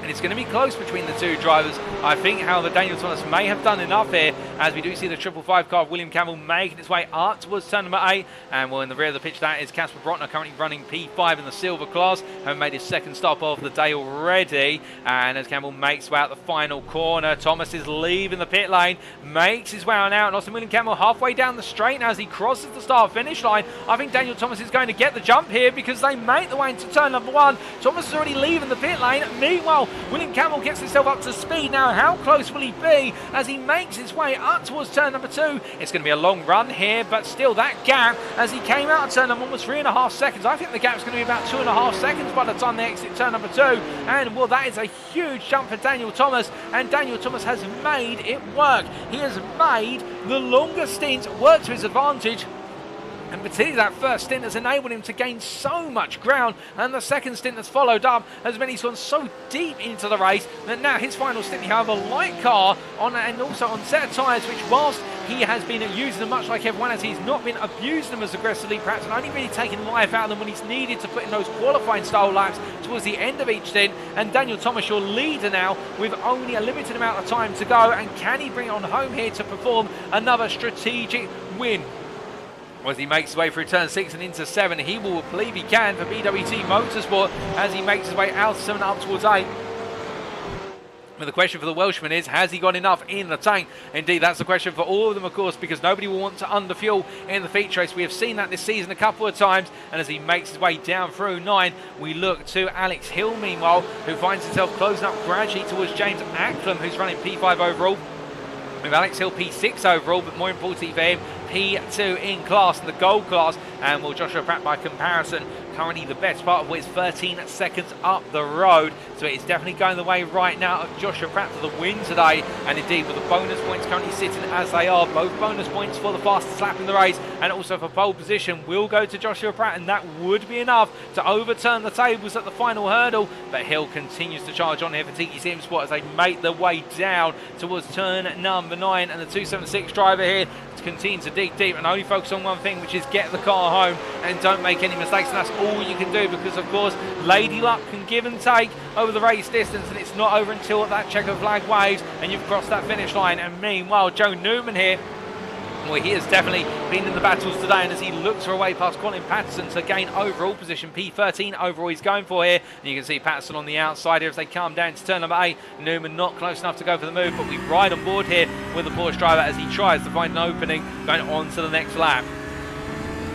And it's going to be close between the 2 drivers. I think, however, Daniel Thomas may have done enough here, as we do see the 555 car of William Campbell making its way up towards turn number 8. And well, in the rear of the pitch, that is Casper Brotner, currently running P5 in the silver class, having made his second stop of the day already. And as Campbell makes his way out the final corner, Thomas is leaving the pit lane, makes his way on out, and Austin William Campbell halfway down the straight now as he crosses the start-finish line. I think Daniel Thomas is going to get the jump here, because they make the way into turn number 1. Thomas is already leaving the pit lane. Meanwhile, William Campbell gets himself up to speed. Now, how close will he be as he makes his way up towards turn number 2? It's going to be a long run here, but still that gap, as he came out of turn number 1, was 3.5 seconds. I think the gap's going to be about 2.5 seconds by the time they exit turn number 2. And, well, that is a huge jump for Daniel Thomas, and Daniel Thomas has made it work. He has made the longer stint work to his advantage. And particularly that first stint has enabled him to gain so much ground, and the second stint that's followed up has meant he's gone so deep into the race that now his final stint, he has a light car on, and also on set of tyres, which whilst he has been using them much like everyone else, he's not been abusing them as aggressively perhaps, and only really taking life out of them when he's needed to put in those qualifying style laps towards the end of each stint. And Daniel Thomas, your leader now, with only a limited amount of time to go, and can he bring it on home here to perform another strategic win? As he makes his way through turn 6 and into 7, he will believe he can for BWT Motorsport as he makes his way out of 7 up towards 8. But the question for the Welshman is, has he got enough in the tank? Indeed, that's the question for all of them, of course, because nobody will want to underfuel in the feature race. We have seen that this season a couple of times, and as he makes his way down through 9, we look to Alex Hill, meanwhile, who finds himself closing up gradually towards James Acklam, who's running P5 overall, with Alex Hill P6 overall, but more importantly for him, P2 in class, in the gold class. And well, Joshua Pratt, by comparison, currently the best part of what is 13 seconds up the road. So it's definitely going the way right now of Joshua Pratt for the win today. And indeed, with the bonus points currently sitting as they are, both bonus points for the fastest lap in the race and also for pole position will go to Joshua Pratt, and that would be enough to overturn the tables at the final hurdle. But Hill continues to charge on here for Tiki Simsport as they make their way down towards turn number 9, and the 276 driver here continue to dig deep and only focus on one thing, which is get the car home and don't make any mistakes. And that's all you can do, because of course Lady Luck can give and take over the race distance, and it's not over until that checker flag waves and you've crossed that finish line. And meanwhile, Joe Newman here, well, he has definitely been in the battles today, and as he looks for a way past Colin Patterson to gain overall position, P13 overall he's going for here, and you can see Patterson on the outside here as they come down to turn number 8. Newman not close enough to go for the move, but we ride on board here with the Porsche driver as he tries to find an opening going on to the next lap.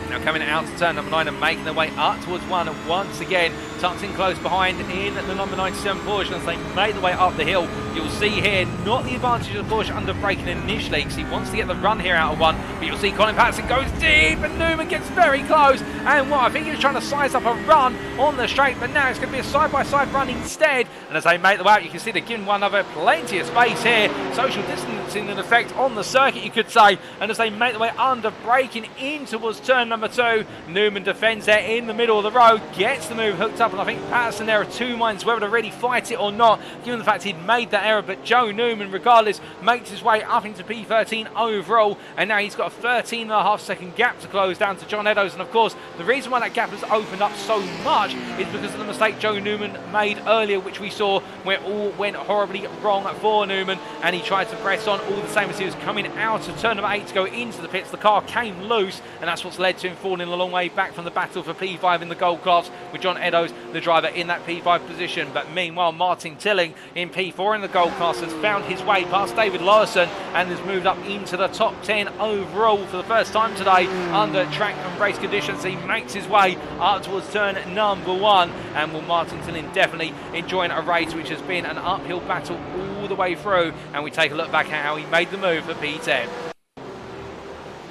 Now coming out to turn number 9 and making their way up towards 1, and once again tucked in close behind in the number 97 Porsche. As they make their way up the hill, you'll see here not the advantage of the Porsche under braking initially, because he wants to get the run here out of 1, but you'll see Colin Patterson goes deep and Newman gets very close, and well, I think he was trying to size up a run on the straight, but now it's going to be a side-by-side run instead. And as they make the way out, you can see they're giving one another plenty of space here, social distancing in effect on the circuit, you could say. And as they make their way under braking in towards turn number 2, Newman defends there in the middle of the road, gets the move hooked up, and I think Patterson there are two minds whether to really fight it or not, given the fact he'd made that error. But Joe Newman, regardless, makes his way up into P13 overall, and now he's got a 13.5 second gap to close down to John Eddowes. And of course, the reason why that gap has opened up so much is because of the mistake Joe Newman made earlier, which we saw where all went horribly wrong for Newman, and he tried to press on all the same as he was coming out of turn number 8 to go into the pits. The car came loose, and that's what's led to him falling a long way back from the battle for P5 in the gold class, with John Eddowes, the driver, in that P5 position. But meanwhile, Martin Tilling in P4 in the gold class has found his way past David Larson and has moved up into the top 10 overall for the first time today under track and race conditions. He makes his way up towards turn number 1, and will Martin Tilling definitely enjoying a race which has been an uphill battle all the way through. And we take a look back at how he made the move for P10.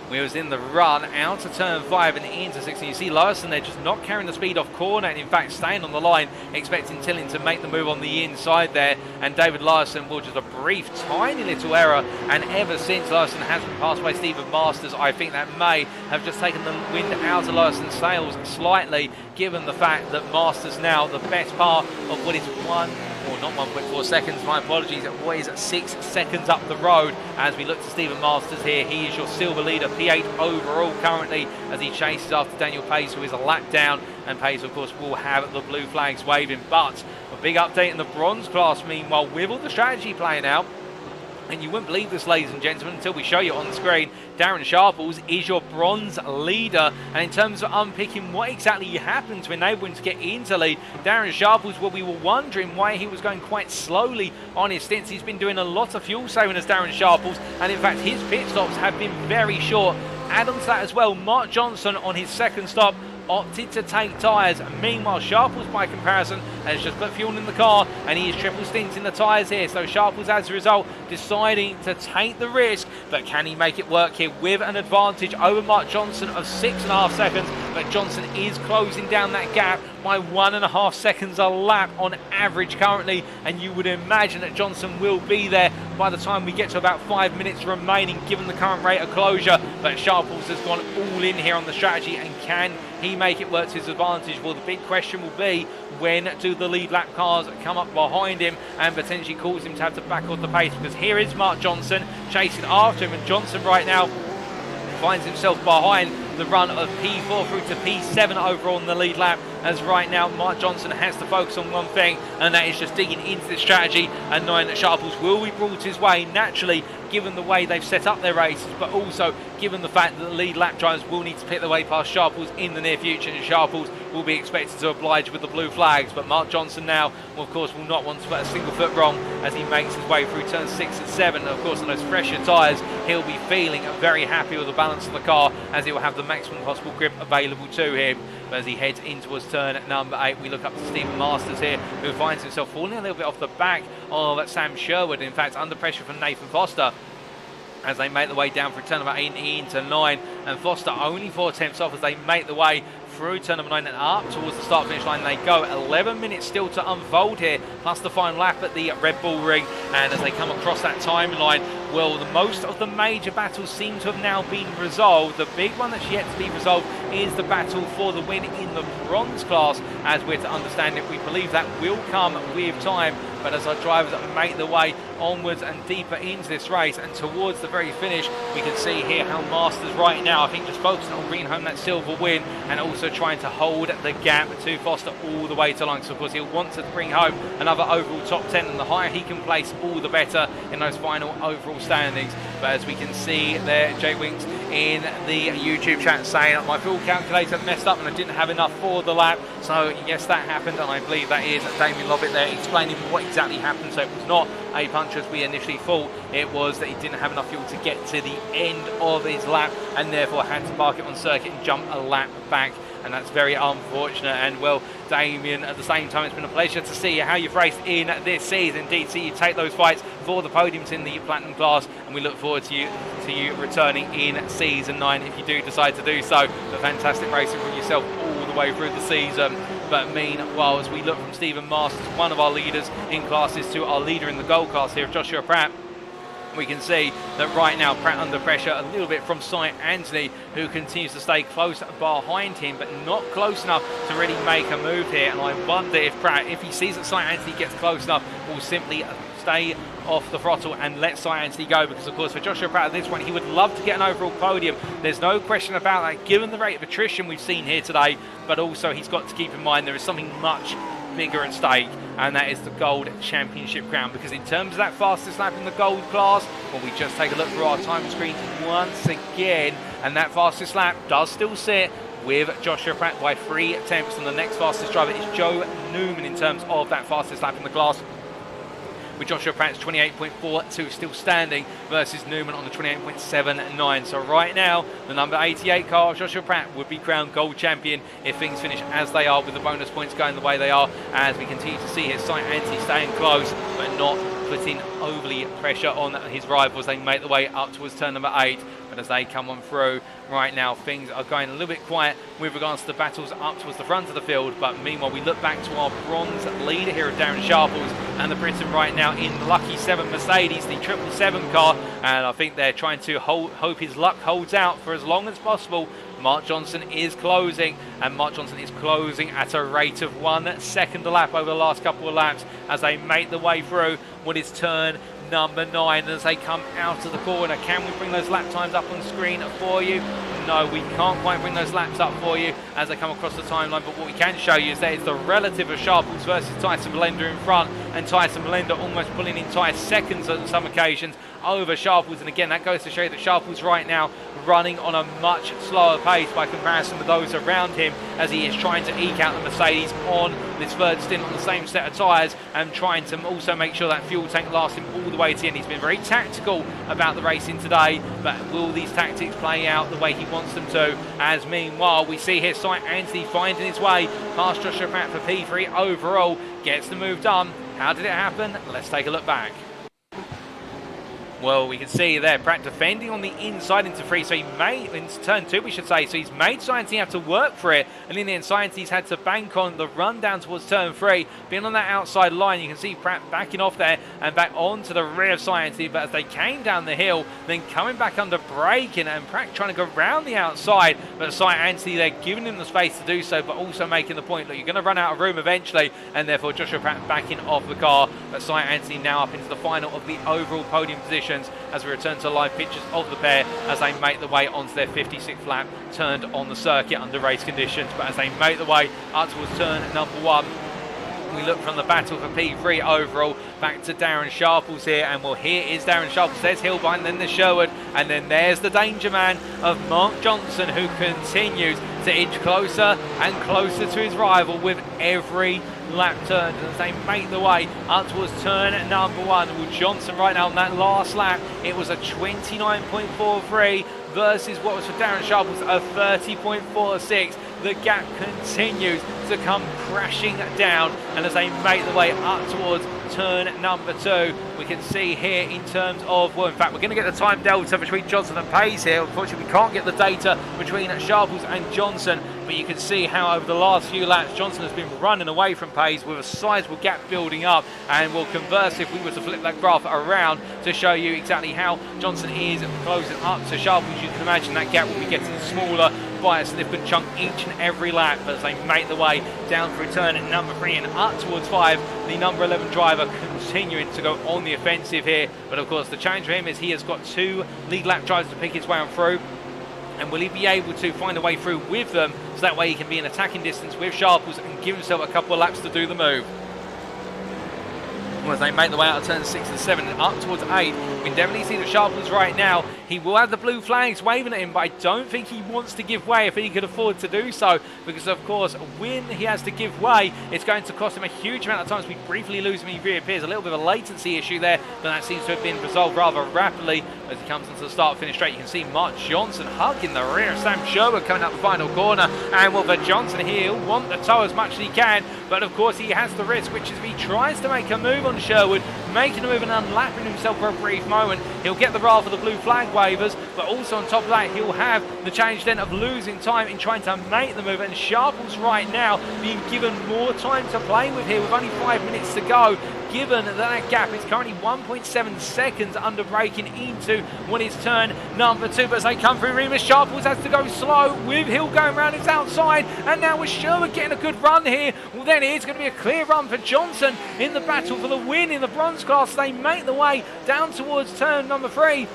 We was in the run out to turn 5 and into 6, and you see Larson there just not carrying the speed off corner, and in fact staying on the line, expecting Tilling to make the move on the inside there. And David Larson will just a brief tiny little error, and ever since Larson has been passed by Stephen Masters, I think that may have just taken the wind out of Larson's sails slightly, given the fact that Masters now the best part of what is not 1.4 seconds, my apologies, what is 6 seconds up the road. As we look to Stephen Masters here, he is your silver leader, P8 overall currently, as he chases after Daniel Pace, who is a lap down, and Pace of course will have the blue flags waving. But a big update in the bronze class meanwhile, with all the strategy playing out. And you wouldn't believe this, ladies and gentlemen, until we show you on the screen. Darren Sharples is your bronze leader. And in terms of unpicking what exactly happened to enable him to get into lead, Darren Sharples, well, we were wondering why he was going quite slowly on his stints. He's been doing a lot of fuel saving as Darren Sharples, and in fact his pit stops have been very short. Add on to that as well, Mark Johnson on his second stop opted to take tyres. Meanwhile, Sharples, by comparison, has just put fuel in the car, and he is triple stinting the tyres here. So Sharples, as a result, deciding to take the risk, but can he make it work here with an advantage over Mark Johnson of 6.5 seconds? But Johnson is closing down that gap by 1.5 seconds a lap on average currently, and you would imagine that Johnson will be there by the time we get to about 5 minutes remaining, given the current rate of closure. But Sharples has gone all in here on the strategy, and can he make it work to his advantage? Well, the big question will be, when do the lead lap cars come up behind him and potentially cause him to have to back off the pace? Because here is Mark Johnson chasing after him, and Johnson right now finds himself behind the run of P4 through to P7 overall in the lead lap, as right now Mark Johnson has to focus on one thing, and that is just digging into this strategy and knowing that Sharples will be brought his way naturally, given the way they've set up their races, but also given the fact that the lead lap drivers will need to pick their way past Sharples in the near future, and Sharples will be expected to oblige with the blue flags. But Mark Johnson now, well, of course, will not want to put a single foot wrong as he makes his way through turns 6 and 7. And of course, on those fresher tyres, he'll be feeling very happy with the balance of the car, as he will have the maximum possible grip available to him. But as he heads in towards turn number 8, we look up to Stephen Masters here, who finds himself falling a little bit off the back of Sam Sherwood, in fact under pressure from Nathan Foster, as they make the way down through turn number 8 into 9, and Foster only 4 tenths off as they make the way through turn number 9 and up towards the start finish line they go. 11 minutes still to unfold here plus the final lap at the Red Bull Ring. And as they come across that timeline, well, most of the major battles seem to have now been resolved. The big one that's yet to be resolved is the battle for the win in the bronze class. As we're to understand it, we believe that will come with time. But as our drivers make their way onwards and deeper into this race and towards the very finish, we can see here how Masters right now, I think, just focusing on bringing home that silver win and also trying to hold the gap to Foster all the way to line. So of course he'll want to bring home another overall top 10, and the higher he can place, all the better in those final overall standings. But as we can see there, Jay Winks in the YouTube chat saying my fuel calculator messed up and I didn't have enough for the lap. So yes, that happened, and I believe that is Damian Lobbett there explaining what exactly happened. So it was not a puncture as we initially thought. It was that he didn't have enough fuel to get to the end of his lap and therefore had to park it on circuit and jump a lap back. And that's very unfortunate. And well, Damian, at the same time, it's been a pleasure to see how you've raced in this season. Indeed, see you take those fights for the podiums in the platinum class, and we look forward to you returning in season 9 if you do decide to do so. But fantastic racing from yourself all the way through the season. But meanwhile, as we look from Stephen Masters, one of our leaders in classes, to our leader in the gold class here, Joshua Pratt, we can see that right now Pratt under pressure a little bit from Cy Anthony, who continues to stay close behind him but not close enough to really make a move here. And I wonder if Pratt, if he sees that Cy Anthony gets close enough, will simply stay off the throttle and let Cy Anthony go, because of course for Joshua Pratt at this point, he would love to get an overall podium. There's no question about that given the rate of attrition we've seen here today, but also he's got to keep in mind there is something much bigger at stake, and that is the Gold Championship crown. Because in terms of that fastest lap in the Gold class, well, we just take a look through our time screen once again, and that fastest lap does still sit with Joshua Pratt by 3 attempts, and the next fastest driver is Joe Newman in terms of that fastest lap in the class, with Joshua Pratt's 28.42 still standing versus Newman on the 28.79. So right now, the number 88 car, Joshua Pratt, would be crowned gold champion if things finish as they are, with the bonus points going the way they are, as we continue to see here Cy Anthony staying close but not putting overly pressure on his rivals. They make the way up towards turn number 8, but as they come on through right now, things are going a little bit quiet with regards to the battles up towards the front of the field. But meanwhile, we look back to our bronze leader here, Darren Sharples, and the Briton right now in the Lucky 7 Mercedes, the 777 car, and I think they're trying to hope his luck holds out for as long as possible. Mark Johnson is closing, and Mark Johnson is closing at a rate of 1 second a lap over the last couple of laps as they make the way through what is turn number 9. And as they come out of the corner, can we bring those lap times up on screen for you? No, we can't quite bring those laps up for you as they come across the timeline, but what we can show you is that it's the relative of Sharples versus Tyson Blender in front, and Tyson Blender almost pulling entire seconds on some occasions over Sharples. And again, that goes to show you that Sharples right now running on a much slower pace by comparison with those around him, as he is trying to eke out the Mercedes on this third stint on the same set of tyres, and trying to also make sure that fuel tank lasts him all the way to the end. He's been very tactical about the racing today, but will these tactics play out the way he wants them to? As meanwhile, we see here Cy Anthony finding his way past Joshua Pratt for P3 overall, gets the move done. How did it happen? Let's take a look back. Well, we can see there Pratt defending on the inside into 3, so he made, in turn 2 we should say, so he's made Cy Anthony have to work for it, and in the end Cy Anthony's had to bank on the run down towards turn 3, being on that outside line. You can see Pratt backing off there and back onto the rear of Cy Anthony, but as they came down the hill, then coming back under braking, and Pratt trying to go round the outside, but Cy Anthony there giving him the space to do so, but also making the point that you're going to run out of room eventually, and therefore Joshua Pratt backing off the car. But Cy Anthony now up into the final of the overall podium position, as we return to live pictures of the pair as they make the way onto their 56th lap turned on the circuit under race conditions. But as they make the way up towards turn number 1, we look from the battle for P3 overall back to Darren Sharples here, and well, here is Darren Sharples. There's Hilbine, then there's Sherwood, and then there's the danger man of Mark Johnson, who continues to inch closer and closer to his rival with every lap turned. And as they make the way up towards turn number 1, with Johnson right now on that last lap, it was a 29.43 versus what was for Darren Sharples a 30.46. The gap continues to come crashing down, and as they make the way up towards turn number 2, we can see here in terms of, well, in fact, we're going to get the time delta between Johnson and Pace here. Unfortunately, we can't get the data between Sharples and Johnson, but you can see how over the last few laps Johnson has been running away from pace with a sizable gap building up, and we'll converse if we were to flip that graph around to show you exactly how Johnson is closing up to Sharples. You can imagine that gap will be getting smaller by a significant chunk each and every lap as they make the way down through turn number 3 and up towards 5. The number 11 driver continuing to go on the offensive here, but of course the challenge for him is he has got 2 lead lap drivers to pick his way on through. And will he be able to find a way through with them so that way he can be in attacking distance with Sharples and give himself a couple of laps to do the move? As they make the way out of turn 6 and 7 and up towards 8, we can definitely see the Sharples right now. He will have the blue flags waving at him, but I don't think he wants to give way if he could afford to do so, because of course when he has to give way it's going to cost him a huge amount of time. So we briefly lose him, he reappears. A little bit of a latency issue there, but that seems to have been resolved rather rapidly as he comes into the start-finish straight. You can see Mark Johnson hugging the rear of Sam Sherwood coming up the final corner, and well, for Johnson here, he'll want the toe as much as he can, but of course he has the risk, which is if he tries to make a move on Sherwood, making a move and unlapping himself for a brief moment, he'll get the wrath of the blue flag wavers, but also on top of that he'll have the challenge then of losing time in trying to make the move. And Sharples right now being given more time to play with here with only 5 minutes to go, given that gap is currently 1.7 seconds under braking into what is turn number 2. But as they come through, Remus Sharples has to go slow with Hill going around his outside, and now with Sherwood getting a good run here, well then it's going to be a clear run for Johnson in the battle for the win in the bronze class. They make the way down towards turn number 3.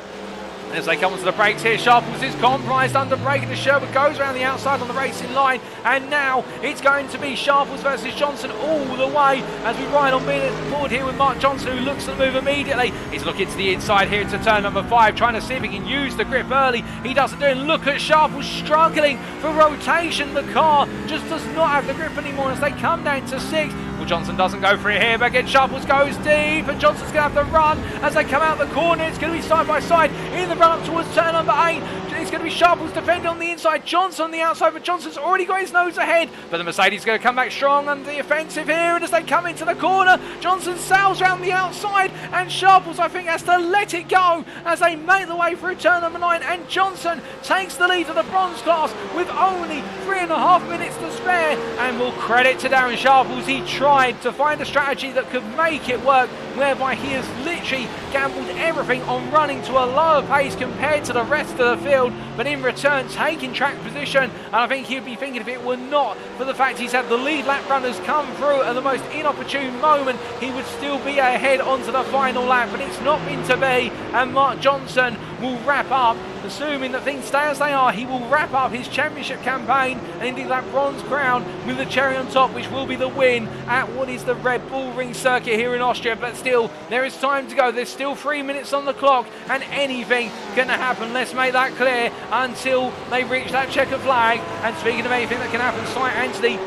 As they come onto the brakes here, Sharples is compromised under braking as Sherwood goes around the outside on the racing line, and now it's going to be Sharples versus Johnson all the way as we ride on board here with Mark Johnson, who looks to move immediately. He's looking to the inside here into turn number 5, trying to see if he can use the grip early. He doesn't do it. Look at Sharples struggling for rotation. The car just does not have the grip anymore as they come down to 6. Well, Johnson doesn't go for it here, but again Sharples goes deep, and Johnson's going to have the run as they come out the corner. It's going to be side by side in the run up towards turn number 8. It's going to be Sharples defending on the inside, Johnson on the outside, but Johnson's already got his nose ahead. But the Mercedes is going to come back strong under the offensive here, and as they come into the corner, Johnson sails around the outside, and Sharples, I think, has to let it go as they make the way through turn number 9, and Johnson takes the lead of the bronze class with only 3.5 minutes to spare. And we'll credit to Darren Sharples. He tried to find a strategy that could make it work, whereby he has literally gambled everything on running to a lower pace compared to the rest of the field, but in return taking track position. And I think he'd be thinking if it were not for the fact he's had the lead lap runners come through at the most inopportune moment, he would still be ahead onto the final lap, but it's not been to be. And Mark Johnson will wrap up, assuming that things stay as they are, he will wrap up his championship campaign and indeed that bronze crown with the cherry on top, which will be the win at what is the Red Bull Ring circuit here in Austria. But still, there is time to go. There's still 3 minutes on the clock, and anything can happen. Let's make that clear until they reach that checkered flag. And speaking of anything that can happen, Si Anthony,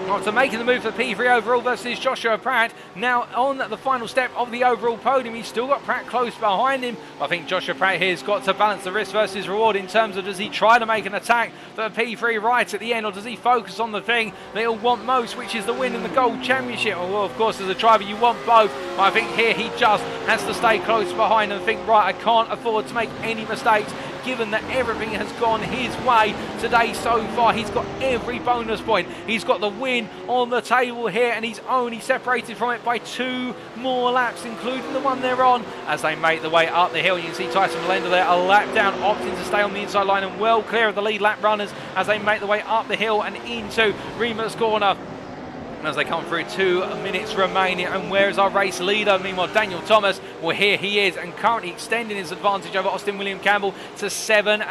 after making the move for P3 overall versus Joshua Pratt, now on the final step of the overall podium. He's still got Pratt close behind him. I think Joshua Pratt here has got to balance the risk versus reward in terms of, does he try to make an attack for P3 right at the end, or does he focus on the thing that he'll want most, which is the win in the Gold Championship? Well, of course, as a driver, you want both. But I think here he just has to stay close behind and think, right, I can't afford to make any mistakes, given that everything has gone his way today so far. He's got every bonus point. He's got the win on the table here, and he's only separated from it by 2 more laps, including the one they're on, as they make the way up the hill. You can see Tyson Melenda there a lap down, opting to stay on the inside line and well clear of the lead lap runners as they make the way up the hill and into Remus corner. As they come through, 2 minutes remaining, and where is our race leader? Meanwhile, Daniel Thomas, well, here he is, and currently extending his advantage over Austin William Campbell to 7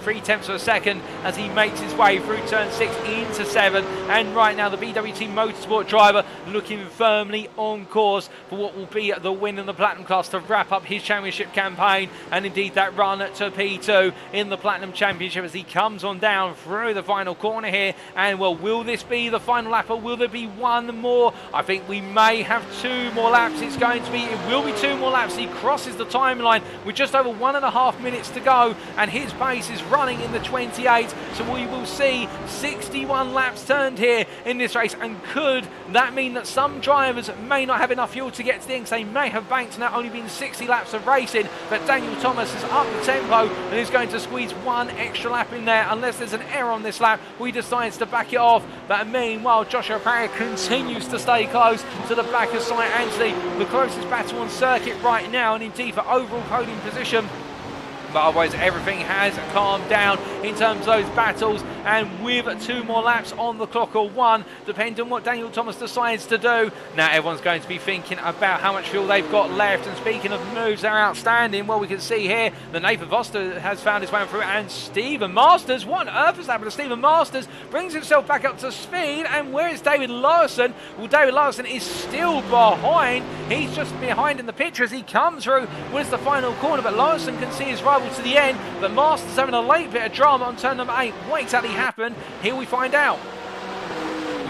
3/10 of a second as he makes his way through turn 6 into 7. And right now the BWT Motorsport driver looking firmly on course for what will be the win in the Platinum class to wrap up his championship campaign, and indeed that run to P2 in the Platinum Championship as he comes on down through the final corner here. And well, will this be the final lap, or will there be one more? I think we may have 2 more laps. It will be 2 more laps. He crosses the timeline with just over 1.5 minutes to go, and his pace is running in the 28, so we will see 61 laps turned here in this race. And could that mean that some drivers may not have enough fuel to get to the end? They may have banked now only been 60 laps of racing, but Daniel Thomas has upped the tempo and is going to squeeze one extra lap in there, unless there's an error on this lap where he decides to back it off. But meanwhile, Joshua Pratt continues to stay close to the back of St. Anthony, the closest battle on circuit right now, and indeed for overall podium position. But otherwise everything has calmed down in terms of those battles, and with 2 more laps on the clock, or 1, depending on what Daniel Thomas decides to do. Now everyone's going to be thinking about how much fuel they've got left, and speaking of moves that are outstanding, well, we can see here that Nathan Foster has found his way through, and Stephen Masters, what on earth has happened to Stephen Masters? Brings himself back up to speed, and where is David Larson? Well, David Larson is still behind. He's just behind in the picture as he comes through. Well, it's the final corner, but Larson can see his rival to the end, but Masters having a late bit of drama on turn number 8. What exactly happened? Here we find out.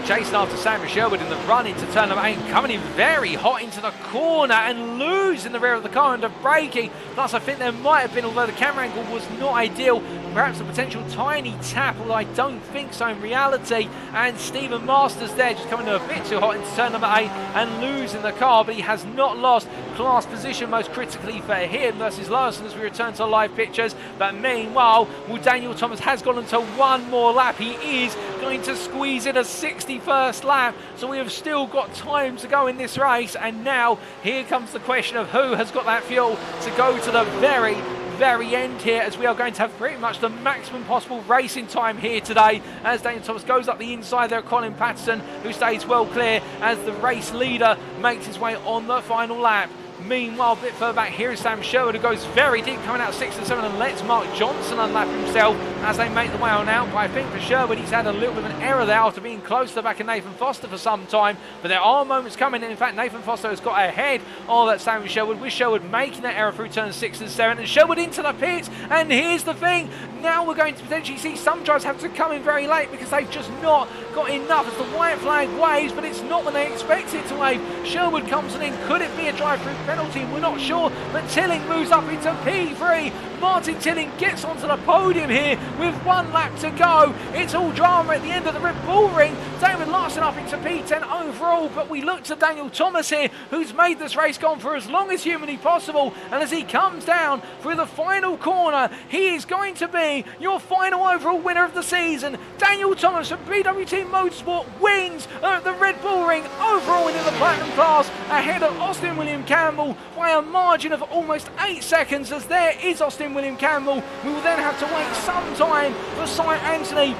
Chasing after Samuel Sherwood in the run into turn number 8, coming in very hot into the corner and losing the rear of the car under braking. Plus I think there might have been, although the camera angle was not ideal, perhaps a potential tiny tap, although I don't think so in reality. And Stephen Masters there just coming in a bit too hot into turn number 8 and losing the car, but he has not lost class position, most critically for him versus Larson as we return to live pictures. But meanwhile, well, Daniel Thomas has gone into 1 more lap. He is going to squeeze in a 61st lap, so we have still got time to go in this race. And now here comes the question of who has got that fuel to go to the very end here, as we are going to have pretty much the maximum possible racing time here today, as Daniel Thomas goes up the inside there, Colin Patterson, who stays well clear as the race leader makes his way on the final lap. Meanwhile, a bit further back here is Sam Sherwood, who goes very deep, coming out 6 and 7, and lets Mark Johnson unlap himself as they make the way on out. But I think for Sherwood, he's had a little bit of an error there after being close to the back of Nathan Foster for some time. But there are moments coming, and in fact, Nathan Foster has got ahead of that Sam Sherwood, with Sherwood making that error through turns 6 and 7, and Sherwood into the pits. And here's the thing, now we're going to potentially see some drivers have to come in very late because they've just not got enough as the white flag waves, but it's not when they expect it to wave. Sherwood comes in. Could it be a drive-through penalty? We're not sure, but Tilling moves up into P3. Martin Tilling gets onto the podium here with 1 lap to go. It's all drama at the end of the Red Bull Ring. David Larson up into P10 overall, but we look to Daniel Thomas here, who's made this race go on for as long as humanly possible. And as he comes down through the final corner, he is going to be your final overall winner of the season. Daniel Thomas from BWT Motorsport wins at the Red Bull Ring, overall in the Platinum class, ahead of Austin William Campbell by a margin of almost 8 seconds, as there is Austin William Campbell. We will then have to wait some time for St. Anthony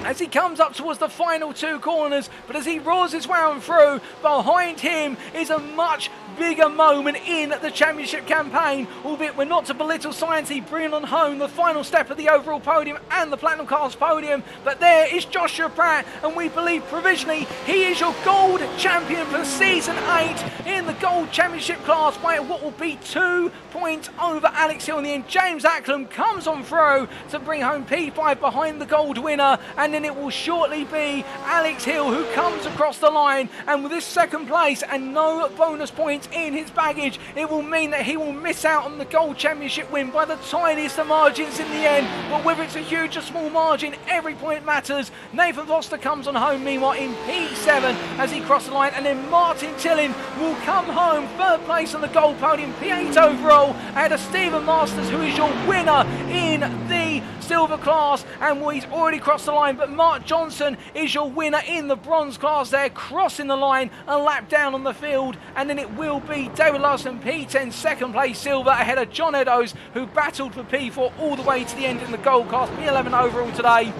as he comes up towards the final 2 corners, but as he roars his way on through, behind him is a much bigger moment in the championship campaign, albeit we're not to belittle Science, bringing on home the final step of the overall podium and the Platinum Cars podium. But there is Joshua Pratt, and we believe provisionally he is your gold champion for season 8 in the gold championship class by what will be 2 points over Alex Hill in the end. James Acklam comes on through to bring home P5 behind the gold winner, and then it will shortly be Alex Hill who comes across the line. And with this 2nd place and no bonus points in his baggage, it will mean that he will miss out on the gold championship win by the tiniest of margins in the end. But whether it's a huge or small margin, every point matters. Nathan Foster comes on home meanwhile in P7 as he crosses the line, and then Martin Tilling will come home 3rd place on the gold podium, P8 overall, ahead of Stephen Masters, who is your winner in the silver class, and he's already crossed the line. But Mark Johnson is your winner in the bronze class there, crossing the line a lap down on the field. And then it will be David Larson, P10, 2nd place silver, ahead of John Eddowes, who battled for P4 all the way to the end in the gold class, P11 overall today.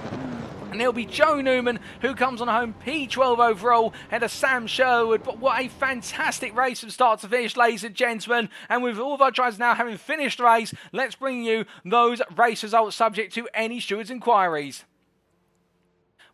And it'll be Joe Newman who comes on home, P12 overall, ahead of Sam Sherwood. But what a fantastic race from start to finish, ladies and gentlemen. And with all of our drivers now having finished the race, let's bring you those race results subject to any stewards' inquiries.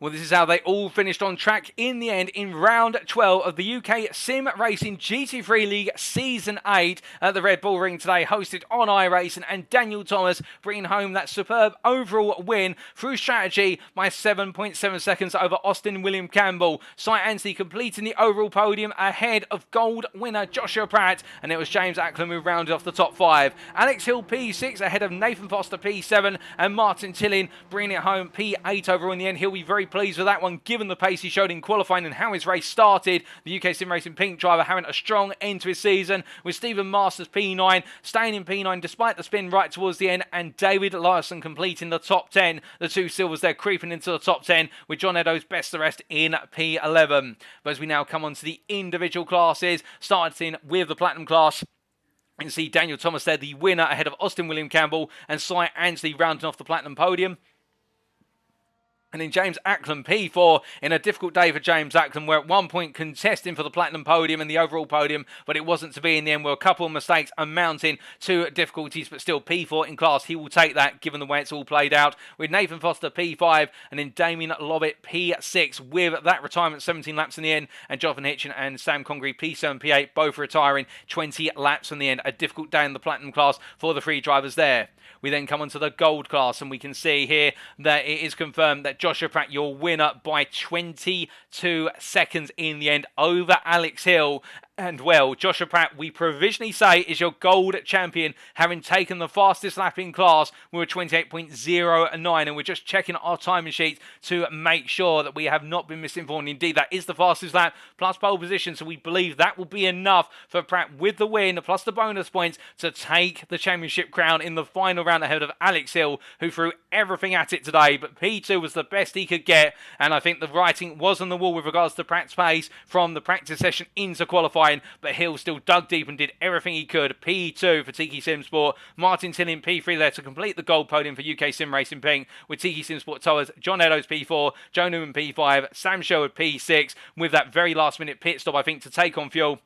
Well, this is how they all finished on track in the end in round 12 of the UKSimRacing GT3 League Season 8 at the Red Bull Ring today, hosted on iRacing, and Daniel Thomas bringing home that superb overall win through strategy by 7.7 seconds over Austin William Campbell. Cy Anstey completing the overall podium ahead of gold winner Joshua Pratt, and it was James Acklam who rounded off the top 5. Alex Hill P6 ahead of Nathan Foster P7, and Martin Tillin bringing it home P8 overall in the end. He'll be very pleased with that one, given the pace he showed in qualifying and how his race started. The UKSimRacing Pink driver having a strong end to his season, with Stephen Masters P9 staying in P9 despite the spin right towards the end, and David Larson completing the top 10. The two silvers there creeping into the top 10, with John Eddowes best the rest in P11. But as we now come on to the individual classes, starting with the Platinum class, you can see Daniel Thomas there, the winner, ahead of Austin William Campbell, and Cy Anstey rounding off the Platinum podium. And then James Acklam P4 in a difficult day for James Acklam. We're at one point contesting for the Platinum podium and the overall podium, but it wasn't to be in the end. There were a couple of mistakes amounting to difficulties, but still P4 in class. He will take that given the way it's all played out, with Nathan Foster P5 and then Damian Lobbett P6 with that retirement 17 laps in the end, and Jonathan Hitchin and Sam Congreve P7, P8 both retiring 20 laps in the end. A difficult day in the Platinum class for the three drivers there. We then come on to the Gold class, and we can see here that it is confirmed that Joshua Pratt, your winner by 22 seconds in the end over Alex Hill. And well, Joshua Pratt, we provisionally say, is your gold champion, having taken the fastest lap in class with a 28.09. And we're just checking our timing sheets to make sure that we have not been misinformed. Indeed, that is the fastest lap plus pole position. So we believe that will be enough for Pratt with the win plus the bonus points to take the championship crown in the final round ahead of Alex Hill, who threw everything at it today. But P2 was the best he could get. And I think the writing was on the wall with regards to Pratt's pace from the practice session into qualifying. But Hill still dug deep and did everything he could. P2 for Tiki Simsport. Martin Tillin P3 there to complete the gold podium for UKSimRacing Pink, with Tiki Simsport towers John Eddowes P4, Joe Newman P5, Sam Sherwood P6, with that very last minute pit stop, I think, to take on fuel.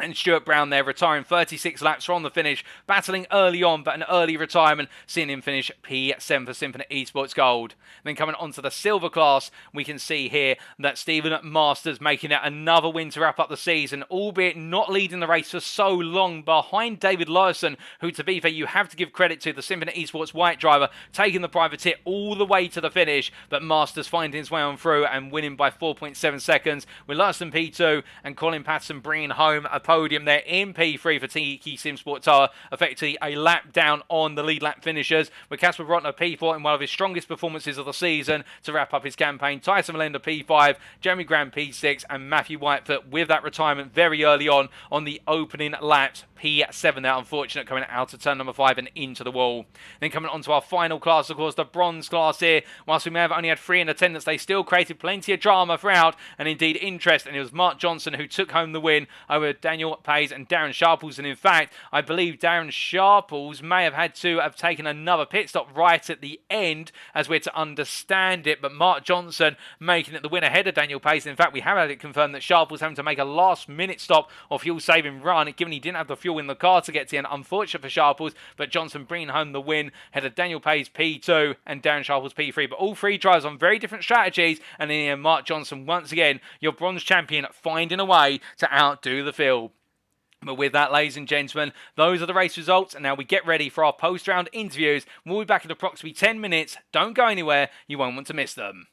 And Stuart Brown there retiring 36 laps from the finish, battling early on, but an early retirement, seeing him finish P7 for Symphony Esports Gold. Then coming on to the Silver class, we can see here that Stephen Masters making it another win to wrap up the season, albeit not leading the race for so long behind David Larson, who, to be fair, you have to give credit to, the Symphony Esports white driver, taking the privateer all the way to the finish, but Masters finding his way on through and winning by 4.7 seconds, with Larson P2 and Colin Patterson bringing home a podium there in P3 for Tiki Simsport Tower, effectively a lap down on the lead lap finishers, with Casper Brotner P4 in one of his strongest performances of the season to wrap up his campaign. Tyson Melenda P5, Jeremy Graham P6, and Matthew Whitefoot with that retirement very early on the opening laps. P7 there, unfortunate, coming out of turn number 5 and into the wall. Then coming on to our final class, of course, the bronze class here. Whilst we may have only had 3 in attendance, they still created plenty of drama throughout, and indeed interest, and it was Mark Johnson who took home the win over Daniel Pays and Darren Sharples. And in fact, I believe Darren Sharples may have had to have taken another pit stop right at the end, as we're to understand it, but Mark Johnson making it the win ahead of Daniel Pays. In fact, we have had it confirmed that Sharples having to make a last minute stop or fuel saving run, given he didn't have the fuel in the car to get to the end. Unfortunate for Sharples, but Johnson bringing home the win ahead of Daniel Pays P2 and Darren Sharples P3. But all three drivers on very different strategies, and then Mark Johnson, once again, your bronze champion, finding a way to outdo the field. But with that, ladies and gentlemen, those are the race results, and now we get ready for our post-round interviews. We'll be back in approximately 10 minutes. Don't go anywhere, you won't want to miss them.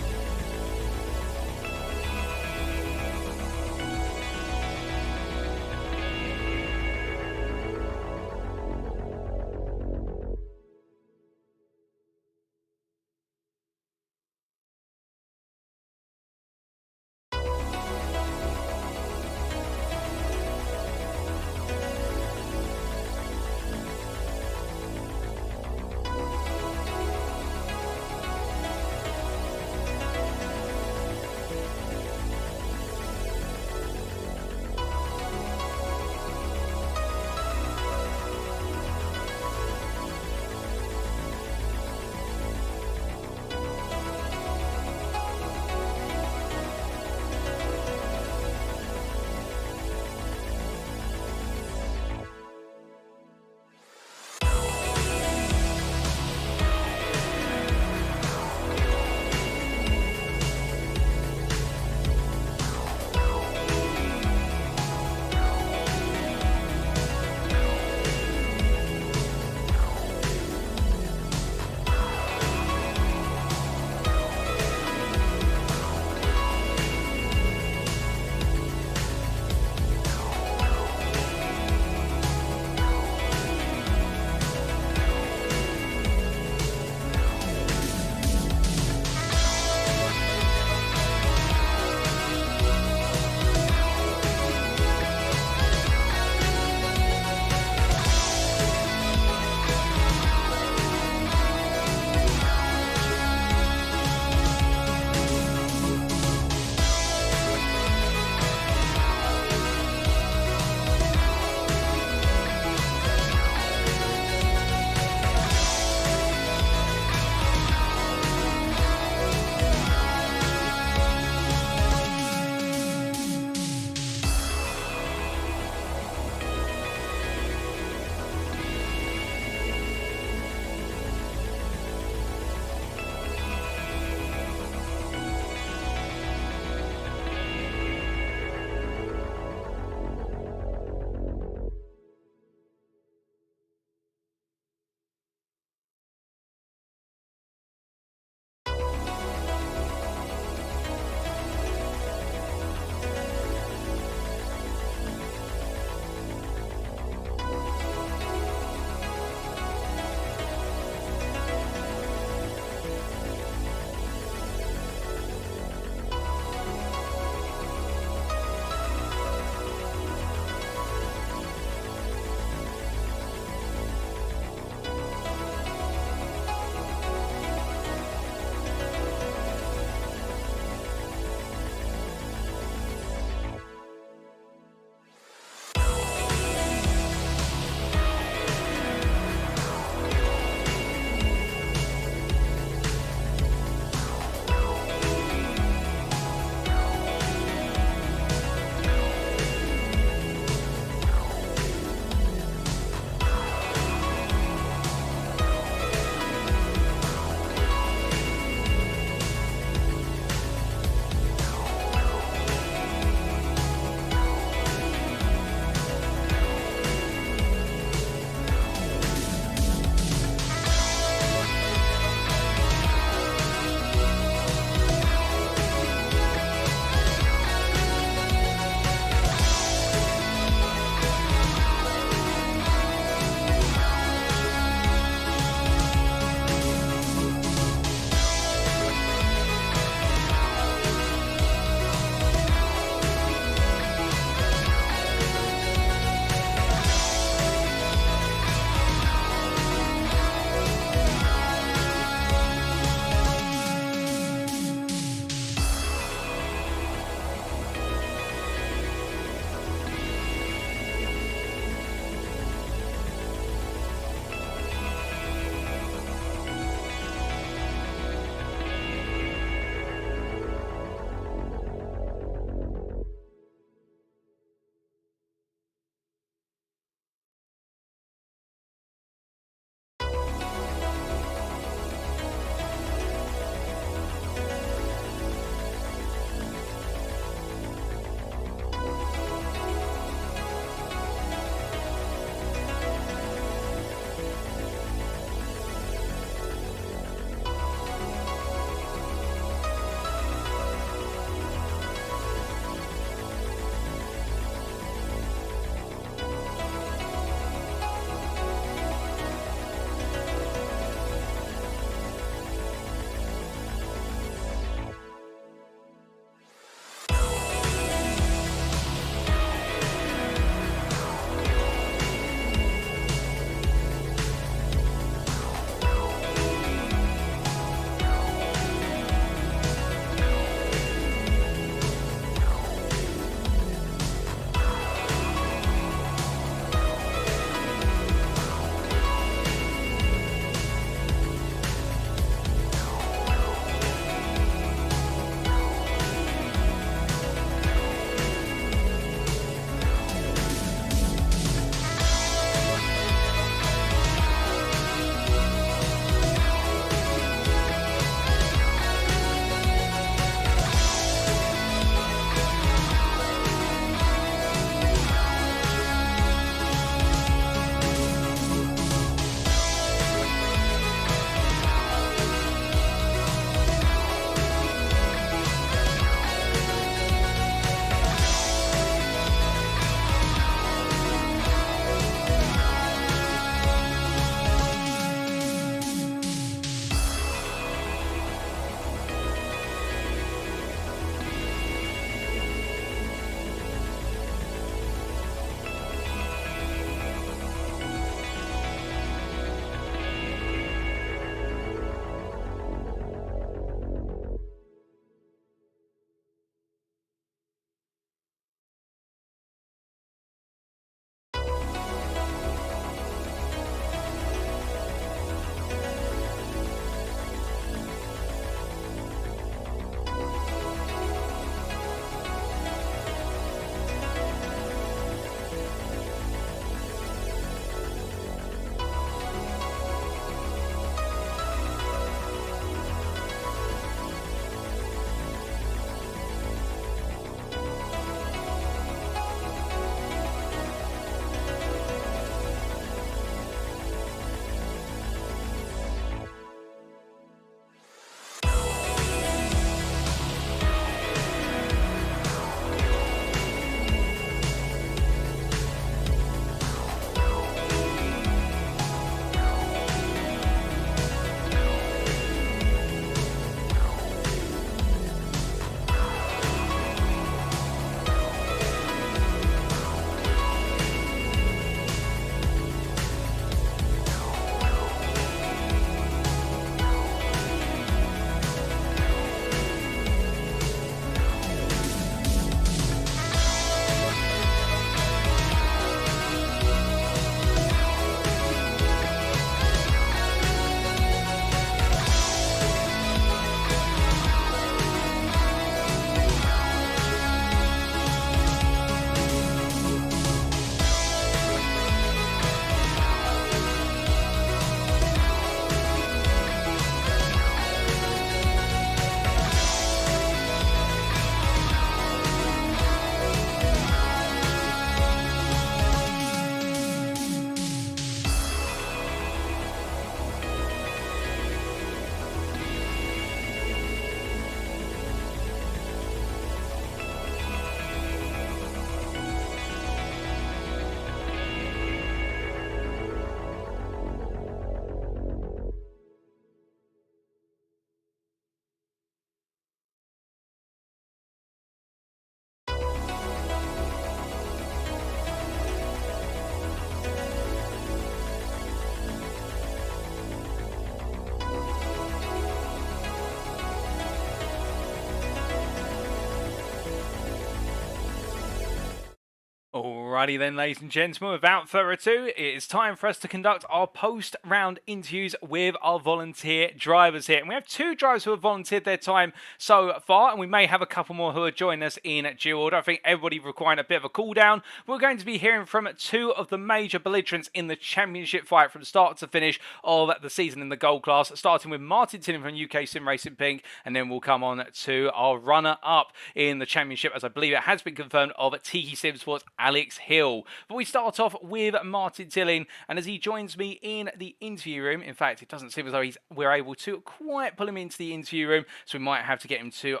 Alrighty then, ladies and gentlemen, without further ado, it is time for us to conduct our post-round interviews with our volunteer drivers here. And we have 2 drivers who have volunteered their time so far, and we may have a couple more who are joining us in due order. I think everybody requiring a bit of a cool down. We're going to be hearing from 2 of the major belligerents in the championship fight from start to finish of the season in the gold class, starting with Martin Tillin from UKSimRacing Pink, and then we'll come on to our runner-up in the championship, as I believe it has been confirmed, of Tiki Simsport's Alex Hill. But we start off with Martin Tillin, and as he joins me in the interview room, in fact, it doesn't seem as though we're able to quite pull him into the interview room, so we might have to get him to,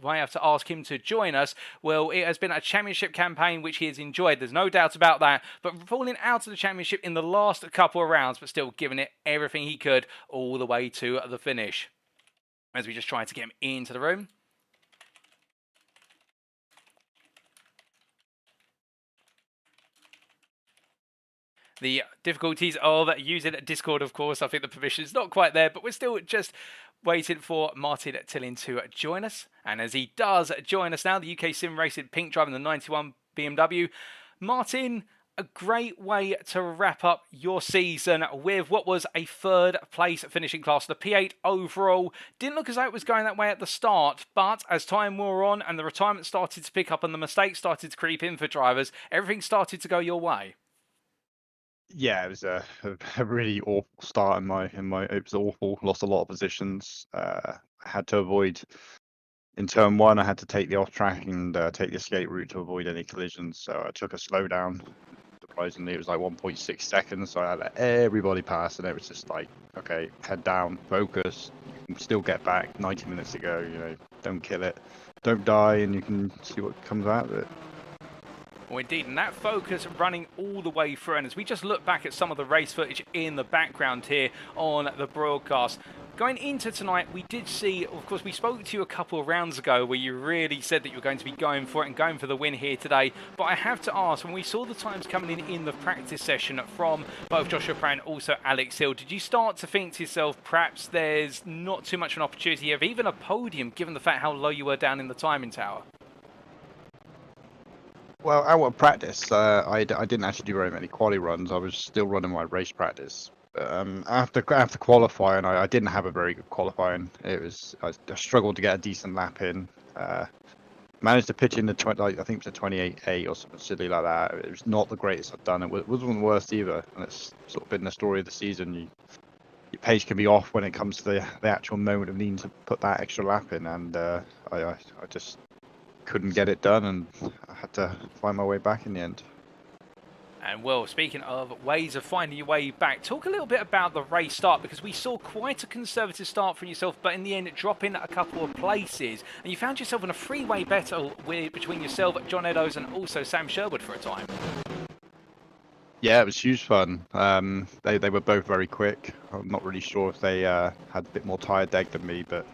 might have to ask him to join us. Well, it has been a championship campaign which he has enjoyed, there's no doubt about that, but falling out of the championship in the last couple of rounds, but still giving it everything he could all the way to the finish. As we just try to get him into the room. The difficulties of using Discord, of course, I think the permission is not quite there, but we're still just waiting for Martin Tillin to join us. And as he does join us now, the UKSimRacing Pink driving the 91 BMW. Martin, a great way to wrap up your season with what was a 3rd place finishing class. The P8 overall didn't look as though it was going that way at the start, but as time wore on and the retirement started to pick up and the mistakes started to creep in for drivers, everything started to go your way. Yeah, it was a really awful start in my it was awful. Lost a lot of positions. I had to avoid in turn 1. I had to take the off track and take the escape route to avoid any collisions. So I took a slowdown. Surprisingly, it was like 1.6 seconds. So I let everybody pass, and it was just like, okay, head down, focus. You can still get back. 90 minutes to go. You know, don't kill it, don't die, and you can see what comes out of it. Well, indeed, and that focus running all the way through. And as we just look back at some of the race footage in the background here on the broadcast, going into tonight, we did see, of course, we spoke to you a couple of rounds ago where you really said that you were going to be going for it and going for the win here today. But I have to ask, when we saw the times coming in the practice session from both Joshua Pratt and also Alex Hill, did you start to think to yourself, perhaps there's not too much of an opportunity of even a podium, given the fact how low you were down in the timing tower? Well, out of practice, I didn't actually do very many quali runs. I was still running my race practice. After qualifying, I didn't have a very good qualifying. I struggled to get a decent lap in. Managed to pitch in the I think it was a 28.8 or something silly like that. It was not the greatest I've done. It wasn't the worst either, and it's sort of been the story of the season. Your pace can be off when it comes to the actual moment of needing to put that extra lap in, and I just couldn't get it done, and I had to find my way back in the end. And well, speaking of ways of finding your way back, talk a little bit about the race start, because we saw quite a conservative start from yourself, but in the end dropping a couple of places, and you found yourself in a three-way battle between yourself, John Eddowes, and also Sam Sherwood for a time. Yeah, it was huge fun. They were both very quick. I'm not really sure if they had a bit more tyre deg than me, but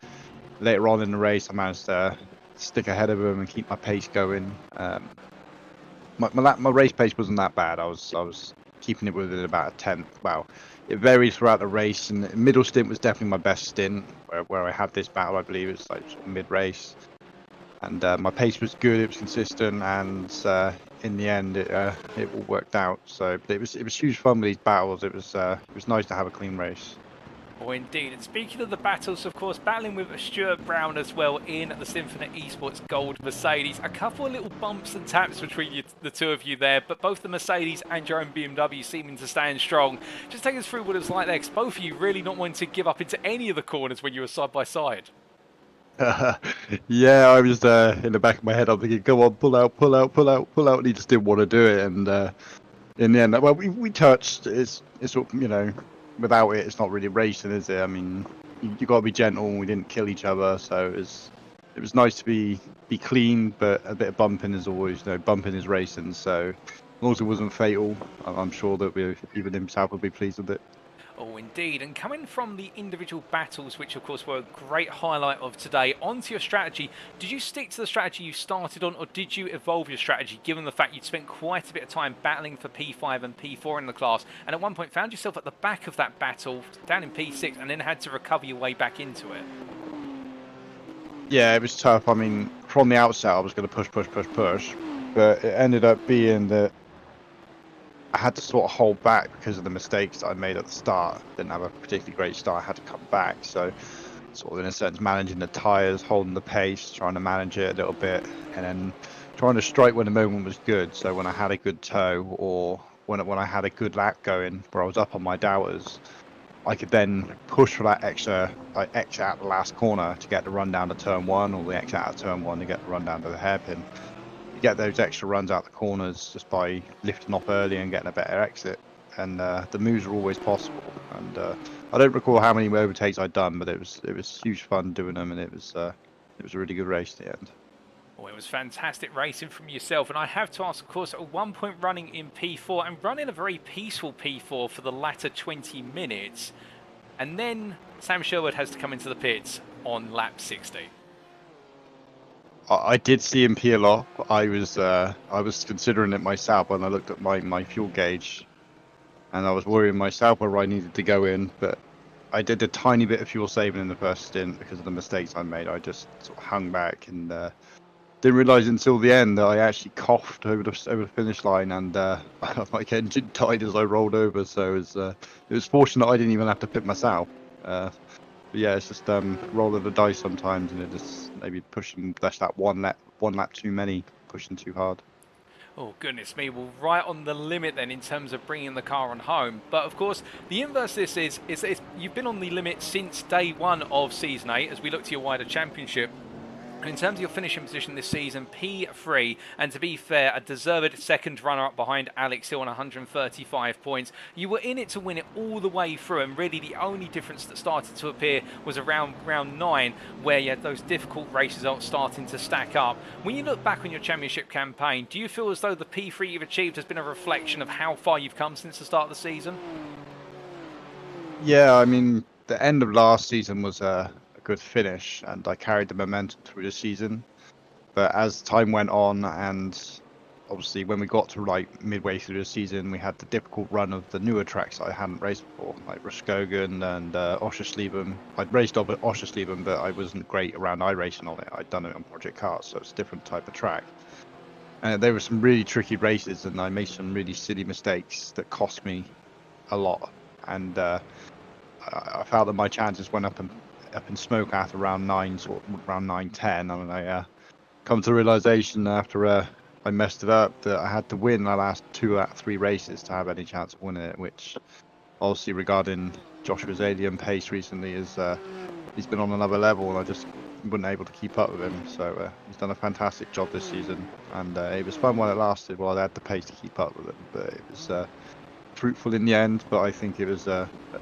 later on in the race I managed to stick ahead of them and keep my pace going. My race pace wasn't that bad. I was keeping it within about a 10th. Well, it varied throughout the race, and the middle stint was definitely my best stint, where I had this battle. I believe it's like sort of mid-race, and my pace was good. It was consistent, and in the end, it all worked out. So, but it was huge fun with these battles. It was nice to have a clean race. Oh, indeed. And speaking of the battles, of course, battling with Stuart Brown as well in the Symphony Esports Gold Mercedes. A couple of little bumps and taps between the two of you there, but both the Mercedes and your own BMW seeming to stand strong. Just take us through what it's like there, because both of you really not wanting to give up into any of the corners when you were side by side. Yeah, I was in the back of my head, I'm thinking, go on, pull out, and he just didn't want to do it. And in the end, well, we touched. It's sort of, you know, without it, it's not really racing, is it? I mean, you got to be gentle, and we didn't kill each other, so it was nice to be clean, but a bit of bumping is always, you know, bumping is racing. So as long as it wasn't fatal, I'm sure that even himself would be pleased with it. Oh, indeed. And coming from the individual battles, which of course were a great highlight of today, onto your strategy, did you stick to the strategy you started on, or did you evolve your strategy, given the fact you'd spent quite a bit of time battling for P5 and P4 in the class, and at one point found yourself at the back of that battle, down in P6, and then had to recover your way back into it? Yeah, it was tough. I mean, from the outset, I was going to push, but it ended up being that I had to sort of hold back because of the mistakes that I made at the start. Didn't have a particularly great start. I had to come back. So sort of in a sense managing the tyres, holding the pace, trying to manage it a little bit, and then trying to strike when the moment was good. So when I had a good toe, or when I had a good lap going where I was up on my doubters, I could then push for that extra, like exit out the last corner to get the run down to turn 1, or the exit out of turn 1 to get the run down to the hairpin. You get those extra runs out the corners just by lifting off early and getting a better exit, and the moves are always possible. And I don't recall how many overtakes I'd done, but it was huge fun doing them, and it was a really good race at the end. Well, it was fantastic racing from yourself, and I have to ask, of course, at one point running in P4 and running a very peaceful P4 for the latter 20 minutes, and then Sam Sherwood has to come into the pits on lap 60. I did see him peel off. I was considering it myself when I looked at my fuel gauge, and I was worrying myself where I needed to go in, but I did a tiny bit of fuel saving in the first stint because of the mistakes I made. I just sort of hung back and didn't realise until the end that I actually coughed over the finish line, and my engine died as I rolled over. So it was fortunate I didn't even have to pit myself. But yeah, it's just roll of the dice sometimes, and it just maybe pushing that's that one lap too many, pushing too hard. Oh, goodness me. Well, right on the limit then in terms of bringing the car on home. But, of course, the inverse of this is you've been on the limit since day 1 of Season 8 as we look to your wider championship. And in terms of your finishing position this season, P3, and to be fair, a deserved second runner-up behind Alex Hill on 135 points. You were in it to win it all the way through, and really the only difference that started to appear was around round 9, where you had those difficult race results starting to stack up. When you look back on your championship campaign, do you feel as though the P3 you've achieved has been a reflection of how far you've come since the start of the season? Yeah, I mean, the end of last season was a good finish, and I carried the momentum through the season. But as time went on, and obviously when we got to like midway through the season, we had the difficult run of the newer tracks that I hadn't raced before, like Roscogan and Oschersleben. I'd raced up at Oschersleben, but I wasn't great around iRacing on it. I'd done it on Project Cars, so it's a different type of track. And there were some really tricky races, and I made some really silly mistakes that cost me a lot. And I felt that my chances went up in smoke after round 9, sort of round 9-10, and I come to the realization after I messed it up that I had to win the last 2 out of 3 races to have any chance of winning it, which obviously regarding Joshua's alien pace recently is he's been on another level, and I just wasn't able to keep up with him. So he's done a fantastic job this season, and it was fun while it lasted, while I had the pace to keep up with him, but it was fruitful in the end. But I think it was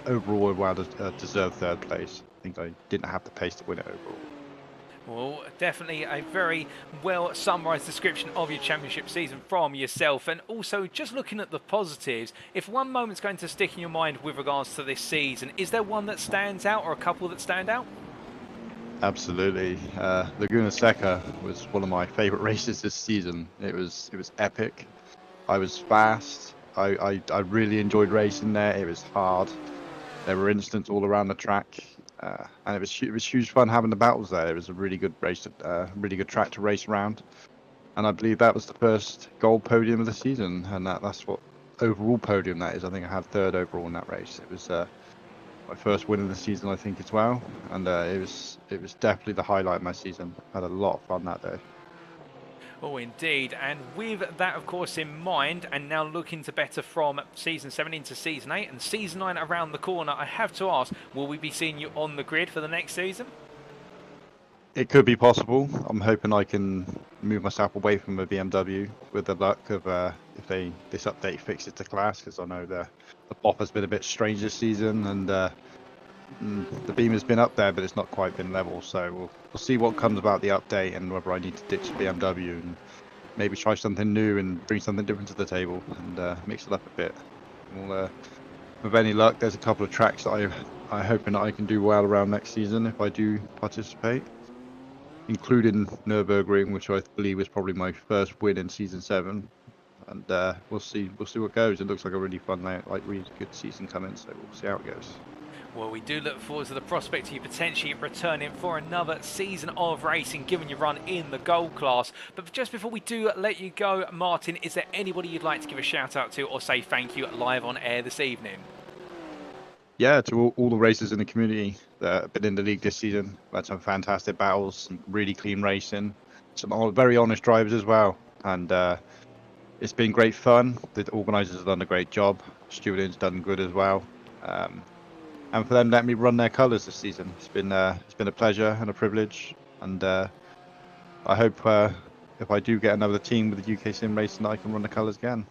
overall a well-deserved 3rd place. I think I didn't have the pace to win it overall. Well, definitely a very well summarised description of your championship season from yourself. And also, just looking at the positives, if one moment's going to stick in your mind with regards to this season, is there one that stands out or a couple that stand out? Absolutely. Laguna Seca was one of my favourite races this season. It was epic. I was fast. I really enjoyed racing there. It was hard. There were incidents all around the track. And it was huge fun having the battles there. It was a really good race, really good track to race around, and I believe that was the first gold podium of the season, and that's what overall podium that is. I think I had 3rd overall in that race. It was my first win of the season, I think, as well, and it was definitely the highlight of my season. I had a lot of fun that day. Oh, indeed. And with that, of course, in mind, and now looking to better from Season 7 into Season 8 and Season 9 around the corner, I have to ask, will we be seeing you on the grid for the next season? It could be possible. I'm hoping I can move myself away from the BMW with the luck of if this update fixes the class, because I know the BOP has been a bit strange this season, and the beam has been up there, but it's not quite been level. So we'll see what comes about the update, and whether I need to ditch BMW and maybe try something new and bring something different to the table and mix it up a bit. With any luck, there's a couple of tracks that I'm hoping that I can do well around next season if I do participate, including Nürburgring, which I believe was probably my first win in Season 7. And we'll see what goes. It looks like a really fun, really good season coming, so we'll see how it goes. Well, we do look forward to the prospect of you potentially returning for another season of racing, given your run in the gold class. But just before we do let you go, Martin, is there anybody you'd like to give a shout out to or say thank you live on air this evening? Yeah, to all the racers in the community that have been in the league this season. We've had some fantastic battles, some really clean racing, some very honest drivers as well. And it's been great fun. The organisers have done a great job. Stewarding's done good as well. And for them letting me run their colours this season. It's been a pleasure and a privilege. And I hope if I do get another team with the UKSimRacing, I can run the colours again.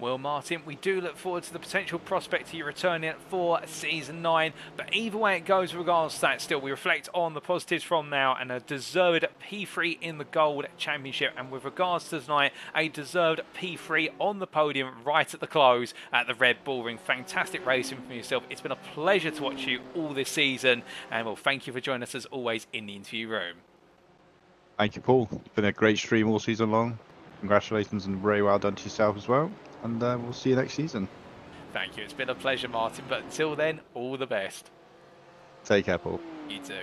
Well, Martin, we do look forward to the potential prospect of you returning for Season 9. But either way it goes with regards to that, still, we reflect on the positives from now and a deserved P3 in the Gold Championship. And with regards to tonight, a deserved P3 on the podium right at the close at the Red Bull Ring. Fantastic racing from yourself. It's been a pleasure to watch you all this season. And, well, thank you for joining us as always in the interview room. Thank you, Paul. It's been a great stream all season long. Congratulations and very well done to yourself as well. And we'll see you next season. Thank you. It's been a pleasure, Martin. But until then, all the best. Take care, Paul. You too.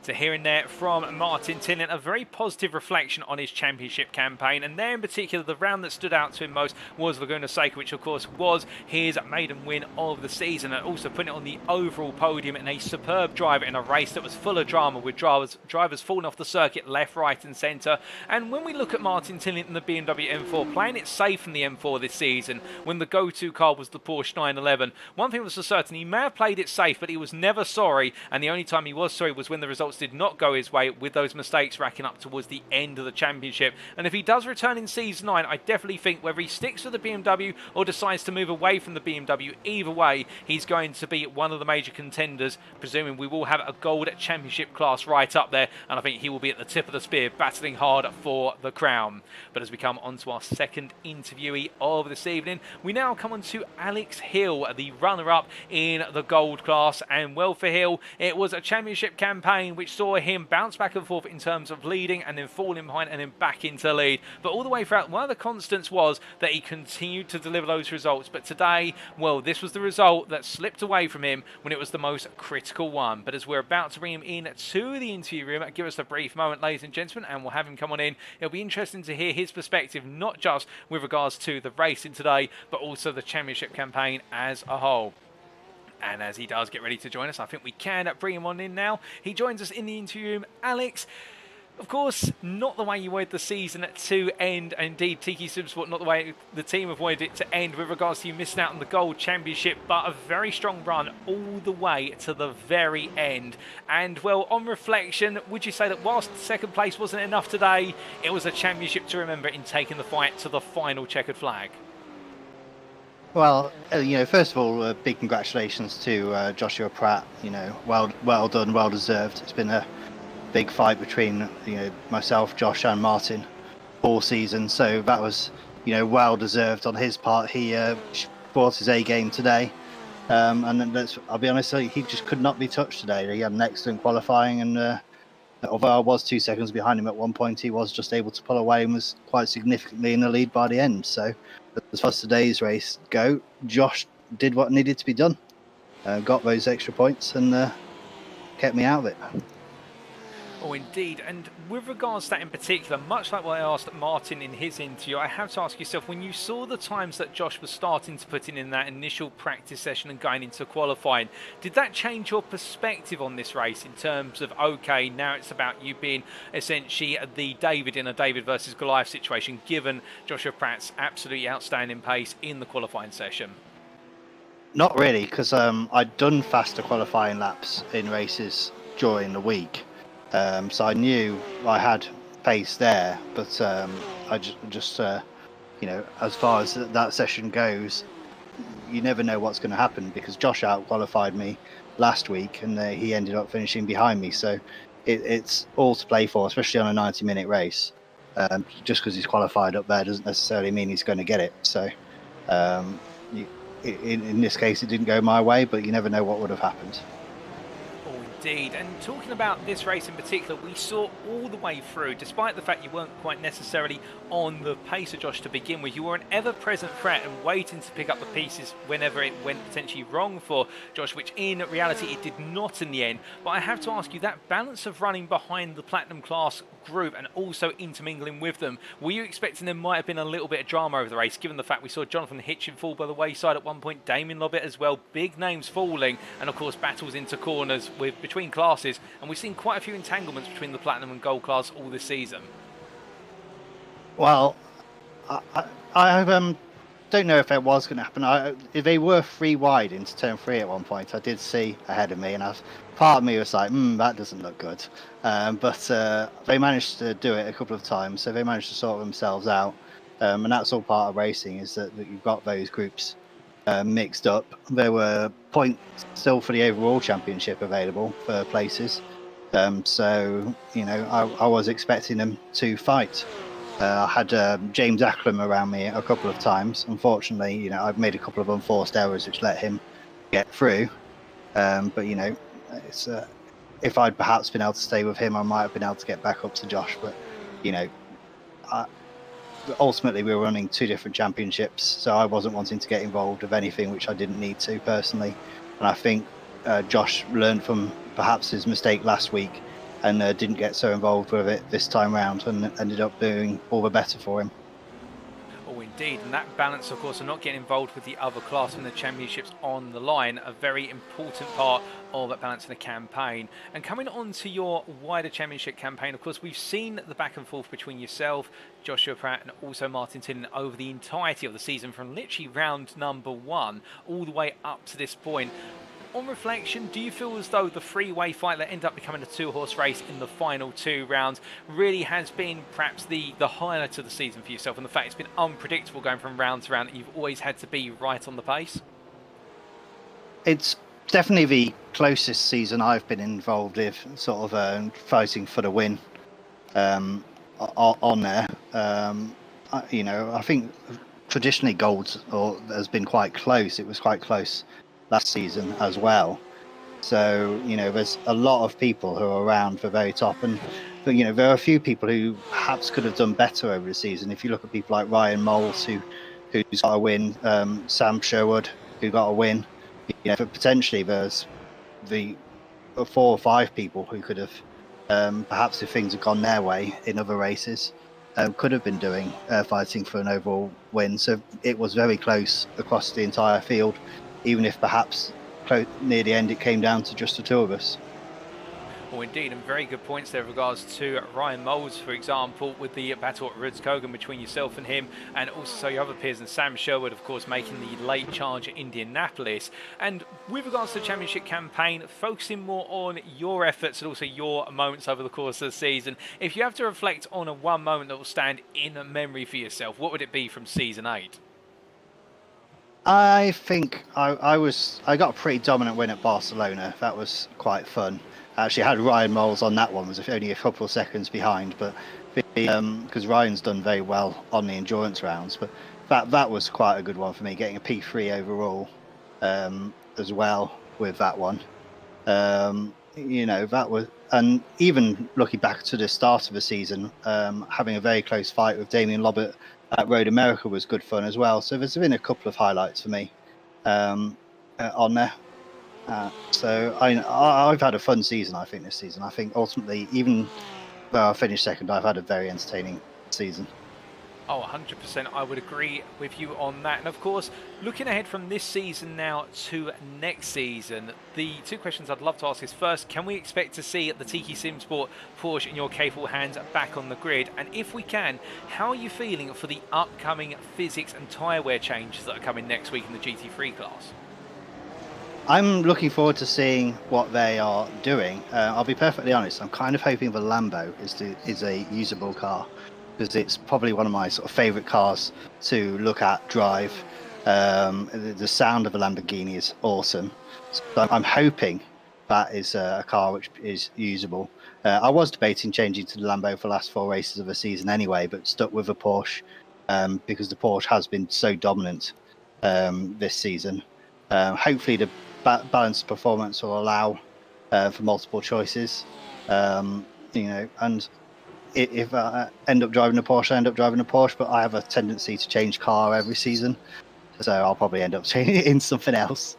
So hearing there from Martin Tillin, a very positive reflection on his championship campaign, and there in particular the round that stood out to him most was Laguna Seca, which of course was his maiden win of the season, and also putting it on the overall podium in a superb drive in a race that was full of drama, with drivers falling off the circuit left, right and centre. And when we look at Martin Tillin in the BMW M4, playing it safe in the M4 this season, when the go-to car was the Porsche 911, one thing was for certain, he may have played it safe, but he was never sorry, and the only time he was sorry was when the results did not go his way, with those mistakes racking up towards the end of the championship. And if he does return in Season 9, I definitely think whether he sticks with the BMW or decides to move away from the BMW, either way, he's going to be one of the major contenders, presuming we will have a Gold Championship class right up there, and I think he will be at the tip of the spear, battling hard for the crown. But as we come on to our second interviewee of this evening, we now come on to Alex Hill, the runner-up in the Gold class. And well, for Hill, it was a championship campaign which saw him bounce back and forth in terms of leading and then falling behind and then back into lead. But all the way throughout, one of the constants was that he continued to deliver those results. But today, well, this was the result that slipped away from him when it was the most critical one. But as we're about to bring him in to the interview room, give us a brief moment, ladies and gentlemen, and we'll have him come on in. It'll be interesting to hear his perspective, not just with regards to the racing today, but also the championship campaign as a whole. And as he does get ready to join us, I think we can bring him on in now. He joins us in the interview room. Alex, of course, not the way you wanted the season to end. Indeed, Tiki Simsport, not the way the team have wanted it to end with regards to you missing out on the Gold Championship, but a very strong run all the way to the very end. And, well, on reflection, would you say that whilst second place wasn't enough today, it was a championship to remember in taking the fight to the final checkered flag? Well, first of all, big congratulations to Joshua Pratt. Well done, well deserved. It's been a big fight between myself, Josh, and Martin all season. So that was well deserved on his part. He brought his A game today, and I'll be honest, he just could not be touched today. He had an excellent qualifying, and although I was 2 seconds behind him at one point, he was just able to pull away and was quite significantly in the lead by the end. So as far as today's race go, Josh did what needed to be done, got those extra points and kept me out of it. Oh, indeed. And with regards to that in particular, much like what I asked Martin in his interview, I have to ask yourself, when you saw the times that Josh was starting to put in that initial practice session and going into qualifying, did that change your perspective on this race in terms of, okay, now it's about you being essentially the David in a David versus Goliath situation, given Joshua Pratt's absolutely outstanding pace in the qualifying session? Not really, because I'd done faster qualifying laps in races during the week. So I knew I had pace there, but I just as far as that session goes, you never know what's going to happen, because Josh out-qualified me last week and he ended up finishing behind me. So it's all to play for, especially on a 90-minute race. Just because he's qualified up there doesn't necessarily mean he's going to get it. So in this case, it didn't go my way, but you never know what would have happened. indeed. And talking about this race in particular, we saw all the way through, despite the fact you weren't quite necessarily on the pace of Josh to begin with, you were an ever-present threat and waiting to pick up the pieces whenever it went potentially wrong for Josh, which in reality it did not in the end. But I have to ask you, that balance of running behind the Platinum class group and also intermingling with them, were you expecting there might have been a little bit of drama over the race, given the fact we saw Jonathan Hitchin fall by the wayside at one point, Damian Lobbett as well, big names falling, and of course battles into corners with between classes, and we've seen quite a few entanglements between the Platinum and Gold class all this season? Well, I don't know if that was going to happen. They were 3 wide into turn 3 at one point. I did see ahead of me, and part of me was like, that doesn't look good. But they managed to do it a couple of times, so they managed to sort themselves out. And that's all part of racing, is that you've got those groups mixed up. There were points still for the overall championship available for places. So, you know, I was expecting them to fight. I had James Acklam around me a couple of times. Unfortunately, you know, I've made a couple of unforced errors which let him get through. But, you know, it's, if I'd perhaps been able to stay with him, I might have been able to get back up to Josh. But, you know, ultimately we were running 2 different championships, so I wasn't wanting to get involved with anything which I didn't need to personally. And I think Josh learned from perhaps his mistake last week and didn't get so involved with it this time round, and ended up doing all the better for him. Oh, indeed, and that balance, of course, of not getting involved with the other class when the championships on the line, a very important part of that balance in the campaign. And coming on to your wider championship campaign, of course, we've seen the back and forth between yourself, Joshua Pratt, and also Martin Tillin over the entirety of the season, from literally round number 1 all the way up to this point. On reflection, do you feel as though the 3-way fight that ended up becoming a 2-horse race in the final 2 rounds really has been perhaps the highlight of the season for yourself, and the fact it's been unpredictable going from round to round, that you've always had to be right on the pace? It's definitely the closest season I've been involved with, sort of fighting for the win on there. You know, I think traditionally gold has been quite close. It was quite close last season as well. So, you know, there's a lot of people who are around the very top, and you know, there are a few people who perhaps could have done better over the season. If you look at people like Ryan Moles, who's got a win, Sam Sherwood, who got a win, you know, potentially there's the 4 or 5 people who could have, perhaps if things had gone their way in other races, could have been doing fighting for an overall win. So it was very close across the entire field, even if perhaps near the end it came down to just the 2 of us. Well, indeed, and very good points there in regards to Ryan Moles, for example, with the battle at Rudskogen between yourself and him, and also your other peers, and Sam Sherwood, of course, making the late charge at Indianapolis. And with regards to the championship campaign, focusing more on your efforts and also your moments over the course of the season, if you have to reflect on one moment that will stand in memory for yourself, what would it be from season 8? I think I got a pretty dominant win at Barcelona. That was quite fun. I actually had Ryan Moles on that one, was only a couple of seconds behind, but because Ryan's done very well on the endurance rounds, but that was quite a good one for me, getting a P3 overall as well with that one. You know, that was, and even looking back to the start of the season, having a very close fight with Damian Lobbett at Road America was good fun as well. So there's been a couple of highlights for me on there. So I've had a fun season, I think, this season. I think ultimately, even though I finished second, I've had a very entertaining season. Oh, 100%. I would agree with you on that. And of course, looking ahead from this season now to next season, the 2 questions I'd love to ask is, first, can we expect to see the Tiki Simsport Porsche in your capable hands back on the grid? And if we can, how are you feeling for the upcoming physics and tyre wear changes that are coming next week in the GT3 class? I'm looking forward to seeing what they are doing. I'll be perfectly honest, I'm kind of hoping the Lambo is a usable car, because it's probably one of my sort of favourite cars to look at, drive. The sound of a Lamborghini is awesome. So I'm hoping that is a car which is usable. I was debating changing to the Lambo for the last 4 races of the season anyway, but stuck with the Porsche because the Porsche has been so dominant this season. Hopefully the balanced performance will allow for multiple choices. You know, and if I end up driving a Porsche, I end up driving a Porsche, but I have a tendency to change car every season, so I'll probably end up changing in something else.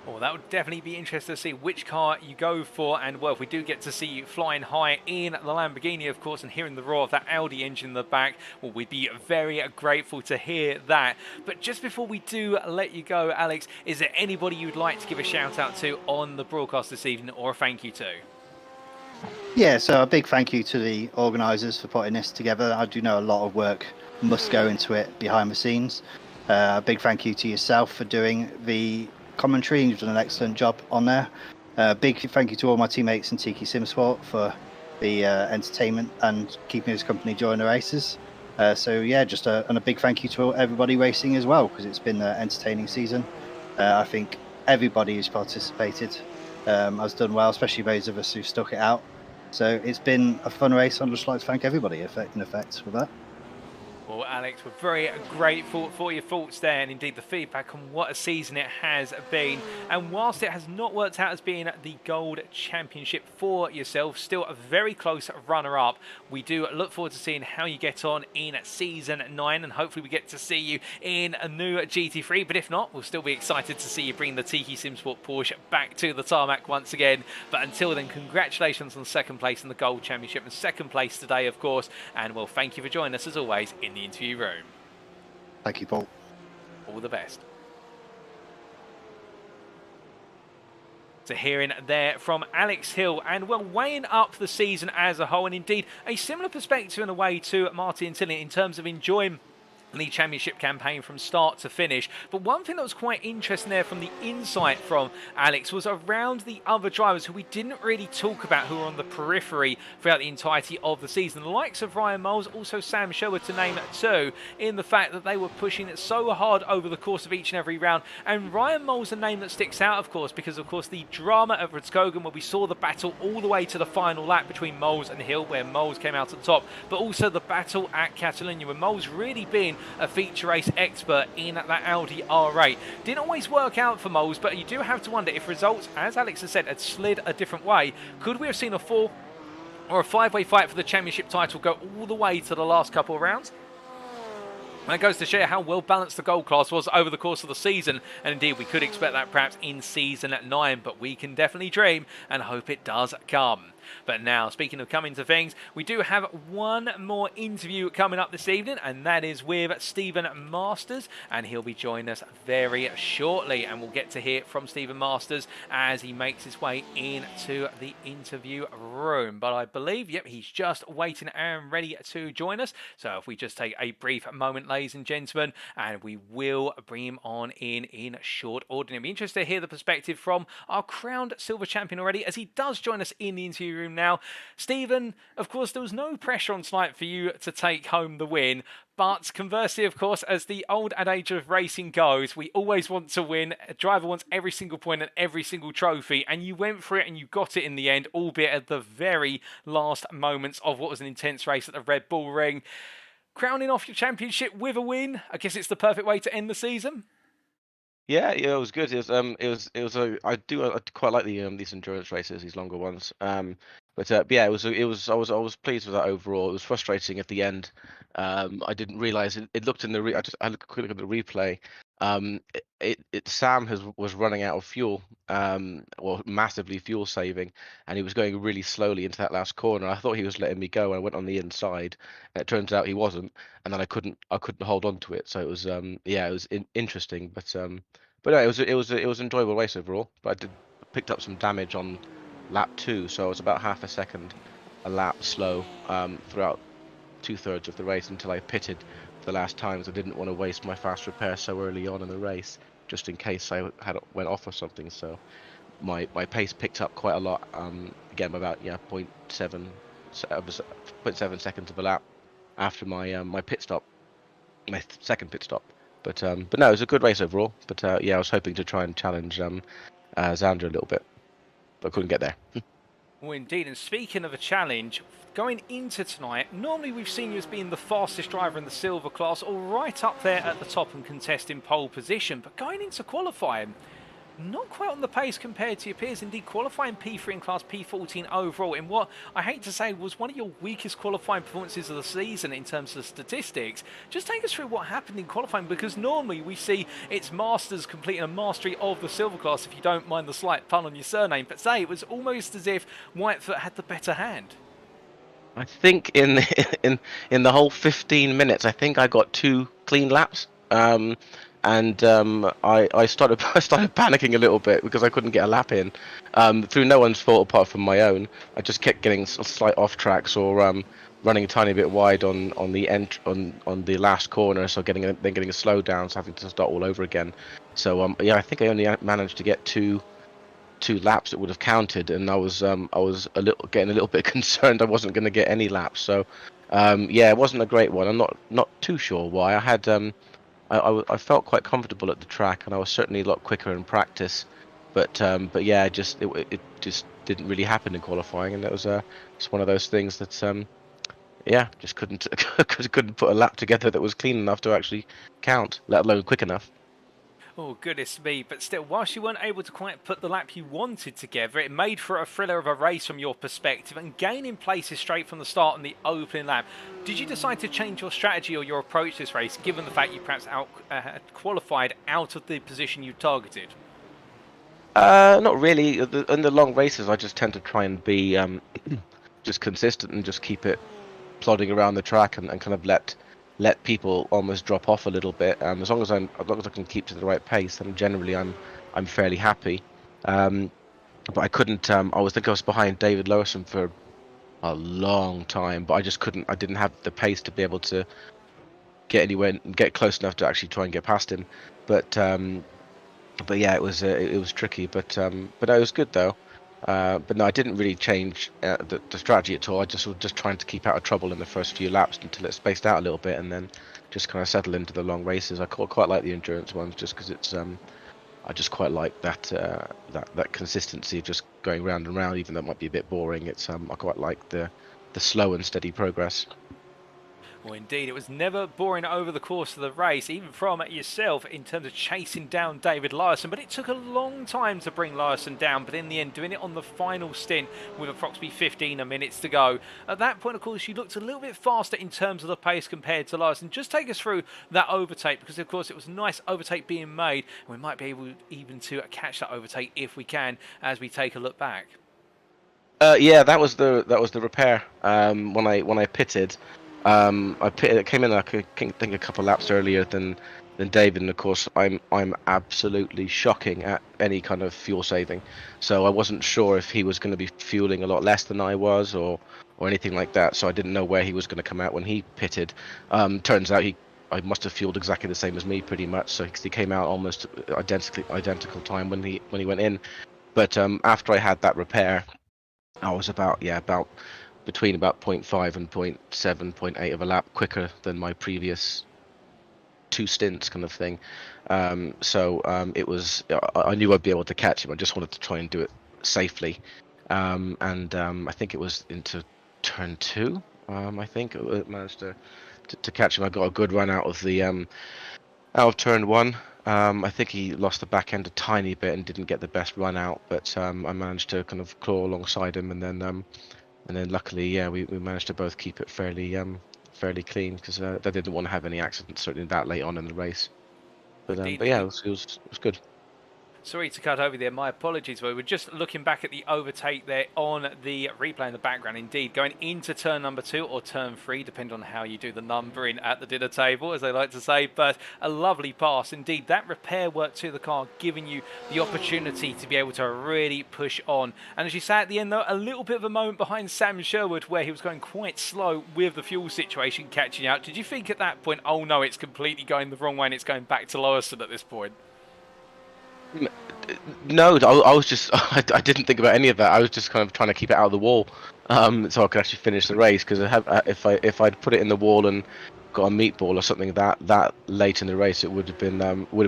Well, that would definitely be interesting to see which car you go for, and well, if we do get to see you flying high in the Lamborghini, of course, and hearing the roar of that Audi engine in the back, well, we'd be very grateful to hear that. But just before we do let you go, Alex, is there anybody you'd like to give a shout out to on the broadcast this evening, or a thank you to? Yeah, so a big thank you to the organisers for putting this together. I do know a lot of work must go into it behind the scenes. A big thank you to yourself for doing the commentary. You've done an excellent job on there. Big thank you to all my teammates in Tiki Simsport for the entertainment and keeping us company during the races. So yeah, and a big thank you to everybody racing as well, because it's been an entertaining season. I think everybody who's participated has done well, especially those of us who stuck it out. So it's been a fun race. I'd just like to thank everybody in effect for that. Well, Alex, we're very grateful for your thoughts there, and indeed the feedback on what a season it has been. And whilst it has not worked out as being the Gold Championship for yourself, still a very close runner-up, we do look forward to seeing how you get on in Season 9, and hopefully we get to see you in a new GT3. But if not, we'll still be excited to see you bring the Tiki Simsport Porsche back to the tarmac once again. But until then, congratulations on second place in the Gold Championship, and second place today, of course. And well, thank you for joining us as always in the interview room. Thank you, Paul. All the best. So hearing there from Alex Hill, and well, weighing up the season as a whole, and indeed a similar perspective in a way to Martin Tilley in terms of enjoying the championship campaign from start to finish. But one thing that was quite interesting there from the insight from Alex was around the other drivers who we didn't really talk about, who were on the periphery throughout the entirety of the season. The likes of Ryan Moles, also Sam Sherwood to name two, in the fact that they were pushing it so hard over the course of each and every round. And Ryan Moles, a name that sticks out, of course, because of course the drama at Rudskogen, where we saw the battle all the way to the final lap between Moles and Hill, where Moles came out on top, but also the battle at Catalonia, where Moles really being a feature race expert in that Audi R8. Didn't always work out for Moles, but you do have to wonder if results, as Alex has said, had slid a different way. Could we have seen a 4 or a 5-way fight for the championship title go all the way to the last couple of rounds? And it goes to show how well balanced the gold class was over the course of the season, and indeed we could expect that perhaps in Season 9, but we can definitely dream and hope it does come. But now, speaking of coming to things, we do have one more interview coming up this evening, and that is with Stephen Masters, and he'll be joining us very shortly, and we'll get to hear from Stephen Masters as he makes his way into the interview room. But I believe, yep, he's just waiting and ready to join us. So if we just take a brief moment, ladies and gentlemen, and we will bring him on in short order. It'll be interesting to hear the perspective from our crowned silver champion already, as he does join us in the interview room now. Stephen, of course, there was no pressure on tonight for you to take home the win, but conversely, of course, as the old adage of racing goes, we always want to win. A driver wants every single point and every single trophy, and you went for it and you got it in the end, albeit at the very last moments of what was an intense race at the Red Bull Ring. Crowning off your championship with a win, I guess it's the perfect way to end the season. Yeah, it was good. I quite like these endurance races, these longer ones. But yeah, I was pleased with that overall. It was frustrating at the end. I didn't realize it looked in the I looked quickly at the replay. Sam was running out of fuel, or massively fuel saving, and he was going really slowly into that last corner. I thought he was letting me go. I went on the inside, and it turns out he wasn't. And then I couldn't hold on to it. So it was interesting, but no, it was an enjoyable race overall. But I picked up some damage on lap 2, so I was about half a second a lap slow throughout 2/3 of the race until I pitted the last times. I didn't want to waste my fast repair so early on in the race, just in case I went off or something. So my pace picked up quite a lot. Again, about 0.7 seconds of a lap after my pit stop, my second pit stop. But no, it was a good race overall. But I was hoping to try and challenge Xander a little bit, but couldn't get there. Well, indeed. And speaking of a challenge, going into tonight, normally we've seen you as being the fastest driver in the silver class, or right up there at the top and contesting pole position. But going into qualifying, Not quite on the pace compared to your peers. Indeed, qualifying P3 in class, P14 overall in what I hate to say was one of your weakest qualifying performances of the season in terms of statistics. Just take us through what happened in qualifying, because normally we see it's Masters completing a mastery of the silver class, if you don't mind the slight pun on your surname. But say it was almost as if Whitefoot had the better hand. I think in in the whole 15 minutes, I think I got 2 clean laps. I started I started panicking a little bit because I couldn't get a lap in, through no one's fault apart from my own. I just kept getting slight off tracks or running a tiny bit wide on the last corner, so getting a slowdown, so having to start all over again. So yeah, I think I only managed to get two laps that would have counted, and I was getting a little bit concerned I wasn't going to get any laps. So yeah, it wasn't a great one. I'm not too sure why. I had I felt quite comfortable at the track, and I was certainly a lot quicker in practice. But yeah, it just didn't really happen in qualifying, and it was it's one of those things that yeah, just couldn't put a lap together that was clean enough to actually count, let alone quick enough. Oh, goodness me. But still, whilst you weren't able to quite put the lap you wanted together, it made for a thriller of a race from your perspective, and gaining places straight from the start on the opening lap. Did you decide to change your strategy or your approach to this race, given the fact you perhaps qualified out of the position you targeted? Not really. In the long races, I just tend to try and be just consistent and just keep it plodding around the track and kind of let people almost drop off a little bit. As long as I can keep to the right pace, then generally I'm fairly happy. But I couldn't. I was behind David Lewison for a long time, but I just couldn't. I didn't have the pace to be able to get anywhere and get close enough to actually try and get past him. But yeah, it was tricky. But it was good though. But no, I didn't really change the strategy at all. I just was just trying to keep out of trouble in the first few laps until it spaced out a little bit, and then just kind of settle into the long races. I quite like the endurance ones just because it's I just quite like that consistency of just going round and round, even though it might be a bit boring. It's I quite like the slow and steady progress. Well, indeed, it was never boring over the course of the race, even from yourself, in terms of chasing down David Larson. But it took a long time to bring Larson down, but in the end, doing it on the final stint with approximately 15 minutes to go. At that point, of course, you looked a little bit faster in terms of the pace compared to Larson. Just take us through that overtake, because, of course, it was a nice overtake being made, and we might be able even to catch that overtake if we can as we take a look back. Yeah, that was the repair. When I pitted. I came in, I think, a couple laps earlier than David, and of course I'm absolutely shocking at any kind of fuel saving. So I wasn't sure if he was going to be fueling a lot less than I was, or anything like that. So I didn't know where he was going to come out when he pitted. Turns out I must have fueled exactly the same as me, pretty much. So he came out almost identical time when he went in. But after I had that repair, I was about between about 0.5 and 0.7, 0.8 of a lap quicker than my previous 2 stints, kind of thing. So it was. I knew I'd be able to catch him. I just wanted to try and do it safely. I think it was into turn 2. I think I managed to catch him. I got a good run out of the out of turn 1. I think he lost the back end a tiny bit and didn't get the best run out, but I managed to kind of claw alongside him, and then luckily, yeah, we managed to both keep it fairly clean, because they didn't want to have any accidents certainly that late on in the race. But yeah, it was good. Sorry to cut over there, my apologies. We were just looking back at the overtake there on the replay in the background. Indeed, going into turn number 2 or turn 3, depending on how you do the numbering at the dinner table, as they like to say. But a lovely pass. Indeed, that repair work to the car, giving you the opportunity to be able to really push on. And as you say at the end, though, a little bit of a moment behind Sam Sherwood, where he was going quite slow with the fuel situation catching out. Did you think at that point, oh no, it's completely going the wrong way and it's going back to Lewison at this point? No, I was just I didn't think about any of that. I was just kind of trying to keep it out of the wall, so I could actually finish the race. Because if I'd put it in the wall and got a meatball or something that late in the race, it would have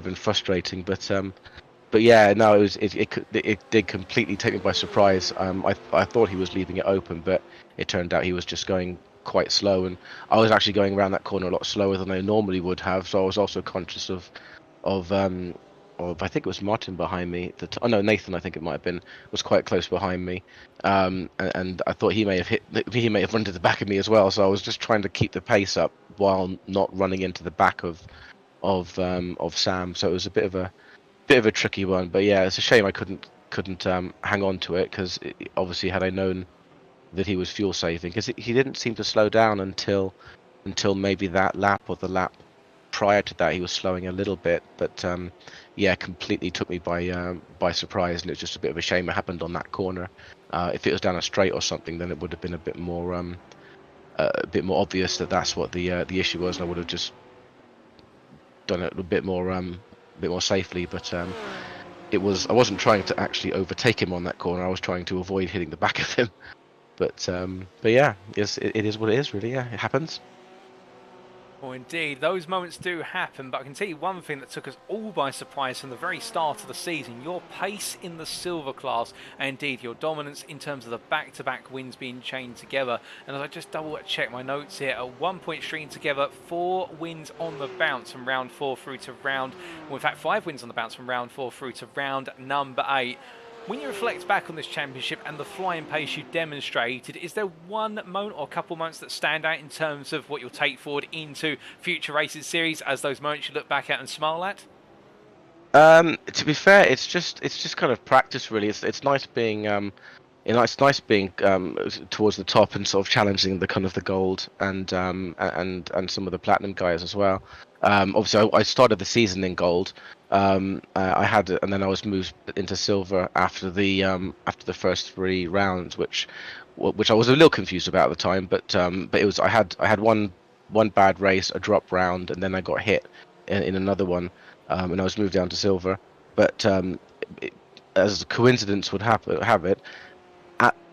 been frustrating. But yeah, no, it did completely take me by surprise. I thought he was leaving it open, but it turned out he was just going quite slow, and I was actually going around that corner a lot slower than I normally would have. So I was also conscious of I think it was Martin behind me. Oh no, Nathan, I think it might have been, was quite close behind me, and I thought he may have run to the back of me as well. So I was just trying to keep the pace up while not running into the back of Sam. So it was a bit of a tricky one. But yeah, it's a shame I couldn't hang on to it, because obviously had I known that he was fuel saving, because he didn't seem to slow down until maybe that lap or the lap prior to that. He was slowing a little bit, but yeah, completely took me by surprise, and it's just a bit of a shame it happened on that corner. If it was down a straight or something, then it would have been a bit more obvious that that's what the issue was, and I would have just done it a bit more safely. But I wasn't trying to actually overtake him on that corner. I was trying to avoid hitting the back of him. But yeah, yes, it is what it is, really. Yeah, it happens. Well, indeed, those moments do happen, but I can tell you one thing that took us all by surprise from the very start of the season: your pace in the silver class, and indeed your dominance in terms of the back-to-back wins being chained together. And as I just double-check my notes here, at one point stringing together 4 wins on the bounce from round 4 through to round, well, in fact 5 wins on the bounce from round 4 through to round number 8. When you reflect back on this championship and the flying pace you demonstrated, is there one moment or a couple moments that stand out in terms of what you'll take forward into future races series, as those moments you look back at and smile at? To be fair, it's just kind of practice, really. It's nice being it's nice being towards the top and sort of challenging the kind of the gold and some of the platinum guys as well. Obviously, I started the season in gold. I had, and then I was moved into silver after the first 3 rounds, which I was a little confused about at the time. But it was, I had one bad race, a drop round, and then I got hit in another one, and I was moved down to silver. But as a coincidence would have it,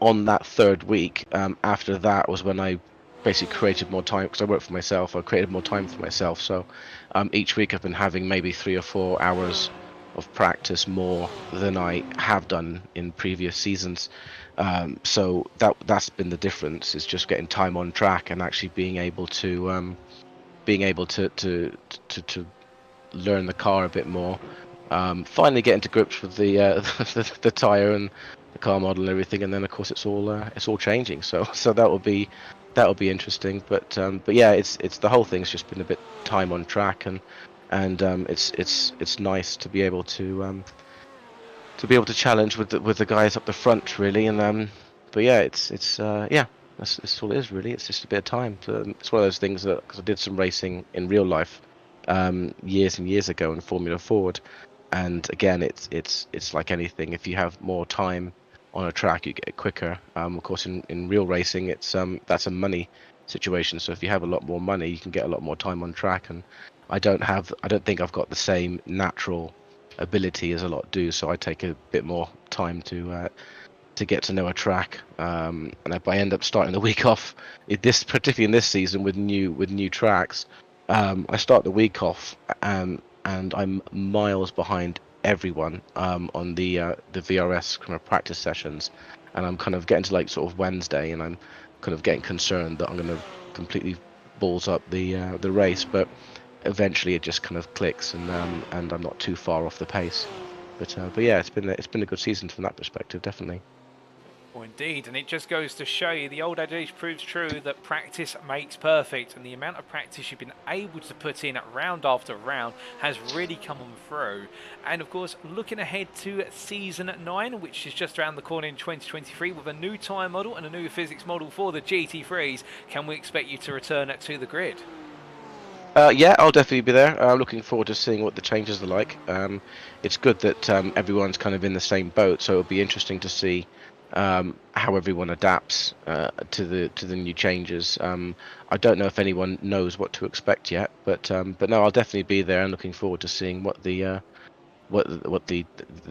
on that 3rd week, after that was when I basically created more time, because I work for myself. I created more time for myself. So each week I've been having maybe 3 or 4 hours of practice more than I have done in previous seasons. So that's been the difference. Is just getting time on track and actually being able to learn the car a bit more. Finally getting to grips with the tire and the car model and everything, and then of course it's all changing. So that'll be interesting. But yeah, it's the whole thing's just been a bit time on track, and it's nice to be able to challenge with the guys up the front, really. And but yeah, yeah, that's all it is, really. It's just a bit of time. It's one of those things that, because I did some racing in real life years and years ago in Formula Ford, and again, it's like anything. If you have more time on a track, you get it quicker. Of course, in real racing, it's that's a money situation. So if you have a lot more money, you can get a lot more time on track. And I don't think I've got the same natural ability as a lot do. So I take a bit more time to get to know a track. And if I end up starting the week off, particularly in this season with new tracks, I start the week off and I'm miles behind everyone on the VRS kind of practice sessions, and I'm kind of getting to like sort of Wednesday, and I'm kind of getting concerned that I'm going to completely balls up the race. But eventually it just kind of clicks, and I'm not too far off the pace. But yeah, it's been a good season from that perspective, definitely. Well, indeed, and it just goes to show you, the old adage proves true, that practice makes perfect, and the amount of practice you've been able to put in round after round has really come on through. And of course, looking ahead to season 9, which is just around the corner in 2023, with a new tyre model and a new physics model for the GT3s, can we expect you to return to the grid? Yeah, I'll definitely be there. I'm looking forward to seeing what the changes are like. It's good that everyone's kind of in the same boat, so it'll be interesting to see how everyone adapts to the new changes. I don't know if anyone knows what to expect yet, but no, I'll definitely be there and looking forward to seeing what the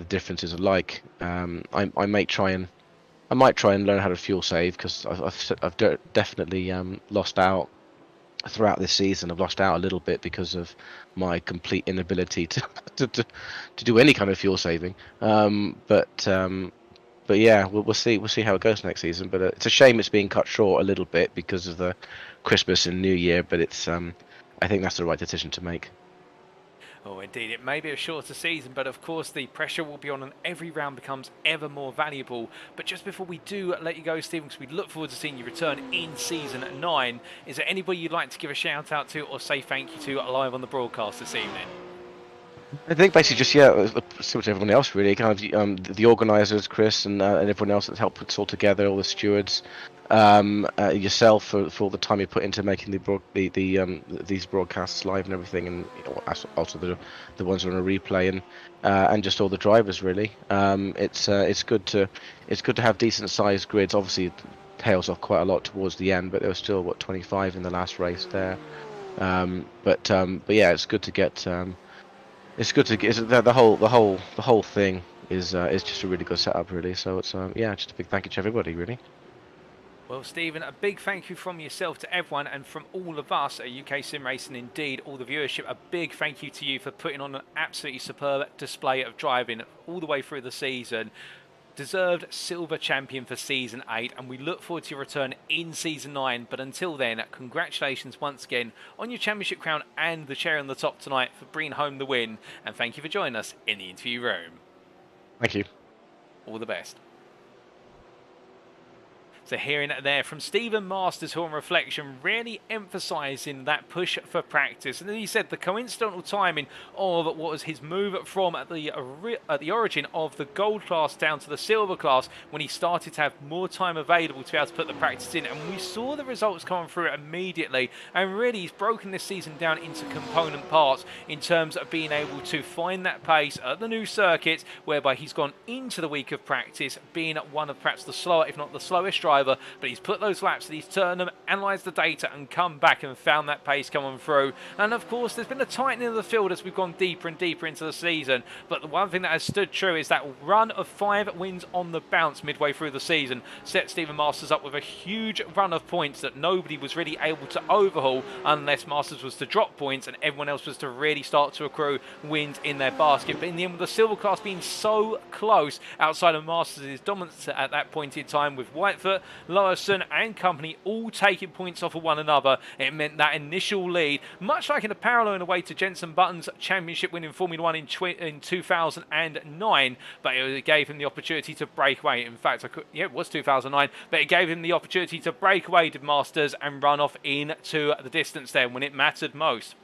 differences are like. I might try and learn how to fuel save, because I've definitely lost out throughout this season. I've lost out a little bit because of my complete inability to do any kind of fuel saving. But yeah, we'll see how it goes next season. But it's a shame it's being cut short a little bit because of the Christmas and New Year. But it's I think that's the right decision to make. Oh, indeed. It may be a shorter season, but of course the pressure will be on and every round becomes ever more valuable. But just before we do let you go, Stephen, because we look forward to seeing you return in Season 9, is there anybody you'd like to give a shout out to or say thank you to live on the broadcast this evening? I think basically just, yeah, similar to everyone else really, kind of the organisers, Chris, and everyone else that's helped put this all together, all the stewards, yourself for all the time you put into making these broadcasts live and everything, and also the ones on a replay, and just all the drivers really. It's good to have decent sized grids. Obviously, it tails off quite a lot towards the end, but there was still 25 in the last race there. But yeah, it's good to get. It's good to get the whole thing is just a really good setup really. So it's yeah, just a big thank you to everybody really. Well, Stephen, a big thank you from yourself to everyone and from all of us at UK Sim Racing, indeed all the viewership. A big thank you to you for putting on an absolutely superb display of driving all the way through the season. Deserved silver champion for Season 8, and we look forward to your return in Season 9. But until then, congratulations once again on your championship crown and the cherry on the top tonight for bringing home the win. And thank you for joining us in the interview room. Thank you. All the best. So hearing it there from Stephen Masters, who on reflection really emphasising that push for practice. And then he said the coincidental timing of what was his move from at the origin of the gold class down to the silver class, when he started to have more time available to be able to put the practice in. And we saw the results coming through immediately. And really he's broken this season down into component parts in terms of being able to find that pace at the new circuits, whereby he's gone into the week of practice being one of perhaps the slower, if not the slowest driver, but he's put those laps and he's turned them, analysed the data and come back and found that pace coming through. And of course there's been a tightening of the field as we've gone deeper and deeper into the season, but the one thing that has stood true is that run of 5 wins on the bounce midway through the season set Stephen Masters up with a huge run of points that nobody was really able to overhaul unless Masters was to drop points and everyone else was to really start to accrue wins in their basket. But in the end, with the silver class being so close outside of Masters' dominance at that point in time, with Whitefoot, Lawson and company all taking points off of one another, it meant that initial lead, much like in a parallel in a way to Jenson Button's championship win in Formula 1 in 2009, but it gave him the opportunity to break away. In fact, it was 2009, but it gave him the opportunity to break away to Masters and run off into the distance there when it mattered most.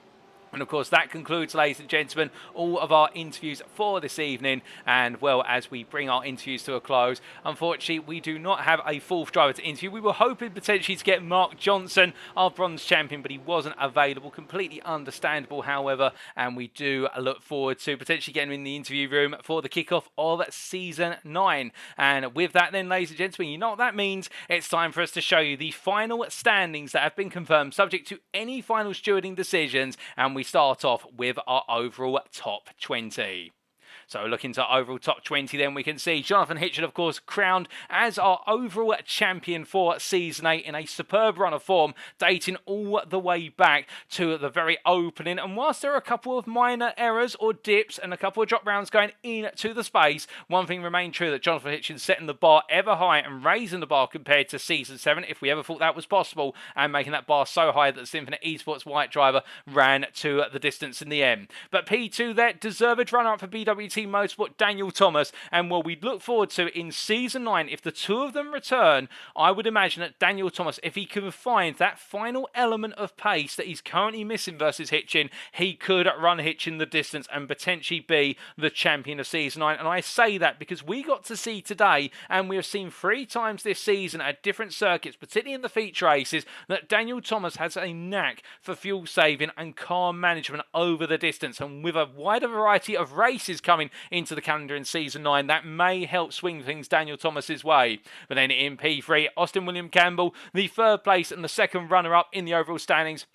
And of course that concludes, ladies and gentlemen, all of our interviews for this evening. And well, as we bring our interviews to a close, unfortunately we do not have a 4th driver to interview. We were hoping potentially to get Mark Johnson, our bronze champion, but he wasn't available. Completely understandable, however, and we do look forward to potentially getting him in the interview room for the kickoff of Season 9. And with that then, ladies and gentlemen, you know what that means. It's time for us to show you the final standings that have been confirmed, subject to any final stewarding decisions, and we start off with our overall top 20. So looking to overall top 20, then we can see Jonathan Hitchin, of course, crowned as our overall champion for Season 8 in a superb run of form, dating all the way back to the very opening. And whilst there are a couple of minor errors or dips and a couple of drop rounds going into the space, one thing remained true, that Jonathan Hitchin setting the bar ever high and raising the bar compared to Season 7, if we ever thought that was possible, and making that bar so high that the Symphony Esports white driver ran to the distance in the end. But P2 there, deserved runner-up for BWT Motorsport, Daniel Thomas, and what we'd look forward to in Season 9, if the two of them return, I would imagine that Daniel Thomas, if he can find that final element of pace that he's currently missing versus Hitchin, he could run Hitchin the distance and potentially be the champion of Season 9. And I say that because we got to see today, and we have seen 3 times this season at different circuits, particularly in the feature races, that Daniel Thomas has a knack for fuel saving and car management over the distance. And with a wider variety of races coming into the calendar in Season 9, that may help swing things Daniel Thomas's way. But then in P3, Austin William Campbell, the 3rd place and the 2nd runner-up in the overall standings.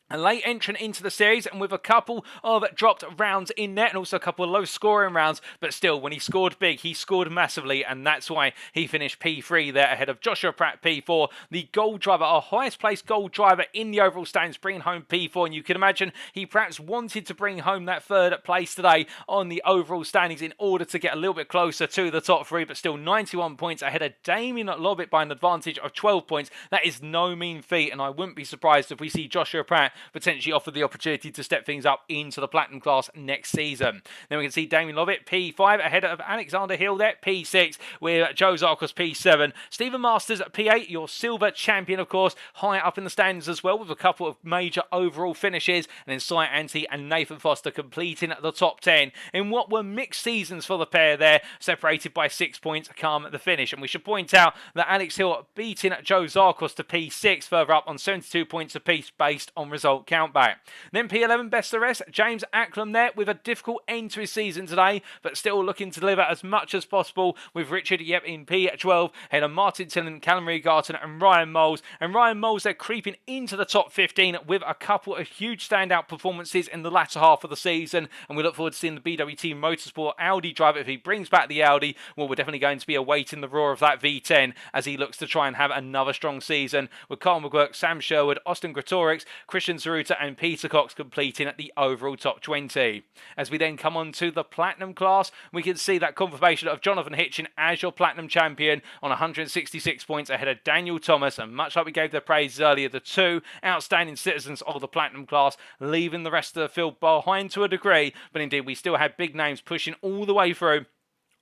A late entrant into the series, and with a couple of dropped rounds in there and also a couple of low scoring rounds, but still when he scored big, he scored massively, and that's why he finished P3 there ahead of Joshua Pratt P4, the gold driver, our highest placed gold driver in the overall standings, bringing home P4. And you can imagine he perhaps wanted to bring home that 3rd place today on the overall standings in order to get a little bit closer to the top 3, but still 91 points ahead of Damian Lobbett by an advantage of 12 points. That is no mean feat, and I wouldn't be surprised if we see Joshua Pratt potentially offer the opportunity to step things up into the Platinum class next season. Then we can see Damian Lobbett, P5, ahead of Alexander Hill there, P6, with Joe Zarkos, P7. Stephen Masters, P8, your silver champion, of course, high up in the standings as well, with a couple of major overall finishes. And then Cy Ante and Nathan Foster completing the top 10 in what were mixed seasons for the pair there, separated by 6 points come the finish. And we should point out that Alex Hill beating Joe Zarkos to P6, further up on 72 points apiece based on result countback. Then P11, best of the rest, James Acklam there with a difficult end to his season today, but still looking to deliver as much as possible, with Richard in P12, ahead of Martin Tillon, Callum Regarton and Ryan Moles. And Ryan Moles, they're creeping into the top 15 with a couple of huge standout performances in the latter half of the season, and we look forward to seeing the BWT Motorsport Audi driver. If he brings back the Audi, well, we're definitely going to be awaiting the roar of that V10 as he looks to try and have another strong season, with Carl McGurk, Sam Sherwood, Austin Gretorix, Christian Zaruta and Peter Cox completing at the overall top 20. As we then come on to the Platinum class, we can see that confirmation of Jonathan Hitchin as your Platinum champion on 166 points ahead of Daniel Thomas, and much like we gave their praises earlier, the two outstanding citizens of the Platinum class leaving the rest of the field behind to a degree, but indeed we still had big names pushing all the way through.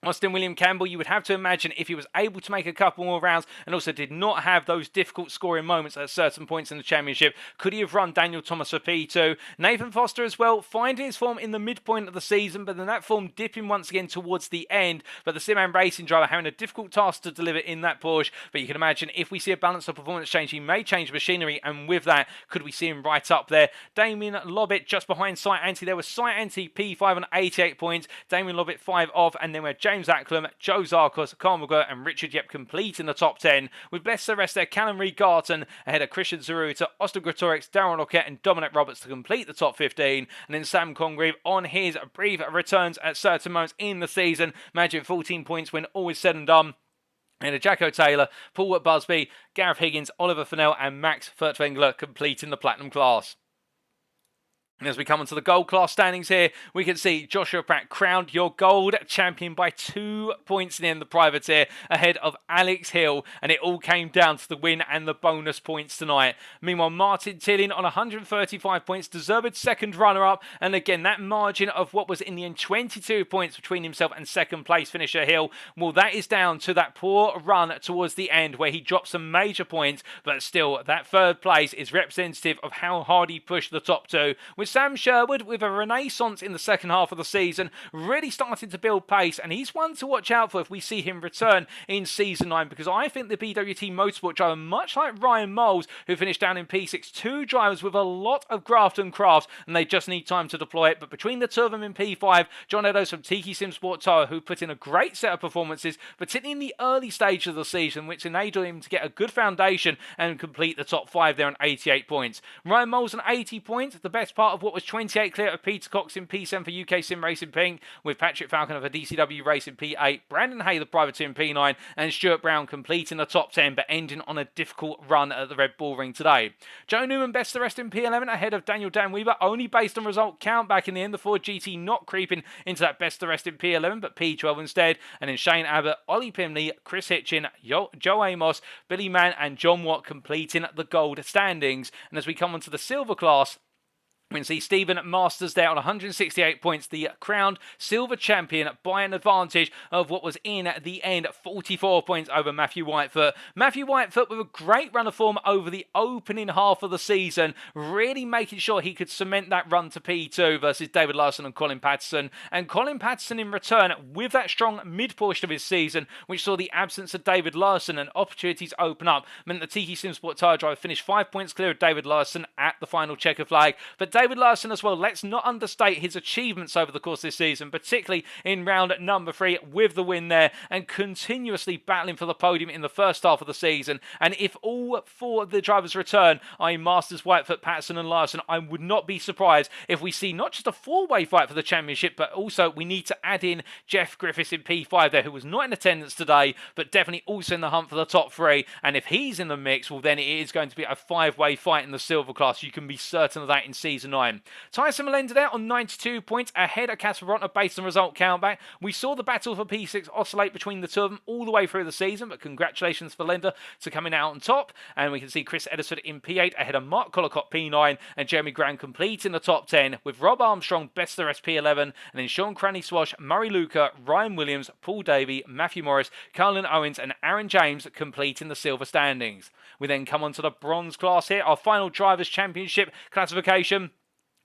Austin William Campbell, you would have to imagine, if he was able to make a couple more rounds and also did not have those difficult scoring moments at certain points in the championship, could he have run Daniel Thomas for P2? Nathan Foster as well, finding his form in the midpoint of the season, but then that form dipping once again towards the end. But the SimRacing driver having a difficult task to deliver in that Porsche. But you can imagine, if we see a balance of performance change, he may change machinery, and with that, could we see him right up there? Damian Lobbett just behind Cy Ante. There was Cy Ante P5 on 88 points, Damian Lobbett 5 off, and then we had James Acklam, Joe Zarkos, Carl McGurk and Richard Yep complete in the top 10, with bless the rest there, Callum Regarton ahead of Christian Zaruta, Austin Gretorix, Darren Lockett and Dominic Roberts to complete the top 15, and then Sam Congreve on his brief returns at certain moments in the season, managing 14 points when all is said and done. And Jacko Taylor, Paul Busby, Gareth Higgins, Oliver Fennell and Max Furtwängler completing the Platinum class. And as we come onto the gold class standings here, we can see Joshua Pratt crowned your gold champion by 2 points in the privateer ahead of Alex Hill, and it all came down to the win and the bonus points tonight. Meanwhile, Martin Tillin on 135 points, deserved second runner-up, and again, that margin of what was in the end 22 points between himself and second place finisher Hill, well, that is down to that poor run towards the end where he dropped some major points, but still, that third place is representative of how hard he pushed the top two, with Sam Sherwood with a renaissance in the second half of the season, really starting to build pace, and he's one to watch out for if we see him return in Season 9, because I think the BWT Motorsport driver, much like Ryan Moles, who finished down in P6, two drivers with a lot of graft and craft, and they just need time to deploy it. But between the two of them in P5, John Eddowes from Tiki Simsport Tower, who put in a great set of performances, particularly in the early stage of the season, which enabled him to get a good foundation and complete the top 5 there on 88 points. Ryan Moles on 80 points, the best part of what was 28 clear of Peter Cox in P7 for UKSimRacing Pink, with Patrick Falconer for DCW Racing P8, Brandon Hay the privateer in P9, and Stuart Brown completing the top 10 but ending on a difficult run at the Red Bull Ring today. Joe Newman best the rest in P11 ahead of Daniel Dan Weaver, only based on result count back in the end. The Ford GT not creeping into that best the rest in P11 but P12 instead, and then Shane Abbott, Ollie Pimley, Chris Hitchin, Joe Amos, Billy Mann and John Watt completing the gold standings. And as we come on to the silver class, we can see Stephen Masters there on 168 points, the crowned silver champion by an advantage of what was in the end 44 points over Matthew Whitefoot. Matthew Whitefoot with a great run of form over the opening half of the season, really making sure he could cement that run to P2 versus David Larson and Colin Patterson. And Colin Patterson in return with that strong mid-portion of his season, which saw the absence of David Larson and opportunities open up, meant the Tiki Simsport tyre driver finished 5 points clear of David Larson at the final checker flag. But David Larson as well, let's not understate his achievements over the course of this season, particularly in round number 3 with the win there and continuously battling for the podium in the first half of the season. And if all 4 of the drivers return, i.e. Masters, Whitefoot, Patterson and Larson, I would not be surprised if we see not just a 4-way fight for the championship, but also we need to add in Jeff Griffiths in P5 there, who was not in attendance today, but definitely also in the hunt for the top 3. And if he's in the mix, well then it is going to be a 5-way fight in the silver class. You can be certain of that in Season 9. Tyson Melenda there on 92 points ahead of Casper Bronner based on result countback. We saw the battle for P6 oscillate between the two of them all the way through the season, but congratulations for Lenda to coming out on top. And we can see Chris Edison in P8 ahead of Mark Collicott P9 and Jeremy Graham complete in the top 10 with Rob Armstrong best of the rest P11 and then Sean Cranny Swash, Murray Luca, Ryan Williams, Paul Davey, Matthew Morris, Carlin Owens and Aaron James completing the silver standings. We then come on to the bronze class here, our final Drivers' Championship classification.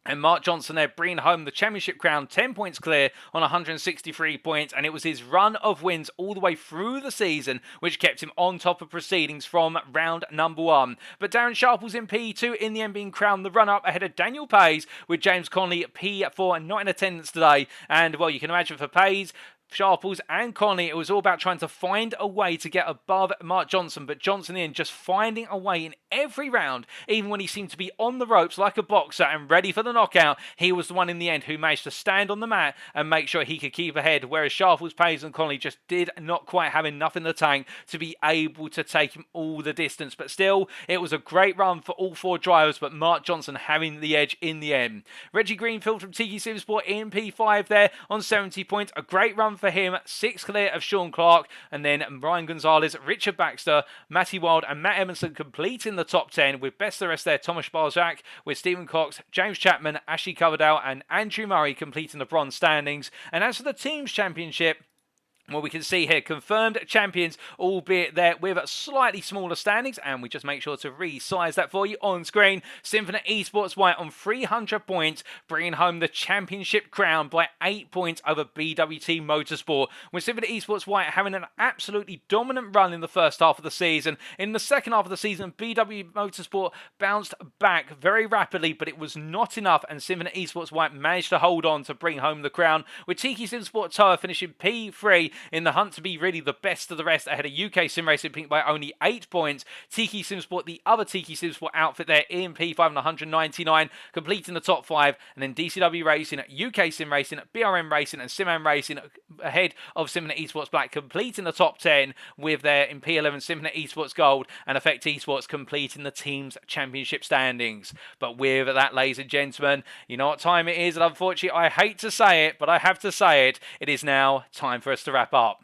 And Mark Johnson there bringing home the championship crown, 10 points clear on 163 points. And it was his run of wins all the way through the season, which kept him on top of proceedings from round number 1. But Darren Sharples in P2 in the end being crowned the run-up ahead of Daniel Pays, with James Conley P4 not in attendance today. And, well, you can imagine for Pays, Sharples and Conley, it was all about trying to find a way to get above Mark Johnson, but Johnson in just finding a way in every round, even when he seemed to be on the ropes like a boxer and ready for the knockout. He was the one in the end who managed to stand on the mat and make sure he could keep ahead, whereas Sharples, Pays and Conley just did not quite have enough in the tank to be able to take him all the distance. But still, it was a great run for all 4 drivers, but Mark Johnson having the edge in the end. Reggie Greenfield from Tiki Simsport in P5 there on 70 points. A great run for him, 6 clear of Sean Clark, and then Ryan Gonzalez, Richard Baxter, Matty Wild and Matt Emerson completing the top 10 with best of the rest there, Thomas Barzak with Stephen Cox, James Chapman, Ashley Coverdale and Andrew Murray completing the bronze standings. And as for the team's championship, well, we can see here confirmed champions, albeit there with slightly smaller standings, and we just make sure to resize that for you on screen. Symphony Esports White on 300 points, bringing home the championship crown by 8 points over BWT Motorsport. With Symphony Esports White having an absolutely dominant run in the first half of the season. In the second half of the season, BW Motorsport bounced back very rapidly, but it was not enough, and Symphony Esports White managed to hold on to bring home the crown, with Tiki Simsport Tower finishing P3 in the hunt to be really the best of the rest ahead of UKSimRacing Pink by only 8 points. Tiki Simsport, the other Tiki Simsport outfit there in P5 and 199, completing the top 5. And then DCW Racing, UKSimRacing, BRM Racing and Simam Racing ahead of Symphony Esports Black, completing the top 10 with their in P11 Symphony Esports Gold and Effect Esports completing the team's championship standings. But with that, ladies and gentlemen, you know what time it is, and unfortunately I hate to say it, but I have to say it, it is now time for us to wrap up.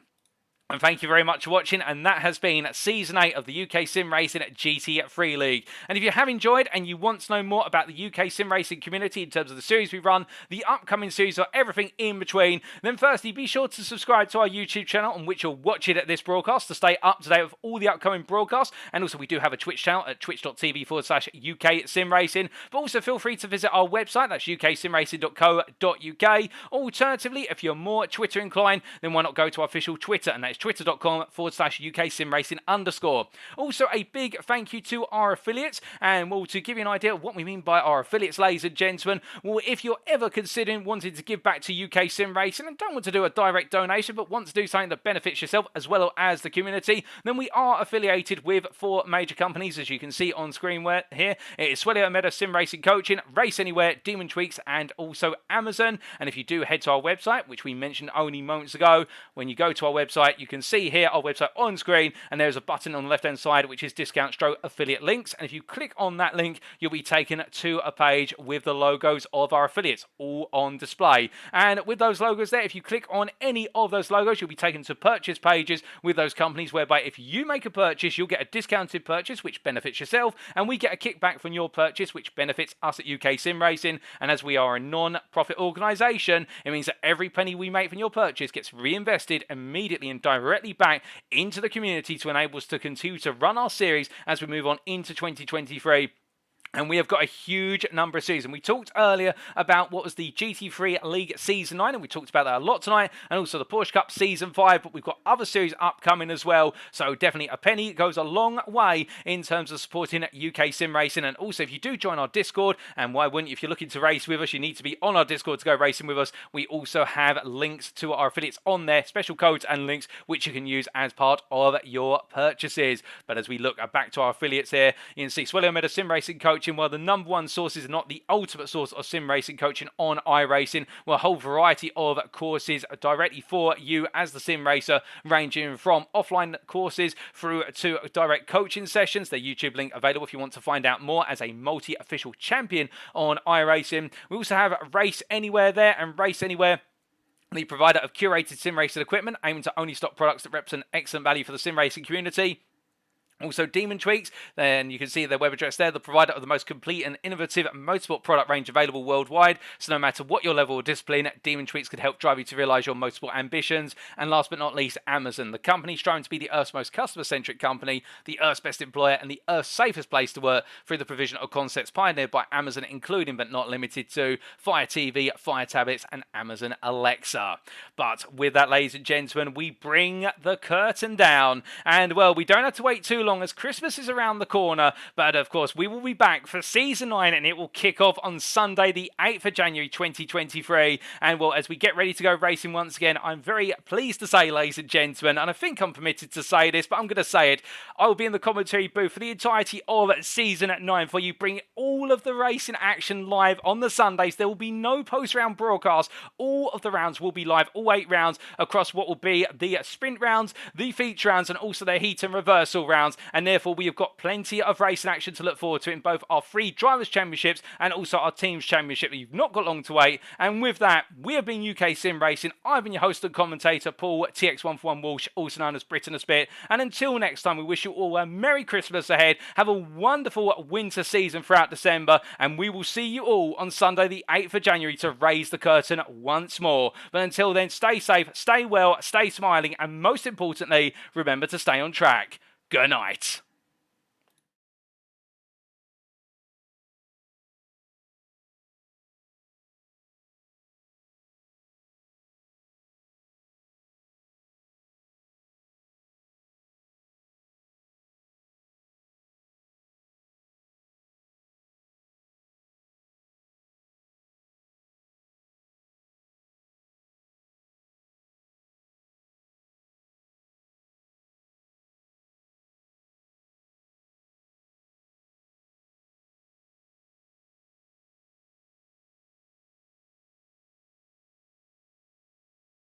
And thank you very much for watching, and that has been Season 8 of the UKSimRacing GT3 League. And if you have enjoyed and you want to know more about the UKSimRacing community in terms of the series we run, the upcoming series or everything in between, then firstly be sure to subscribe to our YouTube channel on which you'll watch it at this broadcast to stay up to date with all the upcoming broadcasts. And also we do have a Twitch channel at twitch.tv/UKSimRacing. But also feel free to visit our website, that's uksimracing.co.uk. Alternatively, if you're more Twitter inclined, then why not go to our official Twitter, and that's twitter.com/UKSimRacing_. Also, a big thank you to our affiliates, and well, to give you an idea of what we mean by our affiliates, ladies and gentlemen, well, if you're ever considering wanting to give back to UKSimRacing and don't want to do a direct donation, but want to do something that benefits yourself as well as the community, then we are affiliated with 4 major companies, as you can see on screen here. It is Swellia Meta Sim Racing Coaching, Race Anywhere, Demon Tweaks, and also Amazon. And if you do head to our website, which we mentioned only moments ago, when you go to our website, you can see here our website on screen, and there's a button on the left hand side which is discount stroke affiliate links, and if you click on that link you'll be taken to a page with the logos of our affiliates all on display. And with those logos there, if you click on any of those logos, you'll be taken to purchase pages with those companies, whereby if you make a purchase you'll get a discounted purchase which benefits yourself, and we get a kickback from your purchase which benefits us at UKSimRacing. And as we are a non-profit organisation, it means that every penny we make from your purchase gets reinvested immediately and directly back into the community to enable us to continue to run our series as we move on into 2023. And we have got a huge number of series. And we talked earlier about what was the GT3 League Season 9, and we talked about that a lot tonight, and also the Porsche Cup Season 5, but we've got other series upcoming as well. So definitely a penny goes a long way in terms of supporting UKSimRacing. And also, if you do join our Discord, and why wouldn't you, if you're looking to race with us, you need to be on our Discord to go racing with us. We also have links to our affiliates on there, special codes and links, which you can use as part of your purchases. But as we look back to our affiliates here, you can see Swellia Meta Sim Racing Coach, coaching. Well, the number one source is not the ultimate source of sim racing coaching on iRacing. Well, a whole variety of courses directly for you as the sim racer, ranging from offline courses through to direct coaching sessions. The YouTube link available if you want to find out more as a multi-official champion on iRacing. We also have Race Anywhere there, and Race Anywhere, the provider of curated sim racing equipment, aiming to only stock products that represent excellent value for the sim racing community. Also, Demon Tweaks, then you can see their web address there, the provider of the most complete and innovative motorsport product range available worldwide. So no matter what your level of discipline, Demon Tweaks could help drive you to realise your motorsport ambitions. And last but not least, Amazon, the company striving to be the Earth's most customer-centric company, the Earth's best employer, and the Earth's safest place to work through the provision of concepts pioneered by Amazon, including but not limited to Fire TV, Fire tablets, and Amazon Alexa. But with that, ladies and gentlemen, we bring the curtain down. And, well, we don't have to wait too long as Christmas is around the corner, but of course we will be back for season 9, and it will kick off on Sunday the 8th of January 2023. And well, as we get ready to go racing once again, I'm very pleased to say, ladies and gentlemen, and I think I'm permitted to say this, but I'm going to say it, I will be in the commentary booth for the entirety of season 9 for you, bringing all of the racing action live on the Sundays. There will be no post-round broadcast. All of the rounds will be live, all 8 rounds across what will be the sprint rounds, the feature rounds, and also the heat and reversal rounds. And therefore, we have got plenty of racing action to look forward to in both our free Drivers' Championships and also our Teams Championship. You've not got long to wait. And with that, we have been UK Sim Racing. I've been your host and commentator, Paul TX141 Walsh, also known as Britain a Spit. And until next time, we wish you all a Merry Christmas ahead. Have a wonderful winter season throughout December. And we will see you all on Sunday, the 8th of January, to raise the curtain once more. But until then, stay safe, stay well, stay smiling, and most importantly, remember to stay on track. Good night.